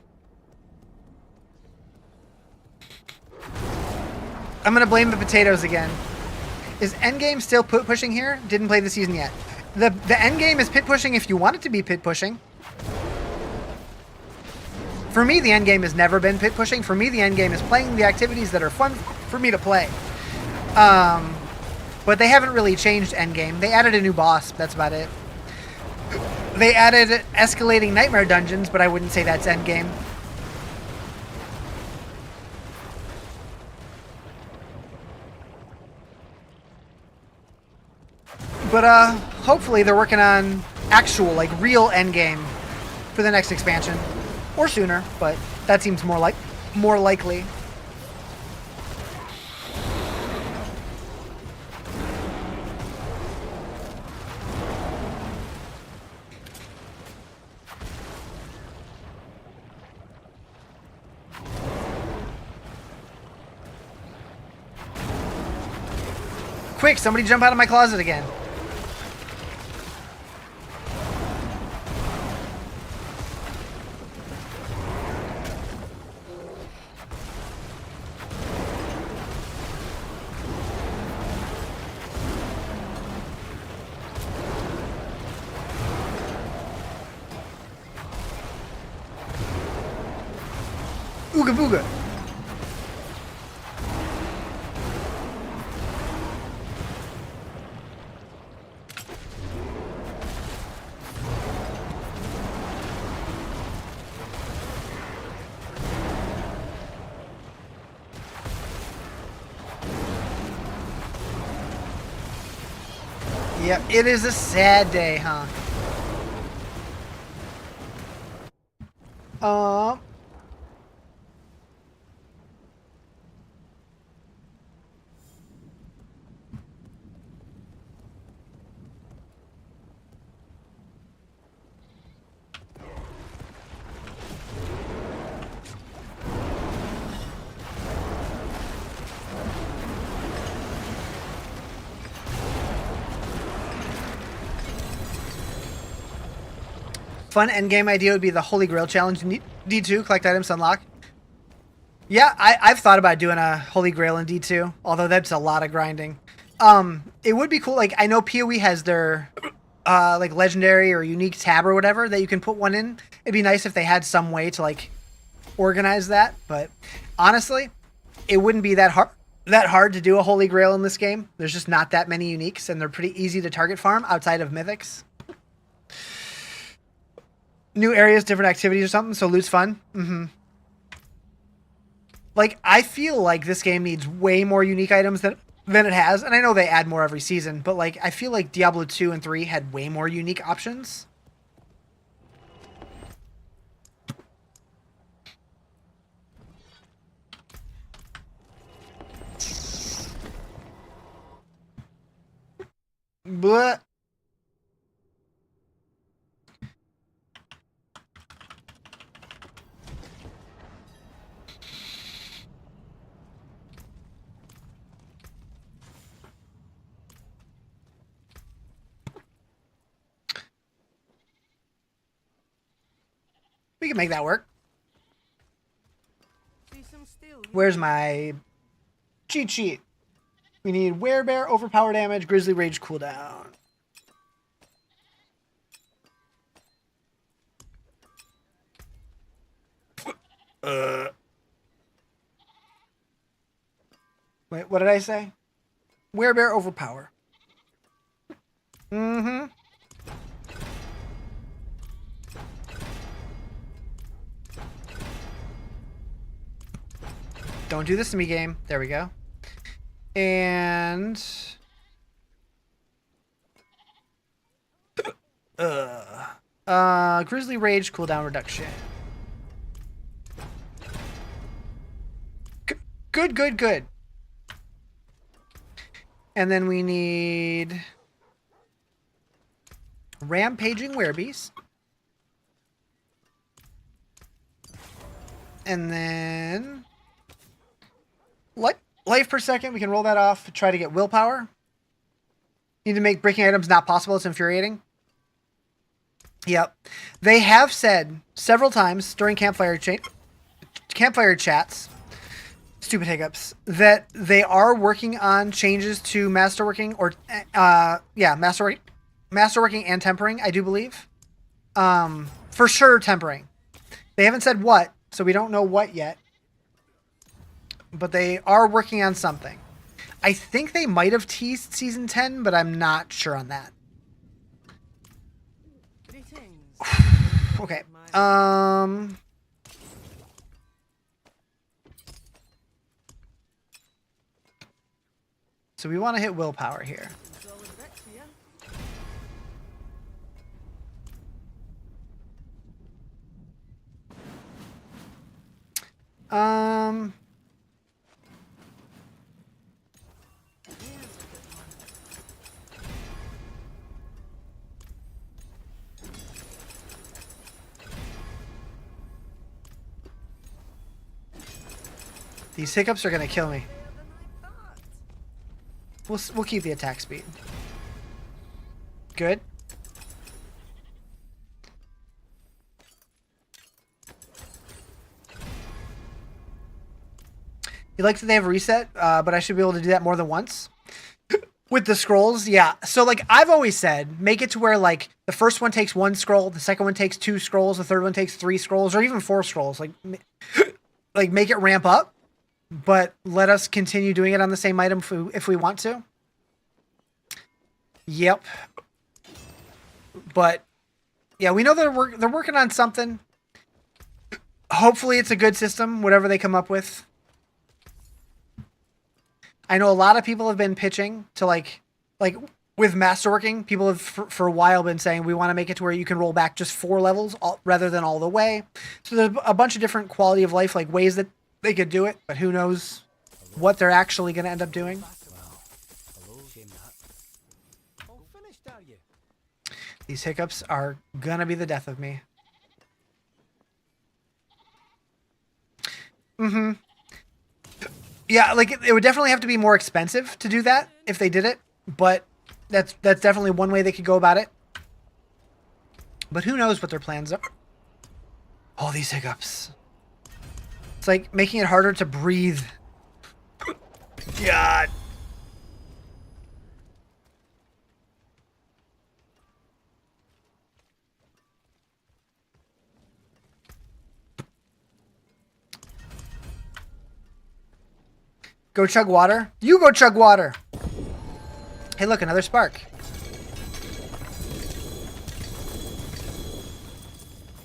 I'm going to blame the potatoes again. Is endgame still pit pushing here? Didn't play the season yet. The endgame is pit pushing if you want it to be pit pushing. For me, the endgame has never been pit pushing. For me, the endgame is playing the activities that are fun for me to play. But they haven't really changed endgame. They added a new boss. That's about it. They added escalating nightmare dungeons, but I wouldn't say that's endgame. But hopefully they're working on actual, like, real endgame for the next expansion. Or sooner, but that seems more likely. Quick, somebody jump out of my closet again. Ooga booga. Yep, it is a sad day, huh? Fun endgame idea would be the Holy Grail challenge in D2, collect items to unlock. Yeah, I've thought about doing a Holy Grail in D2, although that's a lot of grinding. It would be cool. Like, I know PoE has their like legendary or unique tab or whatever that you can put one in. It'd be nice if they had some way to like organize that, but honestly, it wouldn't be that hard to do a Holy Grail in this game. There's just not that many uniques, and they're pretty easy to target farm outside of mythics. New areas, different activities or something, so loot's fun. Like, I feel like this game needs way more unique items than it has, and I know they add more every season, but like, I feel like Diablo 2 and 3 had way more unique options. But we can make that work. See some steel. Where's my cheat sheet? We need Werebear, overpower damage, Grizzly Rage cooldown. Wait, what did I say? Werebear, overpower. Don't do this to me, game. There we go. And Grizzly Rage cooldown reduction. Good. And then we need Rampaging Werebeast. And then life per second, we can roll that off. Try to get willpower. Need to make breaking items not possible. It's infuriating. Yep. They have said several times during campfire chats, stupid hiccups, that they are working on changes to masterworking or masterworking and tempering, I do believe. For sure tempering. They haven't said what, so we don't know what yet. But they are working on something. I think they might have teased Season 10, but I'm not sure on that. Okay. So we want to hit willpower here. These hiccups are gonna kill me. We'll keep the attack speed. Good. You like that they have a reset, but I should be able to do that more than once. With the scrolls, yeah. So, like, I've always said, make it to where, like, the first one takes 1 scroll, the second one takes 2 scrolls, the third one takes 3 scrolls, or even 4 scrolls. Like, make it ramp up, but let us continue doing it on the same item if we want to. Yep. But, yeah, we know they're working on something. Hopefully it's a good system, whatever they come up with. I know a lot of people have been pitching to like with masterworking, people have for a while been saying we want to make it to where you can roll back just 4 levels rather than all the way. So there's a bunch of different quality of life like ways that they could do it, but who knows what they're actually going to end up doing. These hiccups are gonna be the death of me. Mm-hmm. Yeah, like it would definitely have to be more expensive to do that if they did it, but that's definitely one way they could go about it. But who knows what their plans are. All these hiccups. It's like making it harder to breathe. God. Go chug water? You go chug water! Hey look, another spark.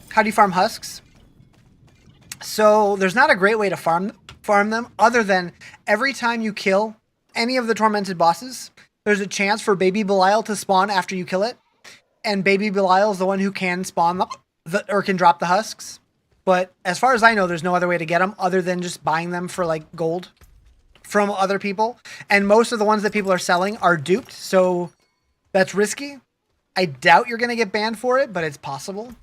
How do you farm husks? So, there's not a great way to farm them other than every time you kill any of the tormented bosses, there's a chance for Baby Belial to spawn after you kill it. And Baby Belial is the one who can spawn or can drop the husks. But as far as I know, there's no other way to get them other than just buying them for like gold from other people, and most of the ones that people are selling are duped, so that's risky. I doubt you're going to get banned for it, but it's possible.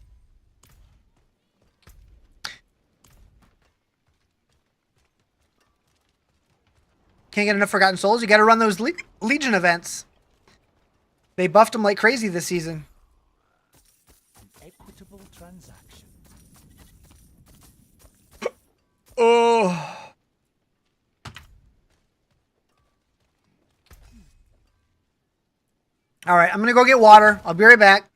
Can't get enough Forgotten Souls. You got to run those Legion events. They buffed them like crazy this season. Equitable transaction. Oh. All right, I'm going to go get water. I'll be right back.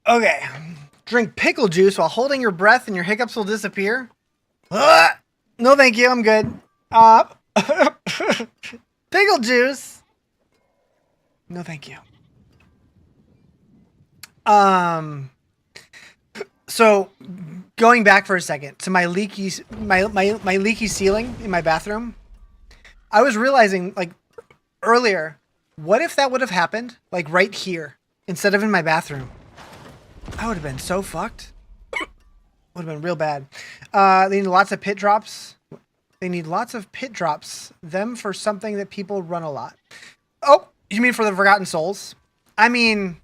Okay. Drink pickle juice while holding your breath and your hiccups will disappear. No, thank you. I'm good. Pickle juice. No, thank you. So going back for a second to my leaky, my leaky ceiling in my bathroom. I was realizing like earlier, what if that would have happened like right here instead of in my bathroom? I would have been so fucked. Would have been real bad. They need lots of pit drops. They need lots of pit drops. Them for something that people run a lot. Oh, You mean for the Forgotten Souls? I mean,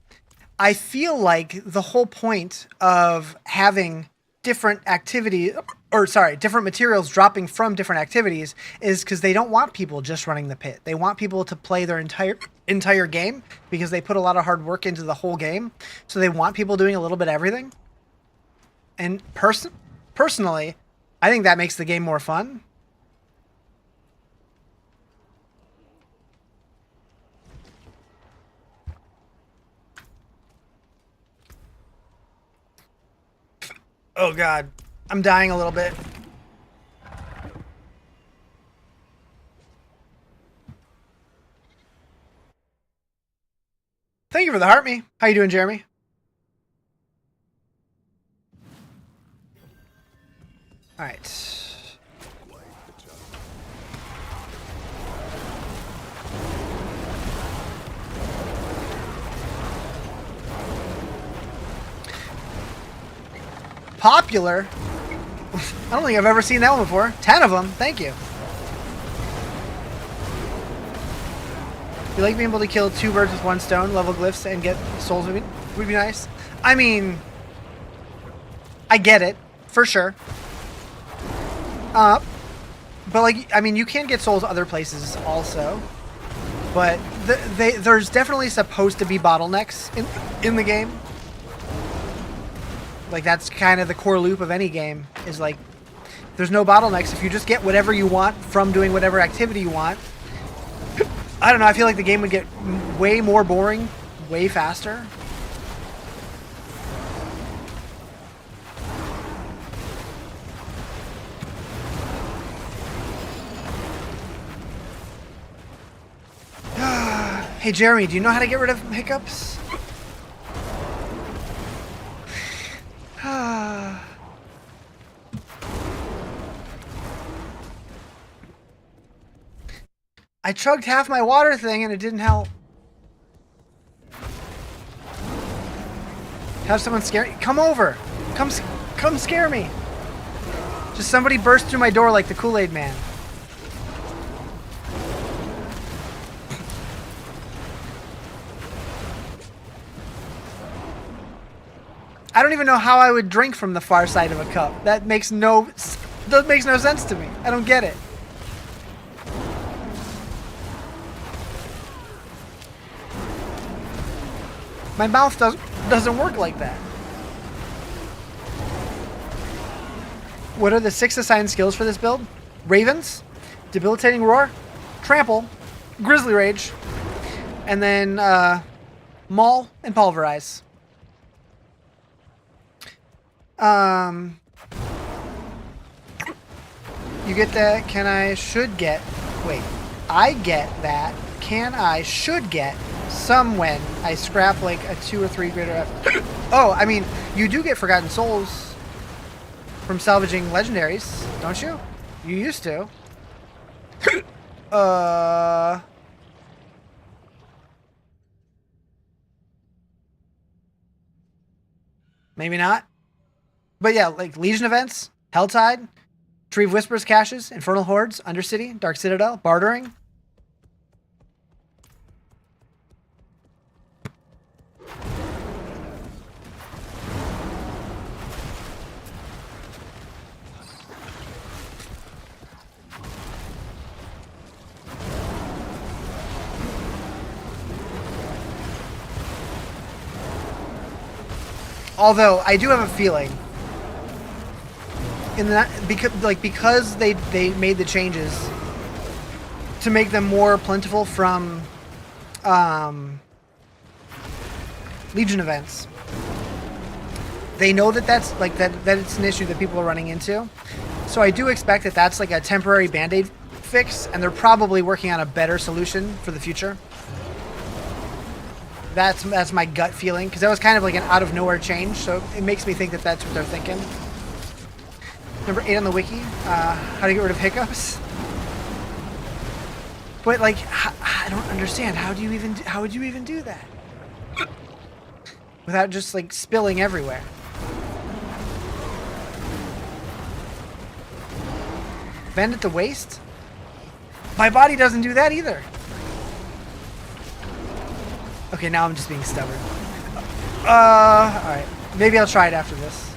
I feel like the whole point of having different activity, or sorry, different materials dropping from different activities is because they don't want people just running the pit. They want people to play their entire game because they put a lot of hard work into the whole game. So they want people doing a little bit of everything. And personally, I think that makes the game more fun. Oh god, I'm dying a little bit. Thank you for the heart me. How you doing, Jeremy? All right. Popular? I don't think I've ever seen that one before. 10 of them. Thank you. You like being able to kill 2 birds with 1 stone, level glyphs, and get souls would be nice. I mean, I get it, for sure. But like, I mean, you can get souls other places also. But there's definitely supposed to be bottlenecks in the game. Like, that's kind of the core loop of any game, is like, there's no bottlenecks. If you just get whatever you want from doing whatever activity you want, I don't know, I feel like the game would get way more boring, way faster. Hey, Jeremy, do you know how to get rid of hiccups? I chugged half my water thing and it didn't help. Have someone scare me? Come over. Come scare me. Just somebody burst through my door like the Kool-Aid Man. I don't even know how I would drink from the far side of a cup. That makes no sense to me. I don't get it. My mouth doesn't work like that. What are the 6 assigned skills for this build? Ravens, Debilitating Roar, Trample, Grizzly Rage, and then Maul and Pulverize. You get that? Can I? Should get? Wait, I get that. Can I? Should get some when I scrap like a 2 or 3 greater. Oh, I mean, you do get Forgotten Souls from salvaging legendaries, don't you? You used to. Maybe not. But yeah, like Legion events, Helltide, Tree of Whispers caches, Infernal Hordes, Undercity, Dark Citadel, Bartering. Although I do have a feeling in that because they made the changes to make them more plentiful from Legion events. They know that that's like that it's an issue that people are running into. So I do expect that that's like a temporary band-aid fix, and they're probably working on a better solution for the future. That's my gut feeling, because that was kind of like an out of nowhere change, so it makes me think that that's what they're thinking. Number 8 on the wiki, how to get rid of hiccups. But like, I don't understand. How would you even do that without just like spilling everywhere? Bend at the waist? My body doesn't do that either. Okay, now I'm just being stubborn. Alright. Maybe I'll try it after this.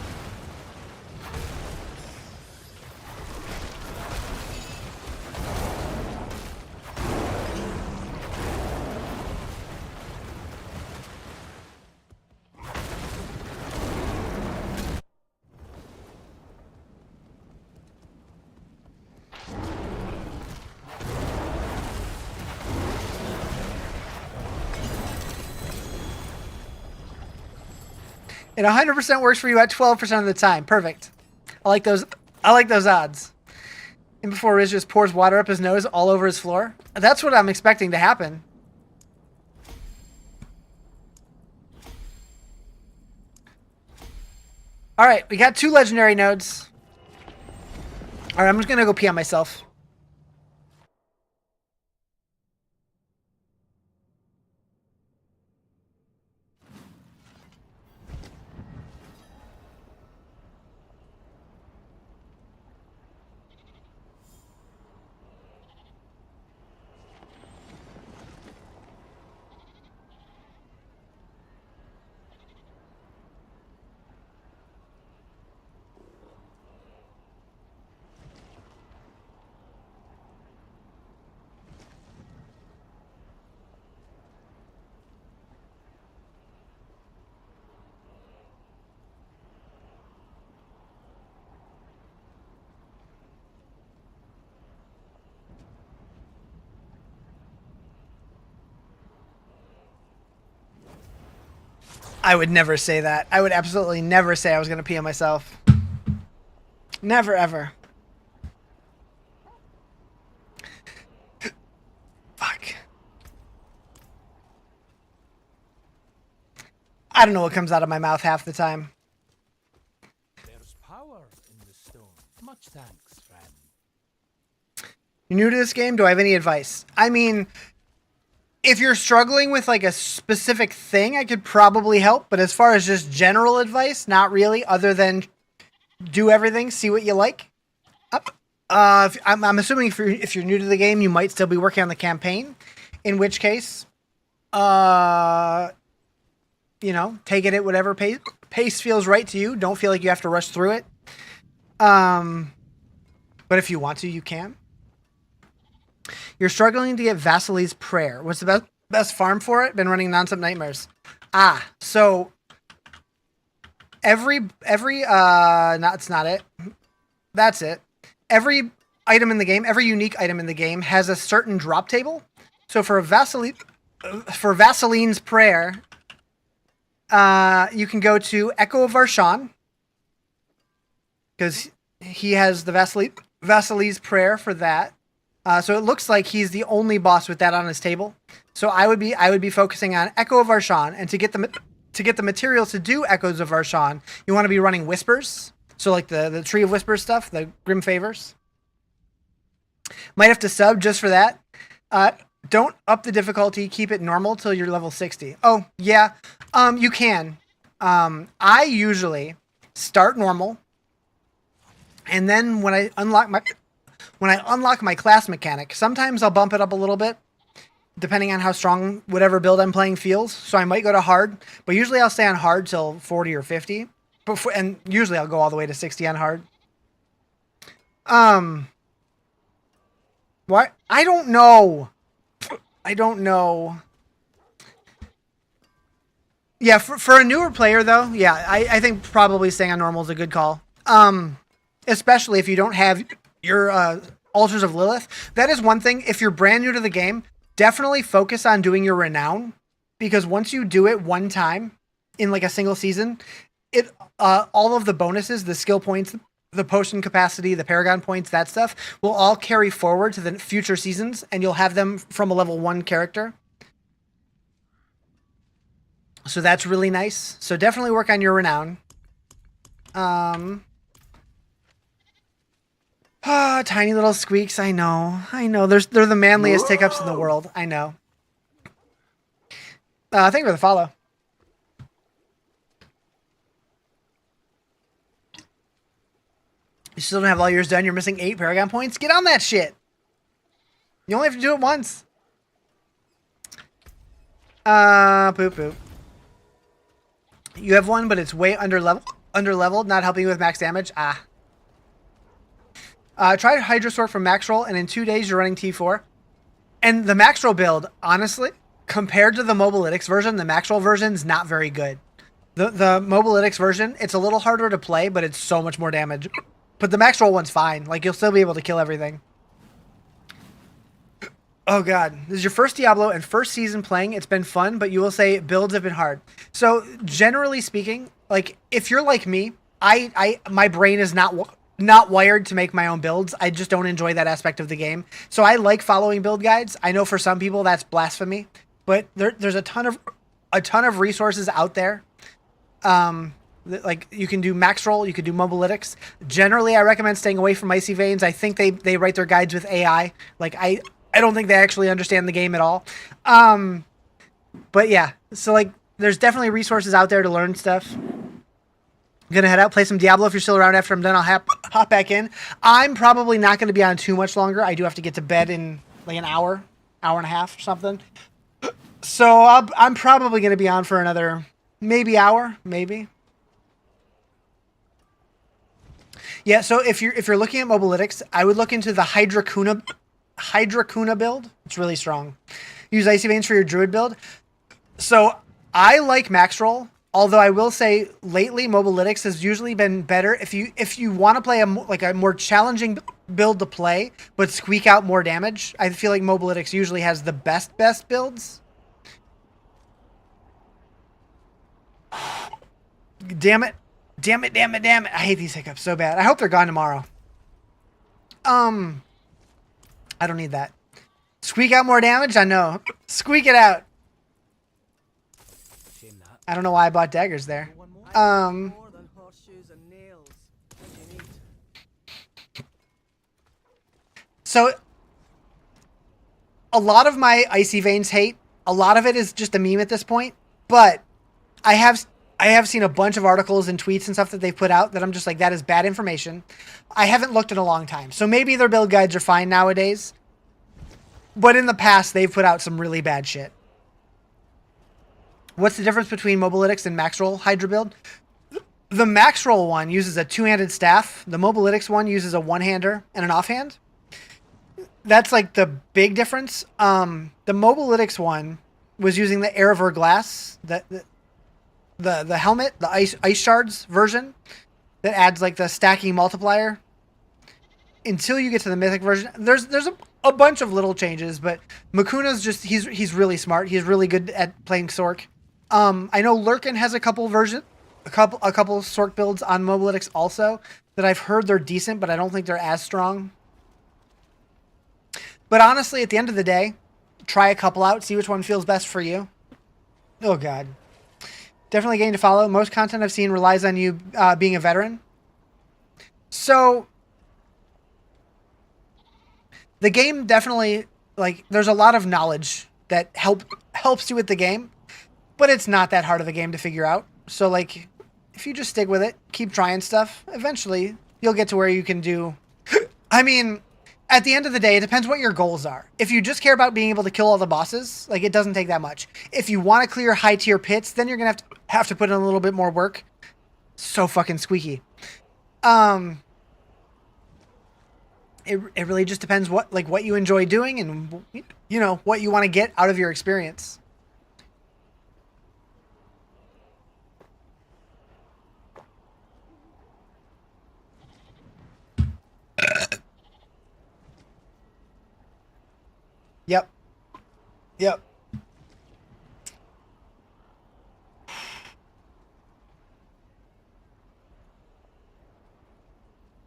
It 100% works for you at 12% of the time. Perfect. I like those. I like those odds. And before Riz just pours water up his nose all over his floor. That's what I'm expecting to happen. All right, we got 2 legendary nodes. All right, I'm just gonna go pee on myself. I would never say that. I would absolutely never say I was gonna pee on myself. Never ever. Fuck. I don't know what comes out of my mouth half the time. There's power in the stone. Much thanks, friend. You're new to this game? Do I have any advice? I mean, if you're struggling with like a specific thing, I could probably help. But as far as just general advice, not really. Other than do everything, see what you like. Up. I'm assuming if you're new to the game, you might still be working on the campaign. In which case, you know, take it at whatever pace feels right to you. Don't feel like you have to rush through it. But if you want to, you can. You're struggling to get Vasily's Prayer. What's the best farm for it? Been running Nonstop Nightmares. So every no, it's not it. That's it. Every item in the game, every unique item in the game has a certain drop table. So for Vasiline's Prayer, you can go to Echo of Arshan because he has the Vasily's Prayer for that. So it looks like he's the only boss with that on his table. So I would be focusing on Echo of Arshan, and to get the materials to do Echoes of Arshan, you want to be running Whispers. So like the Tree of Whispers stuff, the Grim Favors. Might have to sub just for that. Don't up the difficulty. Keep it normal till you're level 60. Oh yeah, you can. I usually start normal, and then when I unlock my class mechanic, sometimes I'll bump it up a little bit, depending on how strong whatever build I'm playing feels. So I might go to hard, but usually I'll stay on hard till 40 or 50. And usually I'll go all the way to 60 on hard. What? I don't know. Yeah, for a newer player though, yeah, I think probably staying on normal is a good call. Especially if you don't have your Altars of Lilith. That is one thing. If you're brand new to the game, definitely focus on doing your Renown, because once you do it one time in like a single season, it all of the bonuses, the skill points, the potion capacity, the Paragon points, that stuff will all carry forward to the future seasons, and you'll have them from a level 1 character. So that's really nice. So definitely work on your Renown. Tiny little squeaks. I know. They're the manliest hiccups in the world. I know. Thank you for the follow. You still don't have all yours done. You're missing 8 Paragon points. Get on that shit. You only have to do it once. Poop poop. You have one, but it's way under leveled, not helping you with max damage. Ah. Try Hydra Sorc from max roll, and in 2 days you're running T4. And the max roll build, honestly, compared to the Mobilytics version, the max roll version is not very good. The Mobilytics version, it's a little harder to play, but it's so much more damage. But the max roll one's fine. Like, you'll still be able to kill everything. Oh god, this is your first Diablo and first season playing. It's been fun, but you will say builds have been hard. So generally speaking, like if you're like me, my brain is not wired to make my own builds. I just don't enjoy that aspect of the game. So I like following build guides. I know for some people that's blasphemy, but there's a ton of resources out there. Like you can do max roll, you could do Mobilytics. Generally, I recommend staying away from Icy Veins. I think they write their guides with AI. Like I don't think they actually understand the game at all. But yeah, so like there's definitely resources out there to learn stuff. I'm gonna head out, play some Diablo. If you're still around after I'm done, I'll hop back in. I'm probably not gonna be on too much longer. I do have to get to bed in like an hour and a half or something. So I'm probably gonna be on for another maybe hour, maybe. Yeah, so if you're looking at Mobilytics, I would look into the Hydra Kuna build. It's really strong. Use Icy Veins for your Druid build. So I like max roll, although I will say lately Mobilytics has usually been better if you want to play a more challenging build to play, but squeak out more damage. I feel like Mobilytics usually has the best builds. Damn it. I hate these hiccups so bad. I hope they're gone tomorrow. I don't need that. Squeak out more damage? I know. Squeak it out. I don't know why I bought daggers there. More than horseshoes and nails. What do you need? So, a lot of my Icy Veins hate, a lot of it is just a meme at this point, but I have seen a bunch of articles and tweets and stuff that they've put out that I'm just like, that is bad information. I haven't looked in a long time. So maybe their build guides are fine nowadays. But in the past, they've put out some really bad shit. What's the difference between Mobilytics and max roll Hydra build? The max roll one uses a two-handed staff. The Mobilytics one uses a one-hander and an offhand. That's like the big difference. The Mobilytics one was using the Erever glass, the helmet, the ice shards version that adds like the stacking multiplier. Until you get to the mythic version, there's a bunch of little changes, but Makuna's just he's really smart. He's really good at playing Sorc. I know Lurkin has a couple Sorc builds on Mobilytics also that I've heard they're decent, but I don't think they're as strong. But honestly, at the end of the day, try a couple out, see which one feels best for you. Oh god. Definitely getting to follow. Most content I've seen relies on you being a veteran. So the game definitely, like, there's a lot of knowledge that helps you with the game, but it's not that hard of a game to figure out. So, like, if you just stick with it, keep trying stuff, eventually you'll get to where you can do... I mean, at the end of the day, it depends what your goals are. If you just care about being able to kill all the bosses, like, it doesn't take that much. If you want to clear high-tier pits, then you're going to have to put in a little bit more work. So fucking squeaky. It really just depends what you enjoy doing and, you know, what you want to get out of your experience. Yep.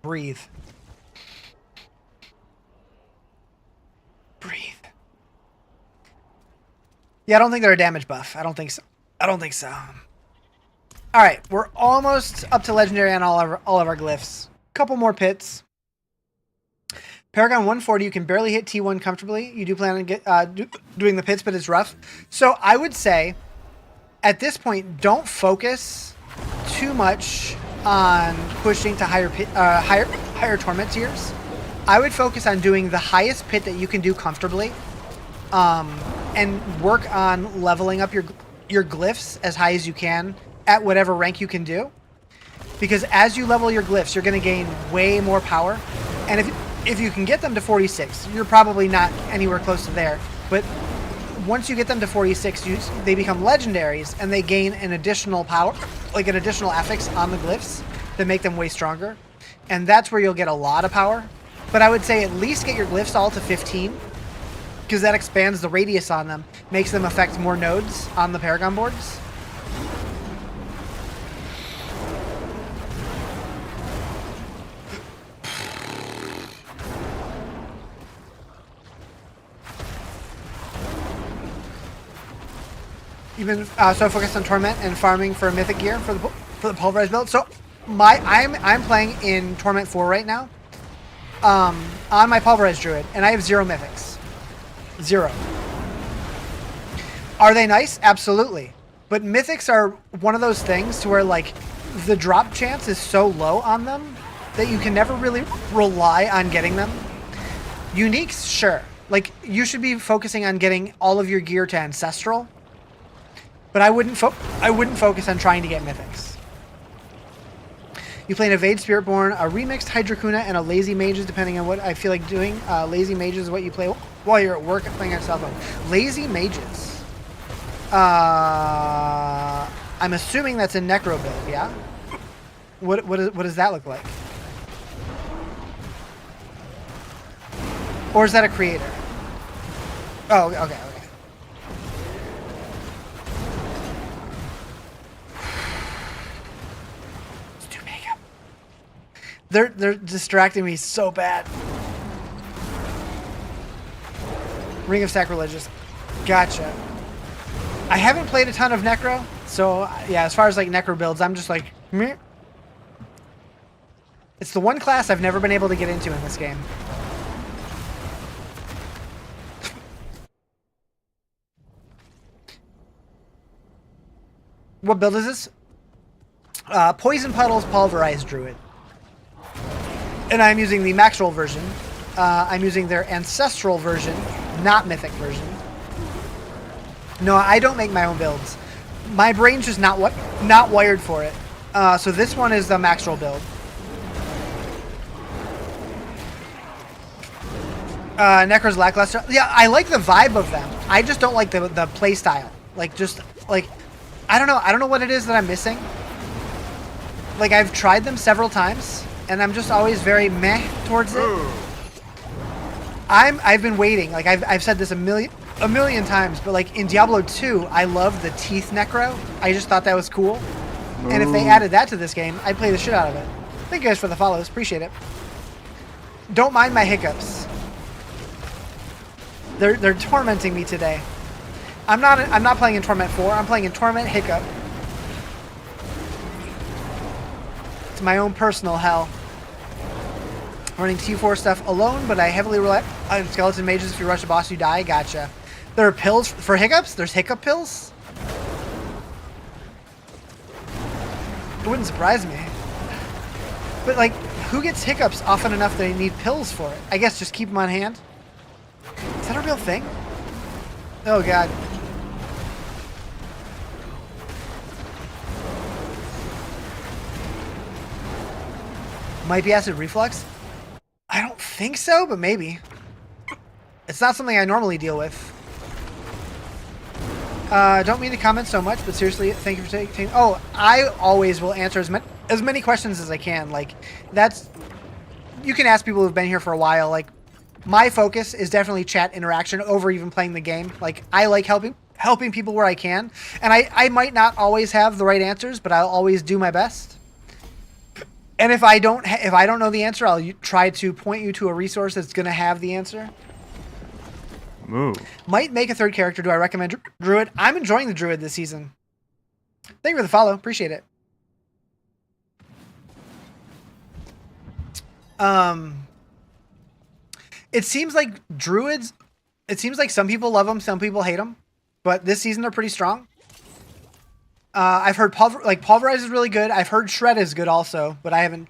Breathe. Yeah, I don't think they're a damage buff. I don't think so. All right, we're almost up to legendary on all of our glyphs. Couple more pits. Paragon 140, you can barely hit T1 comfortably. You do plan on doing the pits, but it's rough. So I would say, at this point, don't focus too much on pushing to higher torment tiers. I would focus on doing the highest pit that you can do comfortably, and work on leveling up your glyphs as high as you can at whatever rank you can do. Because as you level your glyphs, you're going to gain way more power. And if you can get them to 46, you're probably not anywhere close to there. But once you get them to 46, they become legendaries, and they gain an additional power, like an additional affix on the glyphs that make them way stronger. And that's where you'll get a lot of power. But I would say at least get your glyphs all to 15, because that expands the radius on them, makes them affect more nodes on the Paragon boards. Even so, focus on Torment and farming for mythic gear for the Pulverize build. So I'm playing in Torment 4 right now, on my Pulverize Druid, and I have 0 mythics. 0. Are they nice? Absolutely. But mythics are one of those things to where, like, the drop chance is so low on them that you can never really rely on getting them. Uniques, sure. Like, you should be focusing on getting all of your gear to Ancestral. But I wouldn't focus on trying to get mythics. You play an Evade Spiritborn, a remixed Hydra and a Lazy Mages, depending on what I feel like doing. Lazy Mages is what you play while you're at work and playing on cell phone. Lazy Mages. I'm assuming that's a Necro build, yeah? What does that look like? Or is that a creator? Oh, okay. They're distracting me so bad. Ring of Sacrilegious. Gotcha. I haven't played a ton of Necro, so yeah, as far as like Necro builds, I'm just like, meh. It's the one class I've never been able to get into in this game. What build is this? Poison Puddle's Pulverize Druid. And I'm using the max roll version. I'm using their ancestral version, not mythic version. No, I don't make my own builds. My brain's just not wired for it. So this one is the max roll build. Necro's lackluster. Yeah, I like the vibe of them. I just don't like the play style. Like, just like, I don't know. I don't know what it is that I'm missing. Like, I've tried them several times, and I'm just always very meh towards it. I've been waiting. Like, I've said this a million times, but like in Diablo 2, I love the teeth necro. I just thought that was cool. And if they added that to this game, I'd play the shit out of it. Thank you guys for the follows. Appreciate it. Don't mind my hiccups. They're tormenting me today. I'm not playing in Torment 4. I'm playing in Torment Hiccup. It's my own personal hell. Running T4 stuff alone, but I heavily rely on skeleton mages. If you rush a boss, you die. Gotcha. There are pills for hiccups? There's hiccup pills? It wouldn't surprise me. But, like, who gets hiccups often enough that they need pills for it? I guess just keep them on hand. Is that a real thing? Oh, God. Might be acid reflux? I don't think so, but maybe. It's not something I normally deal with. Don't mean to comment so much, but seriously, thank you for taking... Oh, I always will answer as many questions as I can. Like, that's... You can ask people who've been here for a while. Like, my focus is definitely chat interaction over even playing the game. Like, I like helping people where I can. And I might not always have the right answers, but I'll always do my best. And if I don't know the answer, I'll try to point you to a resource that's going to have the answer. Move. Might make a third character. Do I recommend Druid? I'm enjoying the Druid this season. Thank you for the follow. Appreciate it. It seems like Druids, it seems like some people love them, some people hate them. But this season they're pretty strong. I've heard Pulverize is really good. I've heard Shred is good also, but I haven't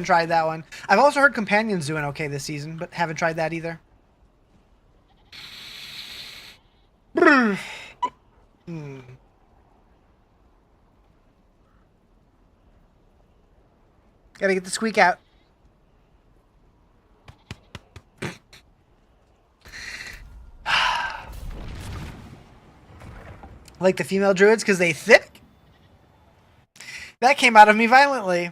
tried that one. I've also heard Companion's doing okay this season, but haven't tried that either. Gotta get the squeak out. Like the female druids because they thick? That came out of me violently.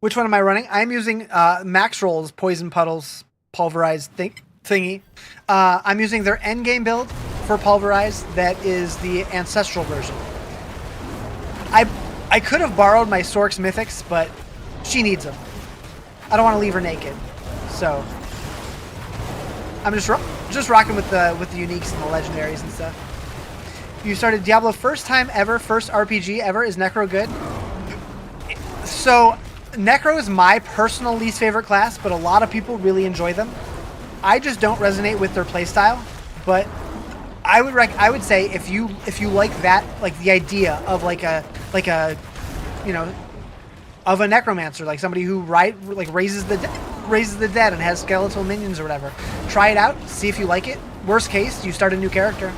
Which one am I running? I'm using Max Roll's Poison Puddles Pulverize thingy. I'm using their endgame build for Pulverize. That is the ancestral version. I could have borrowed my Sorc's Mythics, but she needs them. I don't want to leave her naked. So I'm just rocking with the uniques and the legendaries and stuff. You started Diablo first time ever, first RPG ever. Is Necro good? So Necro is my personal least favorite class, but a lot of people really enjoy them. I just don't resonate with their playstyle, but I would say if you like that, like the idea of like a you know, of a necromancer, like somebody who raises the dead and has skeletal minions or whatever, try it out, see if you like it. Worst case, you start a new character.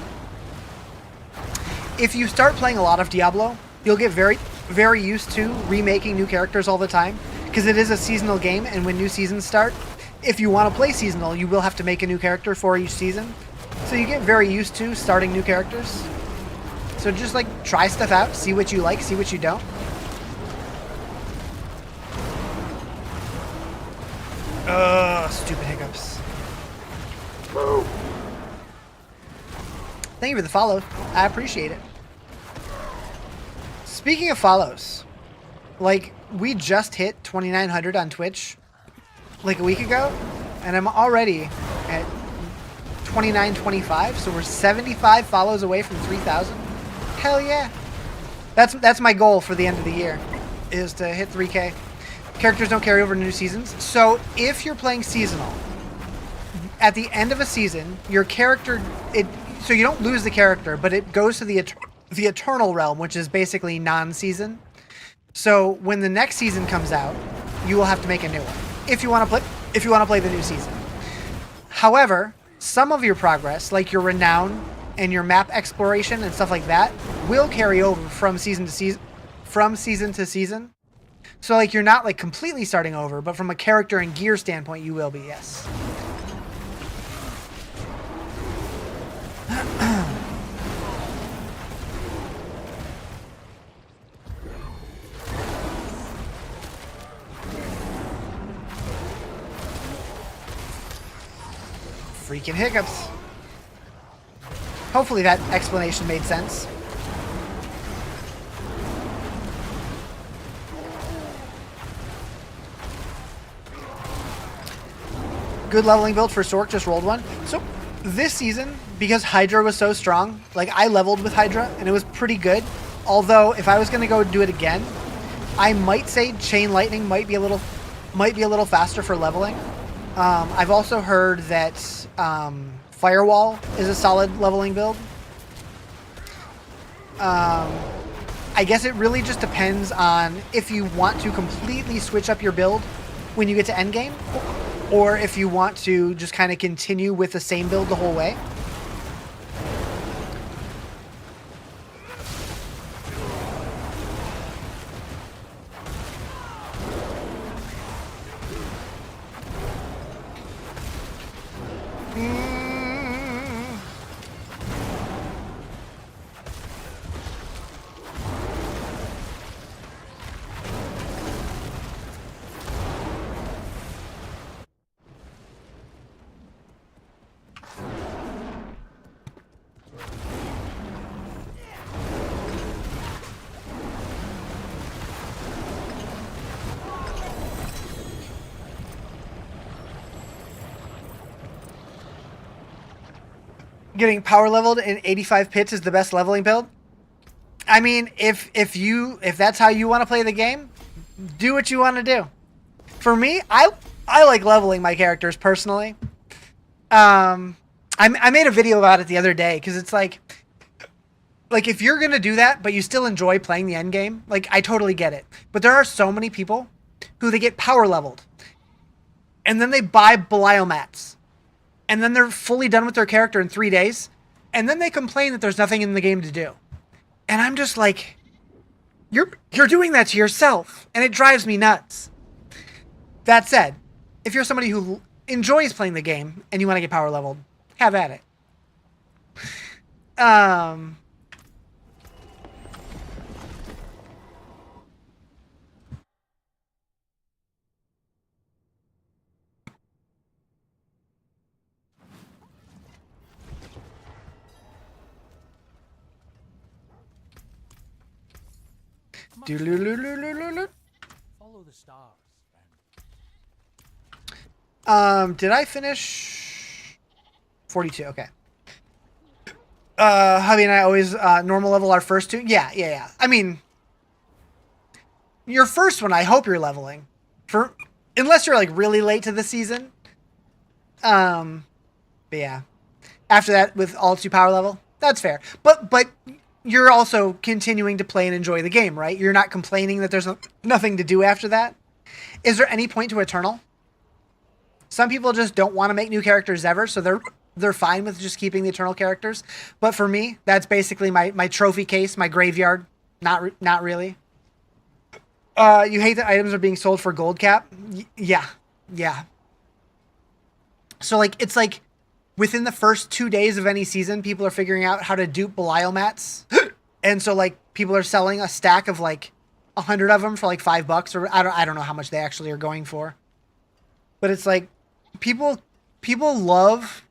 If you start playing a lot of Diablo, you'll get very, very used to remaking new characters all the time, because it is a seasonal game, and when new seasons start, if you want to play seasonal, you will have to make a new character for each season. So you get very used to starting new characters. So just like try stuff out, see what you like, see what you don't. Stupid hiccups. Woo. Thank you for the follow. I appreciate it. Speaking of follows, like we just hit 2,900 on Twitch like a week ago, and I'm already at 2,925, so we're 75 follows away from 3,000. Hell yeah. That's my goal for the end of the year, is to hit 3K. Characters don't carry over to new seasons. So if you're playing seasonal, at the end of a season, your character, so you don't lose the character, but it goes to the Eternal Realm, which is basically non-season. So when the next season comes out, you will have to make a new one if you want to play the new season. However, some of your progress, like your renown and your map exploration and stuff like that, will carry over from season to season. So like you're not like completely starting over, but from a character and gear standpoint, you will be, yes. Freaking hiccups. Hopefully that explanation made sense. Good leveling build for Sorc, just rolled one. So this season, because Hydra was so strong, like I leveled with Hydra and it was pretty good. Although if I was going to go do it again, I might say Chain Lightning might be a little faster for leveling. I've also heard that Firewall is a solid leveling build. I guess it really just depends on if you want to completely switch up your build when you get to endgame, or if you want to just kind of continue with the same build the whole way. Getting power leveled in 85 pits is the best leveling build. I mean, if that's how you want to play the game, do what you want to do. For me, I like leveling my characters personally. I made a video about it the other day because it's like if you're gonna do that, but you still enjoy playing the end game, like I totally get it. But there are so many people who they get power leveled, and then they buy Belial mats. And then they're fully done with their character in 3 days. And then they complain that there's nothing in the game to do. And I'm just like, you're doing that to yourself, and it drives me nuts. That said, if you're somebody who enjoys playing the game and you want to get power leveled, have at it. Follow the stars, friend. Did I finish 42? Okay. Hubby and I always normal level our first two. Yeah. I mean, your first one, I hope you're leveling unless you're like really late to the season. But yeah, after that with all two power level, that's fair. But you're also continuing to play and enjoy the game, right? You're not complaining that there's nothing to do after that. Is there any point to Eternal? Some people just don't want to make new characters ever, so they're fine with just keeping the Eternal characters. But for me, that's basically my trophy case, my graveyard. Not really. You hate that items are being sold for gold cap? Yeah. So like it's like within the first 2 days of any season, people are figuring out how to dupe Belial mats. And so like people are selling a stack of like 100 of them for like $5, or I don't know how much they actually are going for. But it's like people love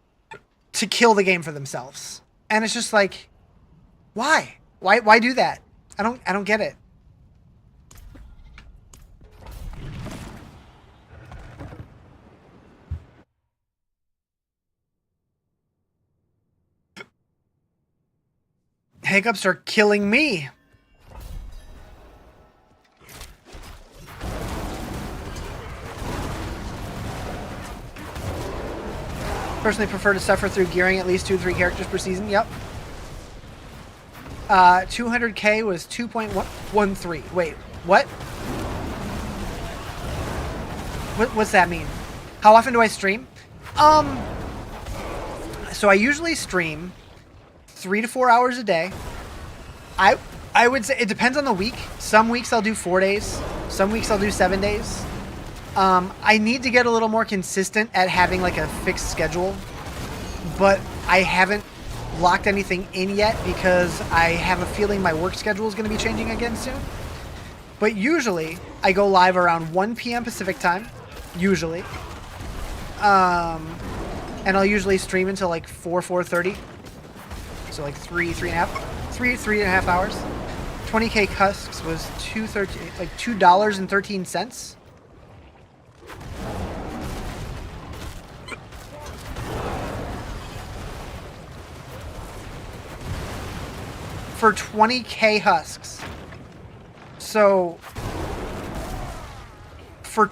to kill the game for themselves. And it's just like, why do that? I don't get it. Hiccups are killing me. Personally prefer to suffer through gearing at least 2 to 3 characters per season. Yep. 200k was 2.13. Wait, what? What's that mean? How often do I stream? So I usually stream 3 to 4 hours a day. I would say it depends on the week. Some weeks I'll do 4 days. Some weeks I'll do 7 days. I need to get a little more consistent at having like a fixed schedule, but I haven't locked anything in yet because I have a feeling my work schedule is going to be changing again soon. But usually I go live around 1 p.m. Pacific time, usually. And I'll usually stream until like 4:30. So like three and a half hours. 20k cusks was $2.13. For 20k husks. So for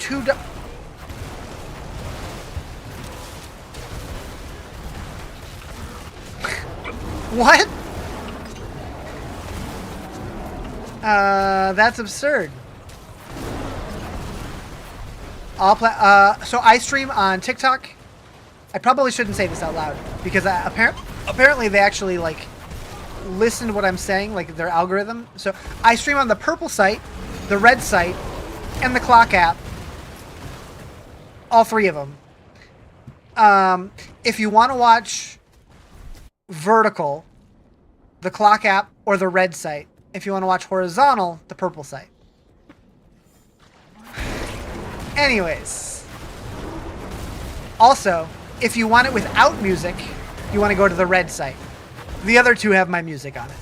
What? That's absurd. So I stream on TikTok. I probably shouldn't say this out loud because apparently they actually like listen to what I'm saying, like their algorithm. So I stream on the purple site, the red site, and the clock app. All 3 of them. If you want to watch vertical, the clock app or the red site. If you want to watch horizontal, the purple site. Anyways. Also, if you want it without music, you want to go to the red site. The other 2 have my music on it.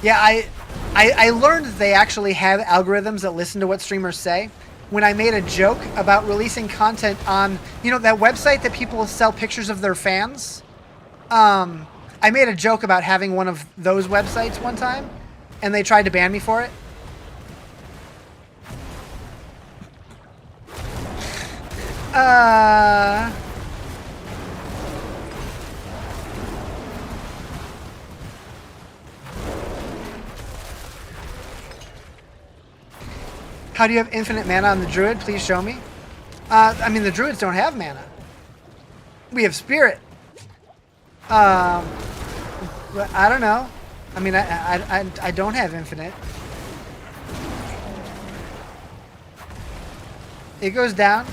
Yeah, I learned that they actually have algorithms that listen to what streamers say. When I made a joke about releasing content on, that website that people sell pictures of their fans. I made a joke about having one of those websites one time, and they tried to ban me for it. How do you have infinite mana on the druid? Please show me. I mean, the druids don't have mana. We have spirit. But I don't know. I mean, I don't have infinite. It goes down,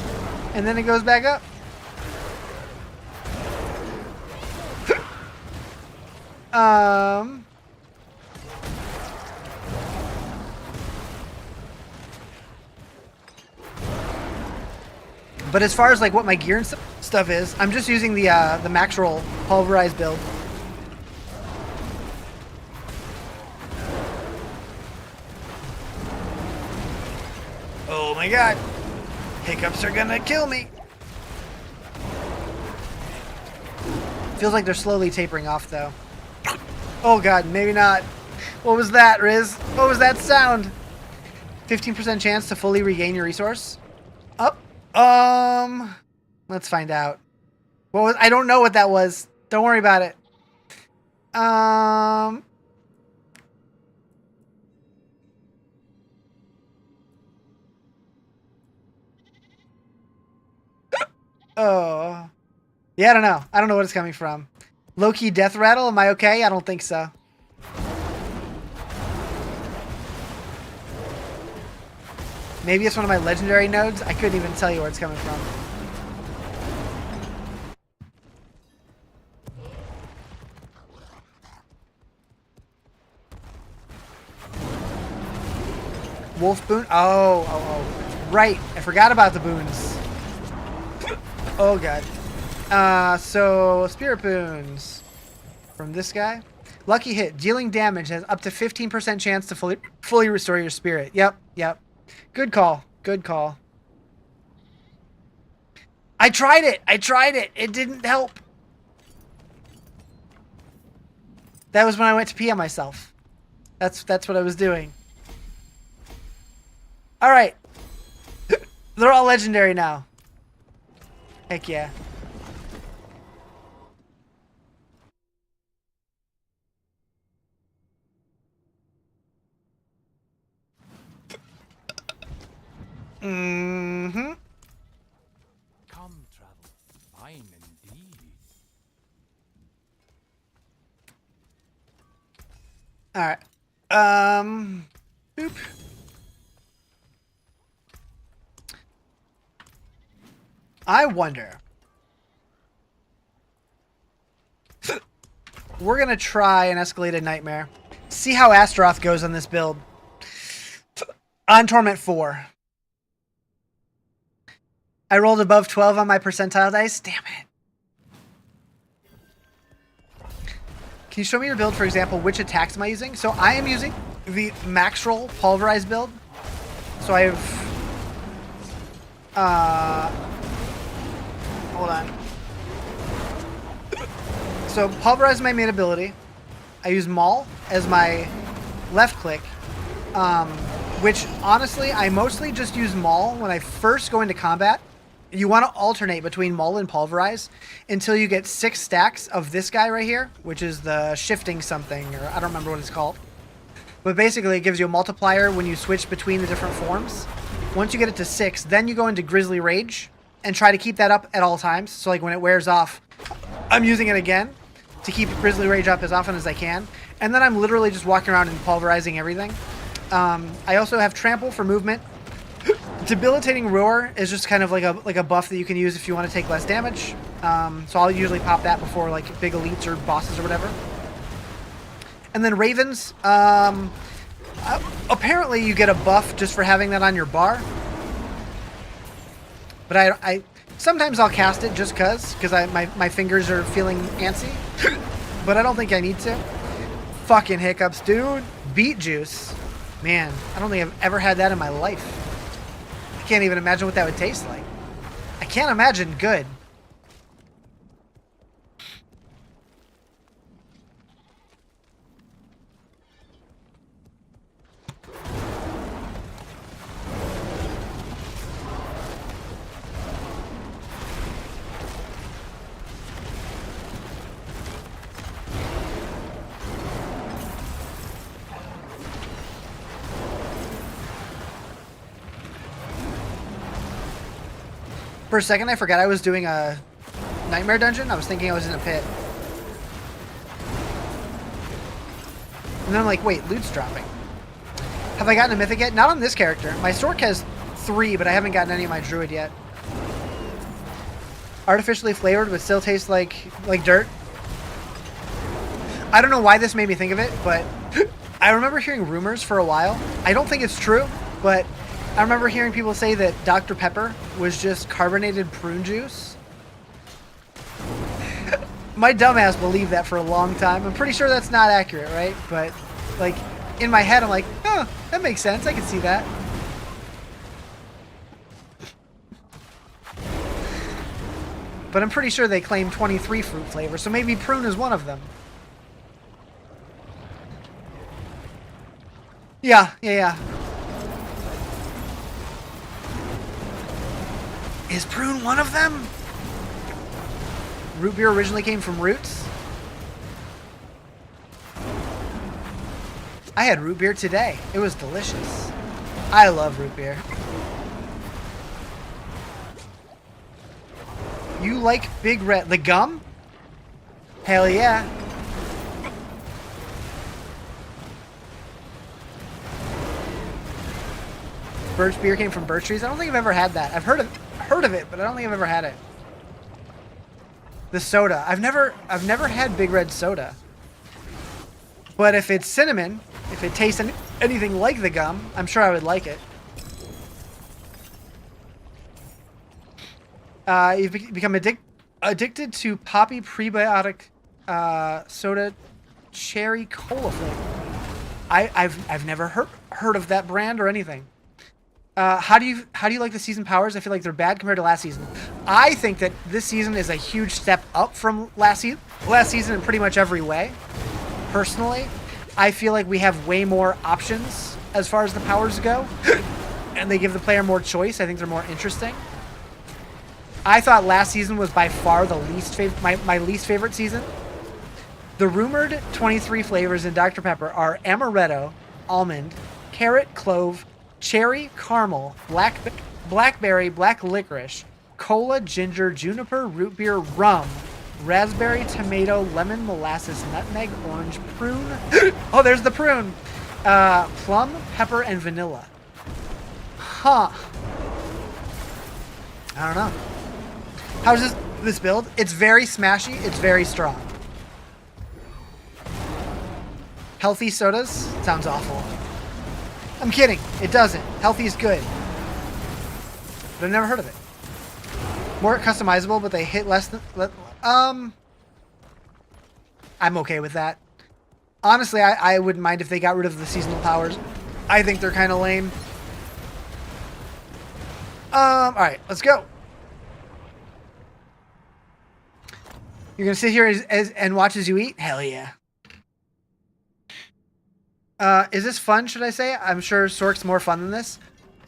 and then it goes back up. But as far as like what my gear and stuff is, I'm just using the max roll pulverize build. Oh my god. Hiccups are gonna kill me. Feels like they're slowly tapering off though. Oh god, maybe not. What was that, Riz? What was that sound? 15% chance to fully regain your resource? Up. Let's find out. What was? I don't know what that was. Don't worry about it. Oh. Yeah, I don't know. I don't know what it's coming from. Low-key death rattle? Am I okay? I don't think so. Maybe it's one of my legendary nodes. I couldn't even tell you where it's coming from. Wolf boon? Oh. Right. I forgot about the boons. Oh, God. So, spirit boons. From this guy. Lucky hit. Dealing damage has up to 15% chance to fully restore your spirit. Yep. Good call. Good call. I tried it. It didn't help. That was when I went to pee on myself. That's what I was doing. All right. They're all legendary now. Heck yeah. Mm-hmm. Come, travel. Fine indeed. All right. Boop. I wonder. We're gonna try an escalated nightmare. See how Astaroth goes on this build. On Torment 4. I rolled above 12 on my percentile dice. Damn it. Can you show me your build, for example? Which attacks am I using? So I am using the max roll pulverize build. So I have... hold on. So pulverize my main ability. I use Maul as my left click. Which, honestly, I mostly just use Maul when I first go into combat. You want to alternate between Maul and Pulverize until you get 6 stacks of this guy right here, which is the shifting something, or I don't remember what it's called. But basically, it gives you a multiplier when you switch between the different forms. Once you get it to 6, then you go into Grizzly Rage and try to keep that up at all times. So like when it wears off, I'm using it again to keep Grizzly Rage up as often as I can. And then I'm literally just walking around and pulverizing everything. I also have Trample for movement. Debilitating Roar is just kind of like a buff that you can use if you want to take less damage. So I'll usually pop that before like big elites or bosses or whatever. And then Ravens, apparently you get a buff just for having that on your bar. But I sometimes I'll cast it just because my fingers are feeling antsy. But I don't think I need to. Fucking hiccups, dude. Beet juice. Man, I don't think I've ever had that in my life. I can't even imagine what that would taste like. I can't imagine good. For a second, I forgot I was doing a nightmare dungeon. I was thinking I was in a pit. And then I'm like, wait, loot's dropping. Have I gotten a mythic yet? Not on this character. My Sorc has 3, but I haven't gotten any of my druid yet. Artificially flavored, but still tastes like dirt. I don't know why this made me think of it, but I remember hearing rumors for a while. I don't think it's true, but I remember hearing people say that Dr. Pepper was just carbonated prune juice. My dumbass believed that for a long time. I'm pretty sure that's not accurate, right? But, like, in my head, I'm like, oh, that makes sense. I can see that. But I'm pretty sure they claim 23 fruit flavors, so maybe prune is one of them. Yeah. Is prune one of them? Root beer originally came from roots? I had root beer today. It was delicious. I love root beer. You like Big Red? The gum? Hell yeah. Birch beer came from birch trees? I don't think I've ever had that. I've heard of it, but I don't think I've ever had it. The soda. I've never had Big Red soda. But if it's cinnamon, if it tastes anything like the gum, I'm sure I would like it. You've become addicted to poppy prebiotic soda cherry cola flavor. I've never heard of that brand or anything. How do you like the season powers? I feel like they're bad compared to last season. I think that this season is a huge step up from last season in pretty much every way. Personally, I feel like we have way more options as far as the powers go, and they give the player more choice. I think they're more interesting. I thought last season was by far the least my least favorite season. The rumored 23 flavors in Dr. Pepper are amaretto, almond, carrot, clove, cherry, caramel, blackberry, black licorice, cola, ginger, juniper, root beer, rum, raspberry, tomato, lemon, molasses, nutmeg, orange, prune. Oh, there's the prune. Plum, pepper, and vanilla. Huh. I don't know. How's this build? It's very smashy. It's very strong. Healthy sodas? Sounds awful. I'm kidding. It doesn't. Healthy is good. But I've never heard of it. More customizable, but they hit less than... I'm okay with that. Honestly, I wouldn't mind if they got rid of the seasonal powers. I think they're kind of lame. Alright, let's go. You're going to sit here and watch as you eat? Hell yeah. Is this fun, should I say? I'm sure Sorc's more fun than this.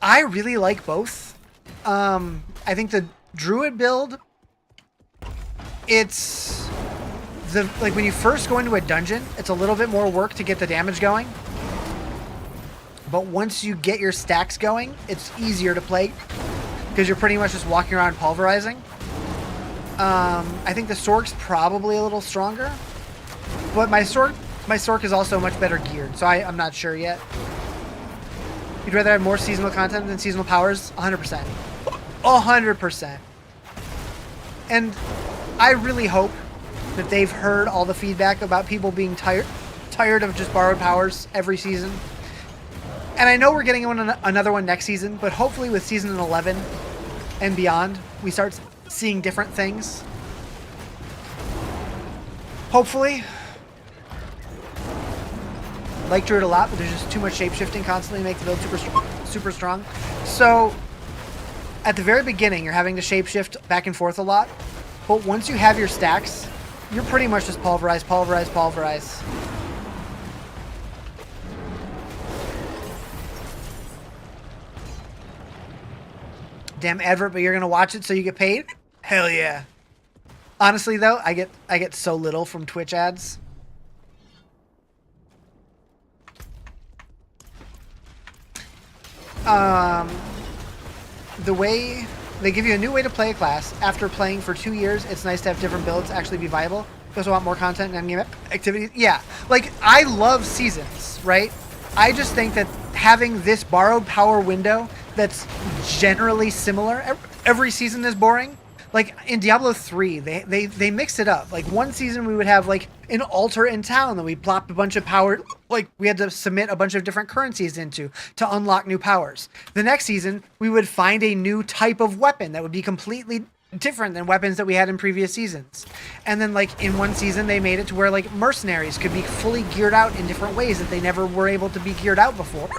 I really like both. I think the Druid build, it's... like when you first go into a dungeon, it's a little bit more work to get the damage going. But once you get your stacks going, it's easier to play because you're pretty much just walking around pulverizing. I think the Sorc's probably a little stronger, but my Sorc is also much better geared, so I'm not sure yet. You'd rather have more seasonal content than seasonal powers? 100%. 100%. And I really hope that they've heard all the feedback about people being tired of just borrowed powers every season. And I know we're getting another one next season, but hopefully with season 11 and beyond, we start seeing different things. Hopefully. Like Druid a lot, but there's just too much shapeshifting constantly to make the build super strong. So, at the very beginning, you're having to shapeshift back and forth a lot. But once you have your stacks, you're pretty much just pulverize, pulverize, pulverize. Damn advert, but you're gonna watch it so you get paid? Hell yeah. Honestly though, I get so little from Twitch ads. The way They give you a new way to play a class. After playing for 2 years, it's nice to have different builds actually be viable. You also want more content and endgame activities. Yeah, like, I love seasons, right? I just think that having this borrowed power window that's generally similar, every season is boring. Like, in Diablo 3, they mixed it up. Like, one season we would have, like, an altar in town that we plopped a bunch of power, like, we had to submit a bunch of different currencies into to unlock new powers. The next season, we would find a new type of weapon that would be completely different than weapons that we had in previous seasons. And then, like, in one season, they made it to where, like, mercenaries could be fully geared out in different ways that they never were able to be geared out before.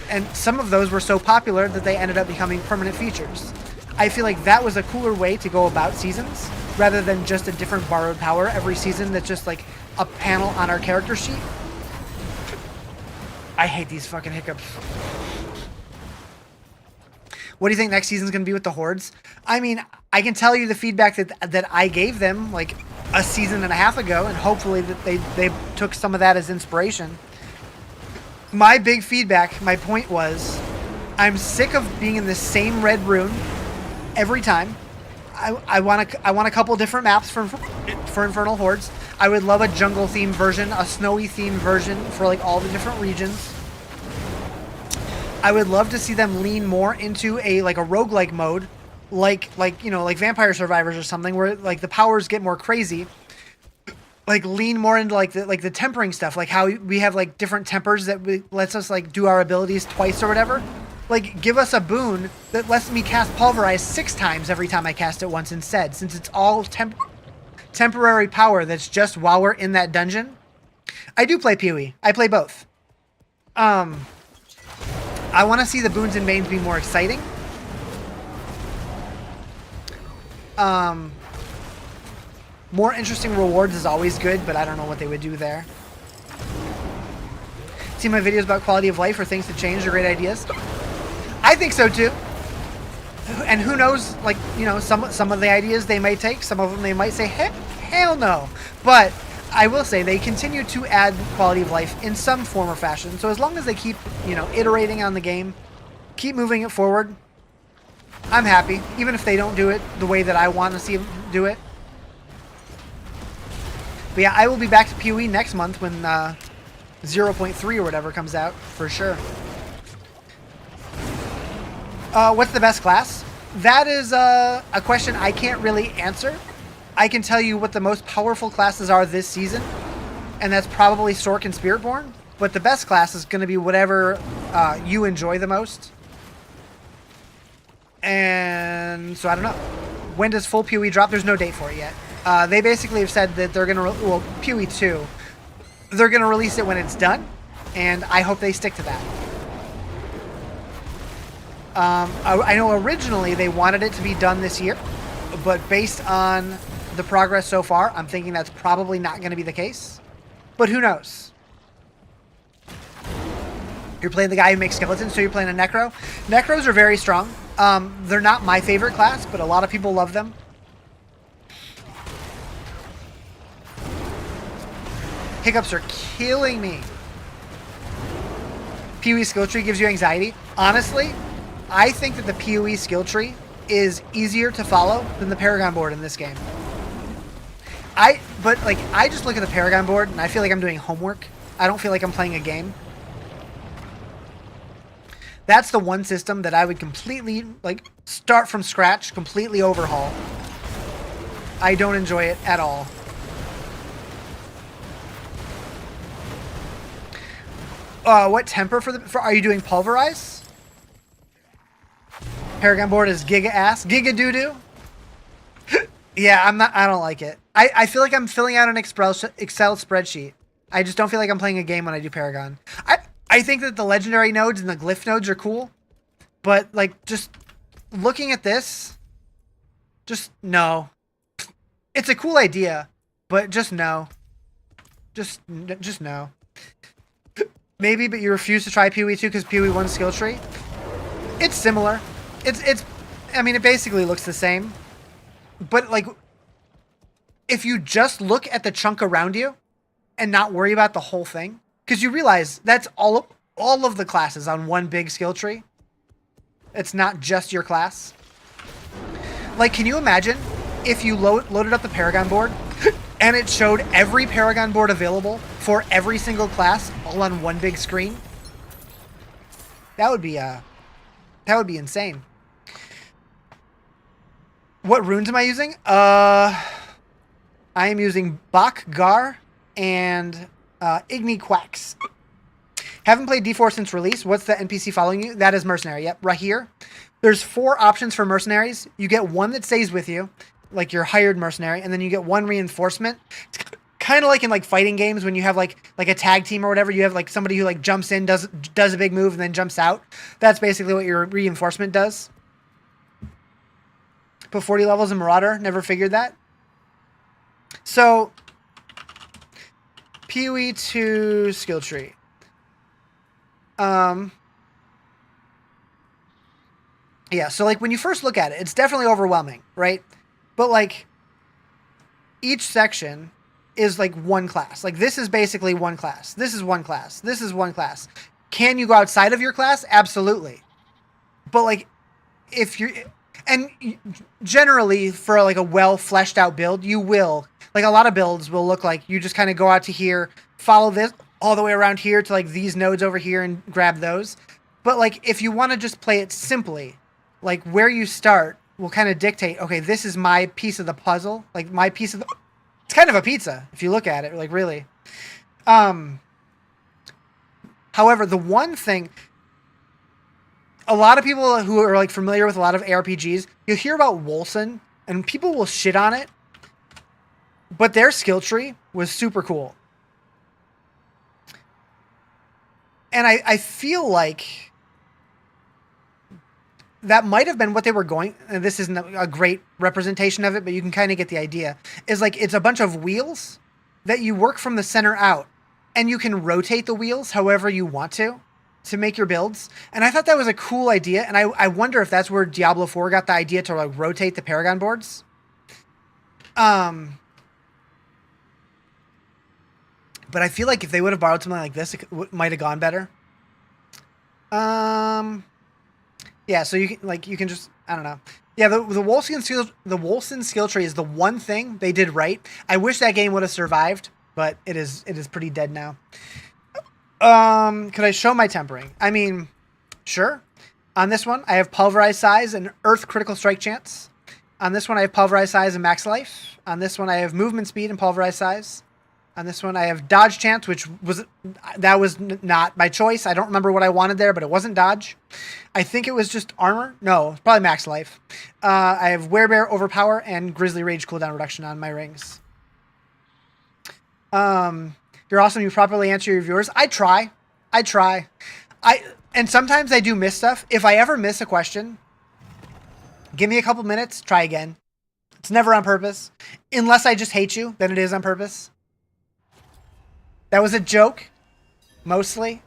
And some of those were so popular that they ended up becoming permanent features. I feel like that was a cooler way to go about seasons, rather than just a different borrowed power every season that's just like a panel on our character sheet. I hate these fucking hiccups. What do you think next season's going to be with the hordes? I mean, I can tell you the feedback that I gave them like a season and a half ago, and hopefully that they took some of that as inspiration. My big feedback, my point was, I'm sick of being in the same red rune every time. I want a couple different maps for Infernal Hordes. I would love a jungle themed version, a snowy themed version for like all the different regions. I would love to see them lean more into a roguelike mode, like you know, like Vampire Survivors or something, where like the powers get more crazy. Like lean more into like the tempering stuff, like how we have like different tempers that lets us like do our abilities twice or whatever. Like, give us a boon that lets me cast Pulverize 6 times every time I cast it once instead, since it's all temporary power that's just while we're in that dungeon. I do play PoE. I play both. I want to see the boons and banes be more exciting. More interesting rewards is always good, but I don't know what they would do there. See my videos about quality of life or things to change or great ideas? I think so too. And who knows, like, you know, some of the ideas they might take, some of them they might say, hell no. But I will say they continue to add quality of life in some form or fashion. So as long as they keep, you know, iterating on the game, keep moving it forward, I'm happy. Even if they don't do it the way that I want to see them do it. But yeah, I will be back to PoE next month when 0.3 or whatever comes out, for sure. What's the best class? That is a question I can't really answer. I can tell you what the most powerful classes are this season, and that's probably Sorc and Spiritborn. But the best class is going to be whatever you enjoy the most. And so I don't know. When does full PoE drop? There's no date for it yet. They basically have said that they're going to... Well, PoE 2. They're going to release it when it's done, and I hope they stick to that. I know originally they wanted it to be done this year, but based on the progress so far, I'm thinking that's probably not going to be the case. But who knows? You're playing the guy who makes skeletons, so you're playing a Necro. Necros are very strong. They're not my favorite class, but a lot of people love them. Hiccups are killing me. PoE skill tree gives you anxiety. Honestly, I think that the PoE skill tree is easier to follow than the Paragon board in this game. But I just look at the Paragon board and I feel like I'm doing homework. I don't feel like I'm playing a game. That's the one system that I would completely, like, start from scratch, completely overhaul. I don't enjoy it at all. What temper are you doing Pulverize? Paragon board is Giga ass. Giga doo-doo? Yeah, I don't like it. I feel like I'm filling out an Excel spreadsheet. I just don't feel like I'm playing a game when I do Paragon. I think that the legendary nodes and the glyph nodes are cool. But, like, just looking at this, just no. It's a cool idea, but just no. Just no. Maybe, but you refuse to try PoE 2 because PoE 1 skill tree? It's similar. I mean, it basically looks the same. But, like, if you just look at the chunk around you and not worry about the whole thing, because you realize that's all of the classes on one big skill tree. It's not just your class. Like, can you imagine if you loaded up the Paragon board and it showed every Paragon board available for every single class all on one big screen? That would be insane. What runes am I using? I am using Bak, Gar, and Igni Quacks. Haven't played D4 since release. What's the NPC following you? That is Mercenary. Yep, right here. There's 4 options for Mercenaries. You get one that stays with you, like your hired Mercenary, and then you get 1 reinforcement. It's kind of like in like fighting games when you have like a tag team or whatever. You have like somebody who like jumps in, does a big move, and then jumps out. That's basically what your reinforcement does. Put 40 levels in Marauder. Never figured that. So, PoE to skill tree. Yeah, so like when you first look at it, it's definitely overwhelming, right? But like each section is like one class. Like this is basically one class. This is one class. This is one class. Can you go outside of your class? Absolutely. But like if you're, and generally for like a well fleshed out build, you will, like a lot of builds will look like you just kind of go out to here, follow this all the way around here to like these nodes over here and grab those. But like if you want to just play it simply, like where you start will kind of dictate, okay, this is my piece of the puzzle. Like my piece of the, it's kind of a pizza if you look at it, like really. However, the one thing, a lot of people who are like familiar with a lot of ARPGs, you'll hear about Wolcen and people will shit on it, but their skill tree was super cool. And I feel like that might have been what they were going, and this isn't a great representation of it, but you can kind of get the idea, is like it's a bunch of wheels that you work from the center out, and you can rotate the wheels however you want to make your builds. And I thought that was a cool idea, and I wonder if that's where Diablo 4 got the idea to like rotate the Paragon boards. But I feel like if they would have borrowed something like this, it might have gone better. Yeah, so you can just, I don't know. Yeah, the Wolcen skill tree is the one thing they did right. I wish that game would have survived, but it is pretty dead now. Could I show my tempering? I mean, sure. On this one, I have Pulverize Size and Earth Critical Strike Chance. On this one, I have Pulverize Size and Max Life. On this one, I have Movement Speed and Pulverize Size. On this one, I have Dodge Chance, which was not my choice. I don't remember what I wanted there, but it wasn't Dodge. I think it was just Armor. No, it's probably Max Life. I have Werebear Overpower and Grizzly Rage cooldown reduction on my rings. You're awesome. You properly answer your viewers. I try. And sometimes I do miss stuff. If I ever miss a question, give me a couple minutes. Try again. It's never on purpose. Unless I just hate you, then it is on purpose. That was a joke, mostly.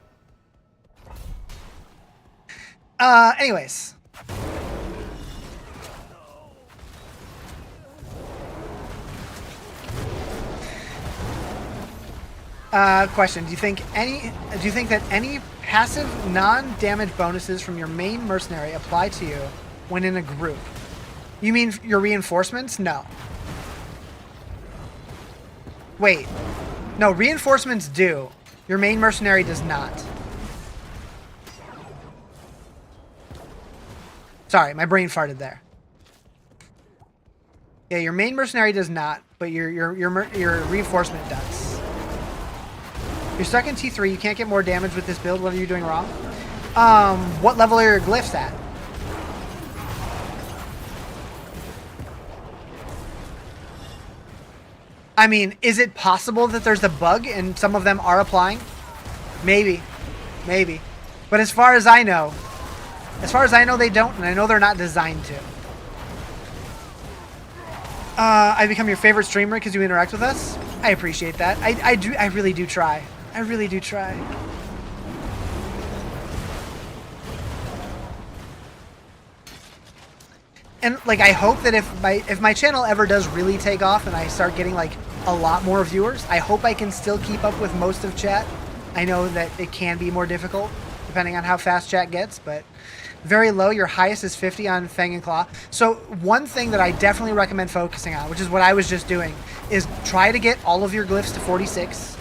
Anyways. Question: Do you think that any passive non-damage bonuses from your main mercenary apply to you when in a group? You mean your reinforcements? No. Wait. No, reinforcements do. Your main mercenary does not. Sorry, my brain farted there. Yeah, your main mercenary does not, but your reinforcement does. You're stuck in T3. You can't get more damage with this build. What are you doing wrong? What level are your glyphs at? I mean, is it possible that there's a bug and some of them are applying? Maybe. Maybe. But as far as I know, they don't, and I know they're not designed to. I become your favorite streamer because you interact with us. I appreciate that. I really do try. I really do try. And like, I hope that if my channel ever does really take off and I start getting like a lot more viewers, I hope I can still keep up with most of chat. I know that it can be more difficult depending on how fast chat gets, but very low. Your highest is 50 on Fang and Claw. So one thing that I definitely recommend focusing on, which is what I was just doing, is try to get all of your glyphs to 46,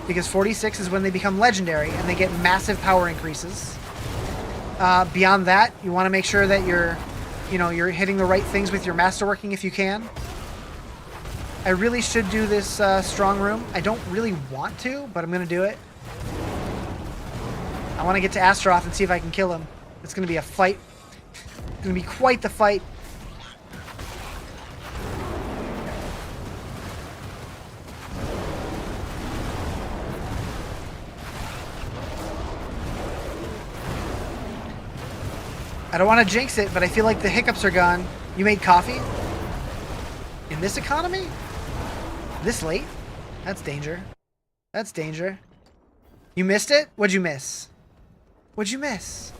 because 46 is when they become legendary and they get massive power increases. Beyond that, you want to make sure that you're hitting the right things with your masterworking if you can. I really should do this strong room. I don't really want to, but I'm going to do it. I want to get to Astaroth and see if I can kill him. It's going to be a fight. It's going to be quite the fight. I don't want to jinx it, but I feel like the hiccups are gone. You made coffee? In this economy? This late? That's danger. That's danger. You missed it? What'd you miss? What'd you miss?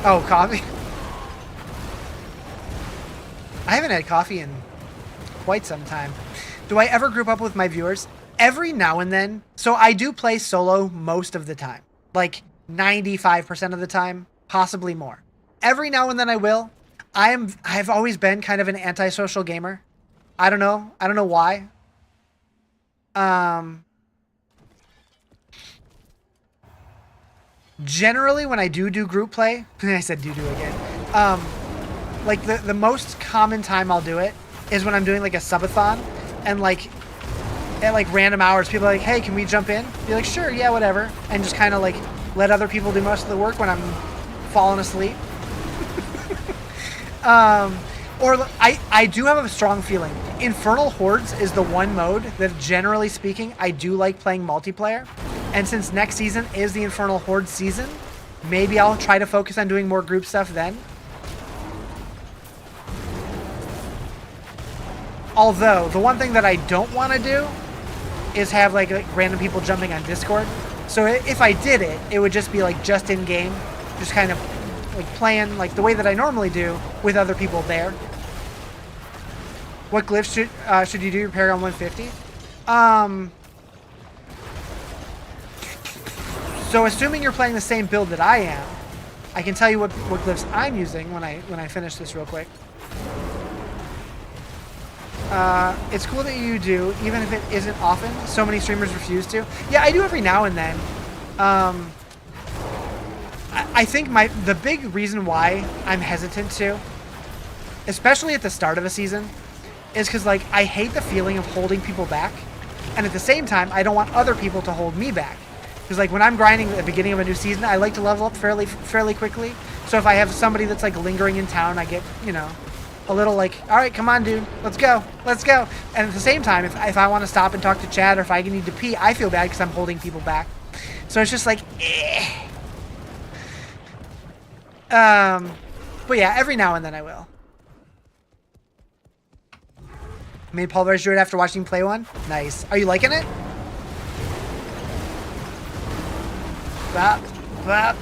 Oh, coffee? I haven't had coffee in quite some time. Do I ever group up with my viewers? Every now and then. So I do play solo most of the time. Like 95% of the time, possibly more. Every now and then I will. I've always been kind of an antisocial gamer. I don't know. I don't know why. Generally when I do group play, I said do again. Like the most common time I'll do it is when I'm doing like a subathon, and like at like random hours people are like, hey, can we jump in? Be like, sure, yeah, whatever, and just kind of like let other people do most of the work when I'm falling asleep. Or I do have a strong feeling Infernal Hordes is the one mode that, generally speaking, I do like playing multiplayer. And since next season is the Infernal Horde season, maybe I'll try to focus on doing more group stuff then. Although, the one thing that I don't want to do is have like random people jumping on Discord. So if I did it, it would just be like just in game, just kind of like playing like the way that I normally do with other people there. What glyphs should you do your Paragon 150? So assuming you're playing the same build that I am, I can tell you what glyphs I'm using when I finish this real quick. It's cool that you do, even if it isn't often. So many streamers refuse to. Yeah, I do every now and then. I think the big reason why I'm hesitant to, especially at the start of a season, is because like I hate the feeling of holding people back, and at the same time I don't want other people to hold me back. Because like when I'm grinding at the beginning of a new season, I like to level up fairly quickly. So if I have somebody that's like lingering in town, I get, you know, a little like, all right, come on, dude, let's go. And at the same time, if I want to stop and talk to Chad, or if I need to pee, I feel bad because I'm holding people back. So it's just like, eh. But yeah, every now and then I will. Made Pulverize Druid after watching play one. Nice. Are you liking it? Bop, bop.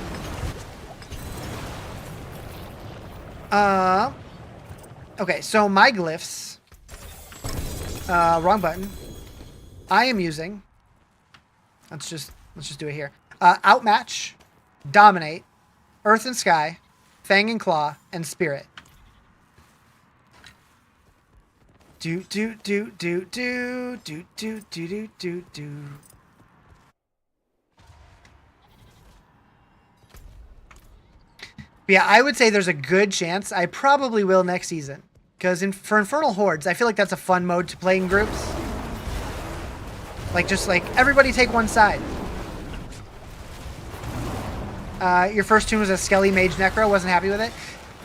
Okay, so my glyphs. Wrong button. I am using. Let's just do it here. Outmatch, Dominate, Earth and Sky, Fang and Claw, and Spirit. Do. But yeah, I would say there's a good chance I probably will next season. Because for Infernal Hordes, I feel like that's a fun mode to play in groups. Like, just like, everybody take one side. Your first tune was a Skelly Mage Necro, wasn't happy with it.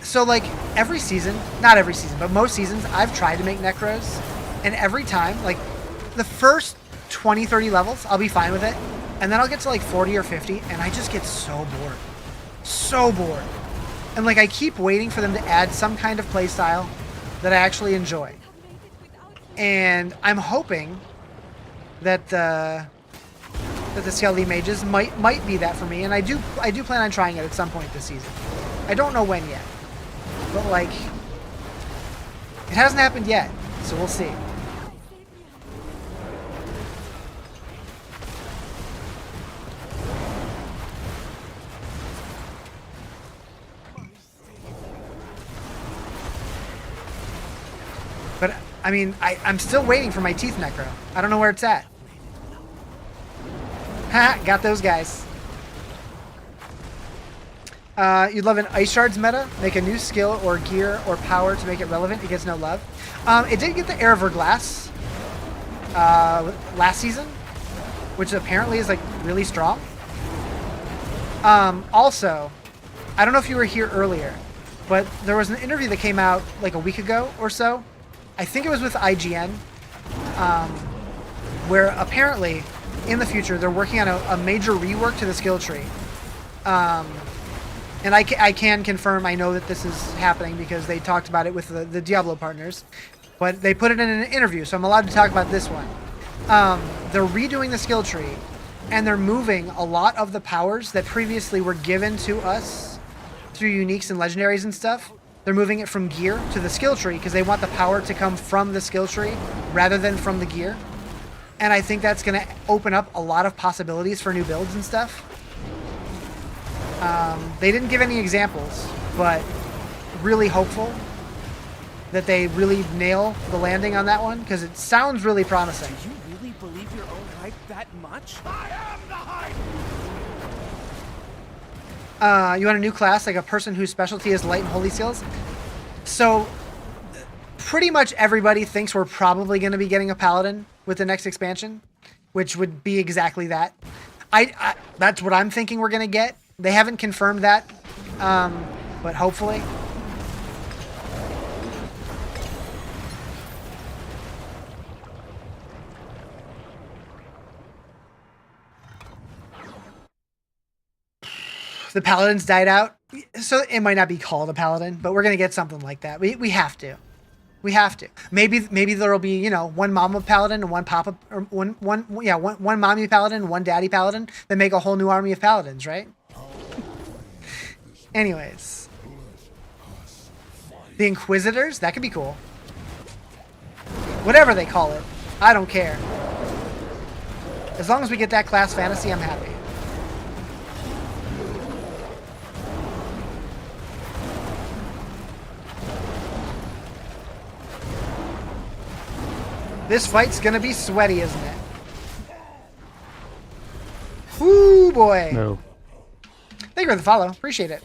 So, like, every season, not every season, but most seasons, I've tried to make Necros. And every time, like, the first 20, 30 levels, I'll be fine with it. And then I'll get to, like, 40 or 50, and I just get so bored. So bored. And, like, I keep waiting for them to add some kind of playstyle that I actually enjoy. And I'm hoping that the Skelly Mages might be that for me. And I do plan on trying it at some point this season. I don't know when yet. But, like, It hasn't happened yet, so we'll see. But, I mean, I'm still waiting for my Teeth Necro. I don't know where it's at. Ha! Got those guys. You'd love an Ice Shards meta. Make a new skill or gear or power to make it relevant. It gets no love. It did get the Air of Glass last season, which apparently is, like, really strong. Also, I don't know if you were here earlier, but there was an interview that came out, like, a week ago or so. I think it was with IGN, where apparently in the future they're working on a major rework to the skill tree. And I can confirm, I know that this is happening because they talked about it with the Diablo partners, but they put it in an interview, so I'm allowed to talk about this one. They're redoing the skill tree, and they're moving a lot of the powers that previously were given to us through uniques and legendaries and stuff. They're moving it from gear to the skill tree because they want the power to come from the skill tree rather than from the gear. And I think that's going to open up a lot of possibilities for new builds and stuff. They didn't give any examples, but really hopeful that they really nail the landing on that one because it sounds really promising. Do you really believe your own hype that much? I am the hype! You want a new class, like a person whose specialty is light and holy seals? So, pretty much everybody thinks we're probably going to be getting a paladin with the next expansion, which would be exactly that. That's what I'm thinking we're going to get. They haven't confirmed that, but hopefully. The paladins died out, so it might not be called a paladin, but we're gonna get something like that. We have to. We have to. Maybe there'll be, you know, one mama paladin and one papa, or one mommy paladin and one daddy paladin that make a whole new army of paladins, right? Anyways, the Inquisitors, that could be cool. Whatever they call it, I don't care. As long as we get that class fantasy, I'm happy. This fight's gonna be sweaty, isn't it? Whoo, boy. No. Thank you for the follow. Appreciate it.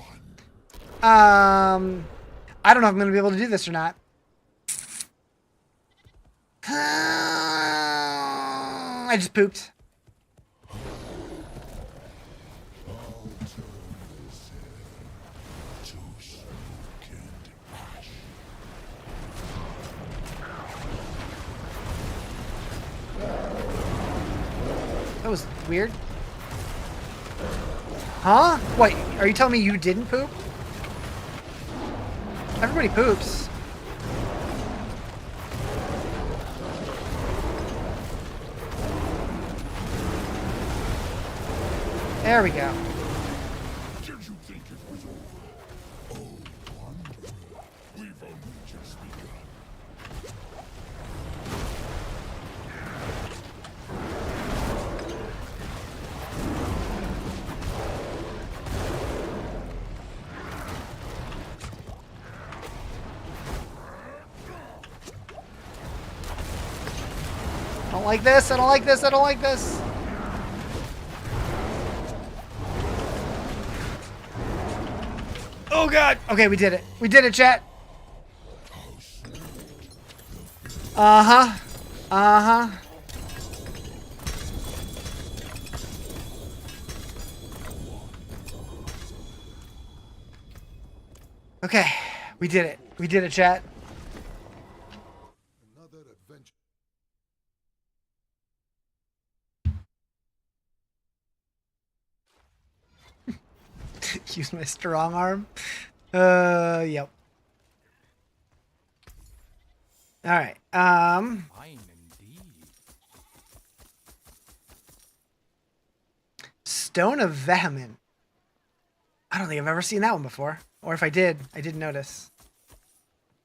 I don't know if I'm gonna be able to do this or not. I just pooped. That was weird. Huh? Wait, are you telling me you didn't poop? Everybody poops. There we go. Did you think it was over? Oh, wonder. We've only just begun. I don't like this, I don't like this, I don't like this. Oh god! Okay, we did it. We did it, chat. Uh-huh. Uh-huh. Okay, we did it. We did it, chat. Another adventure. Use my strong arm. Yep. All right. Fine indeed. Stone of Vehement. I don't think I've ever seen that one before. Or if I did, I didn't notice.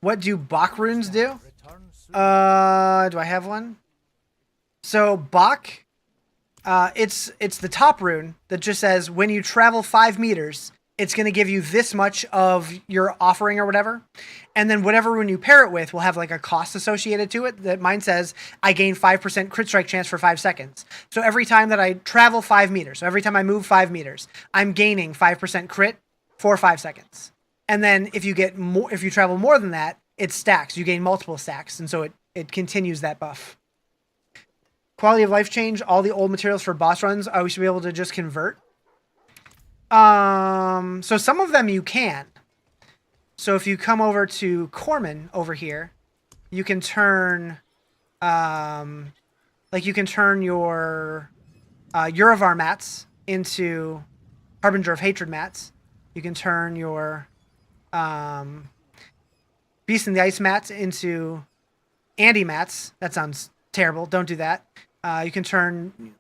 What do Bach runes do? Return soon. Do I have one? So Bach, it's the top rune that just says when you travel 5 meters, it's going to give you this much of your offering or whatever. And then whatever rune you pair it with will have like a cost associated to it. That mine says I gain 5% crit strike chance for 5 seconds. So every time that I travel 5 meters, so every time I move 5 meters, I'm gaining 5% crit for 5 seconds. And then if you get more, if you travel more than that, it stacks. You gain multiple stacks. And so it continues that buff. Quality of life change, all the old materials for boss runs, we should be able to just convert. So some of them you can. So if you come over to Corman over here, you can turn, like you can turn your Uravar mats into Harbinger of Hatred mats. You can turn your Beast in the Ice mats into Andy mats. That sounds terrible. Don't do that. You can turn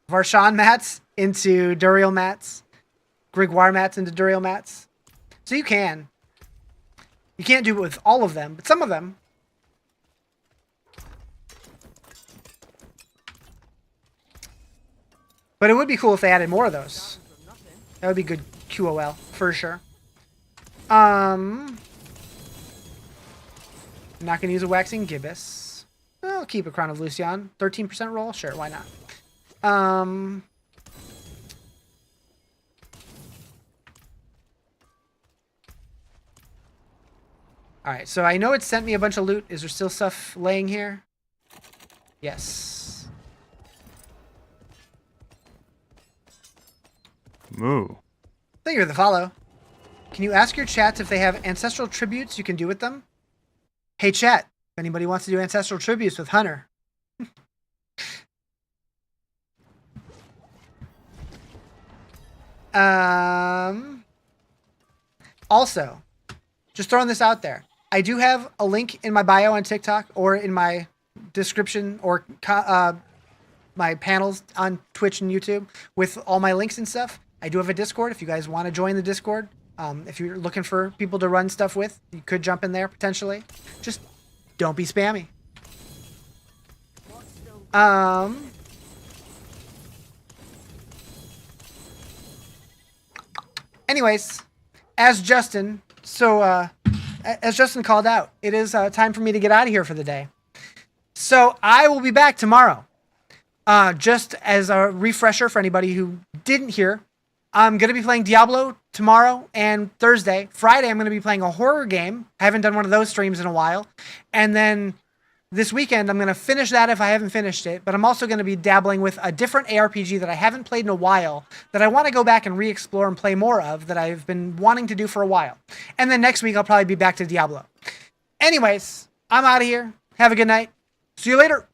Varshan mats into Duriel mats. Grigwar mats into Duriel mats. So you can. You can't do it with all of them, but some of them. But it would be cool if they added more of those. That would be good QOL, for sure. I'm not going to use a Waxing Gibbous. I'll keep a Crown of Lucian. 13% roll? Sure, why not? Alright, so I know it sent me a bunch of loot. Is there still stuff laying here? Yes. Moo. Thank you for the follow. Can you ask your chats if they have ancestral tributes you can do with them? Hey chat, if anybody wants to do ancestral tributes with Hunter. Also, just throwing this out there. I do have a link in my bio on TikTok or in my description or my panels on Twitch and YouTube with all my links and stuff. I do have a Discord if you guys want to join the Discord. If you're looking for people to run stuff with, you could jump in there potentially. Just don't be spammy. Anyways, as Justin called out, it is time for me to get out of here for the day. So I will be back tomorrow. Just as a refresher for anybody who didn't hear, I'm going to be playing Diablo tomorrow and Thursday. Friday, I'm going to be playing a horror game. I haven't done one of those streams in a while. And then this weekend, I'm going to finish that if I haven't finished it. But I'm also going to be dabbling with a different ARPG that I haven't played in a while, that I want to go back and re-explore and play more of, that I've been wanting to do for a while. And then next week, I'll probably be back to Diablo. Anyways, I'm out of here. Have a good night. See you later.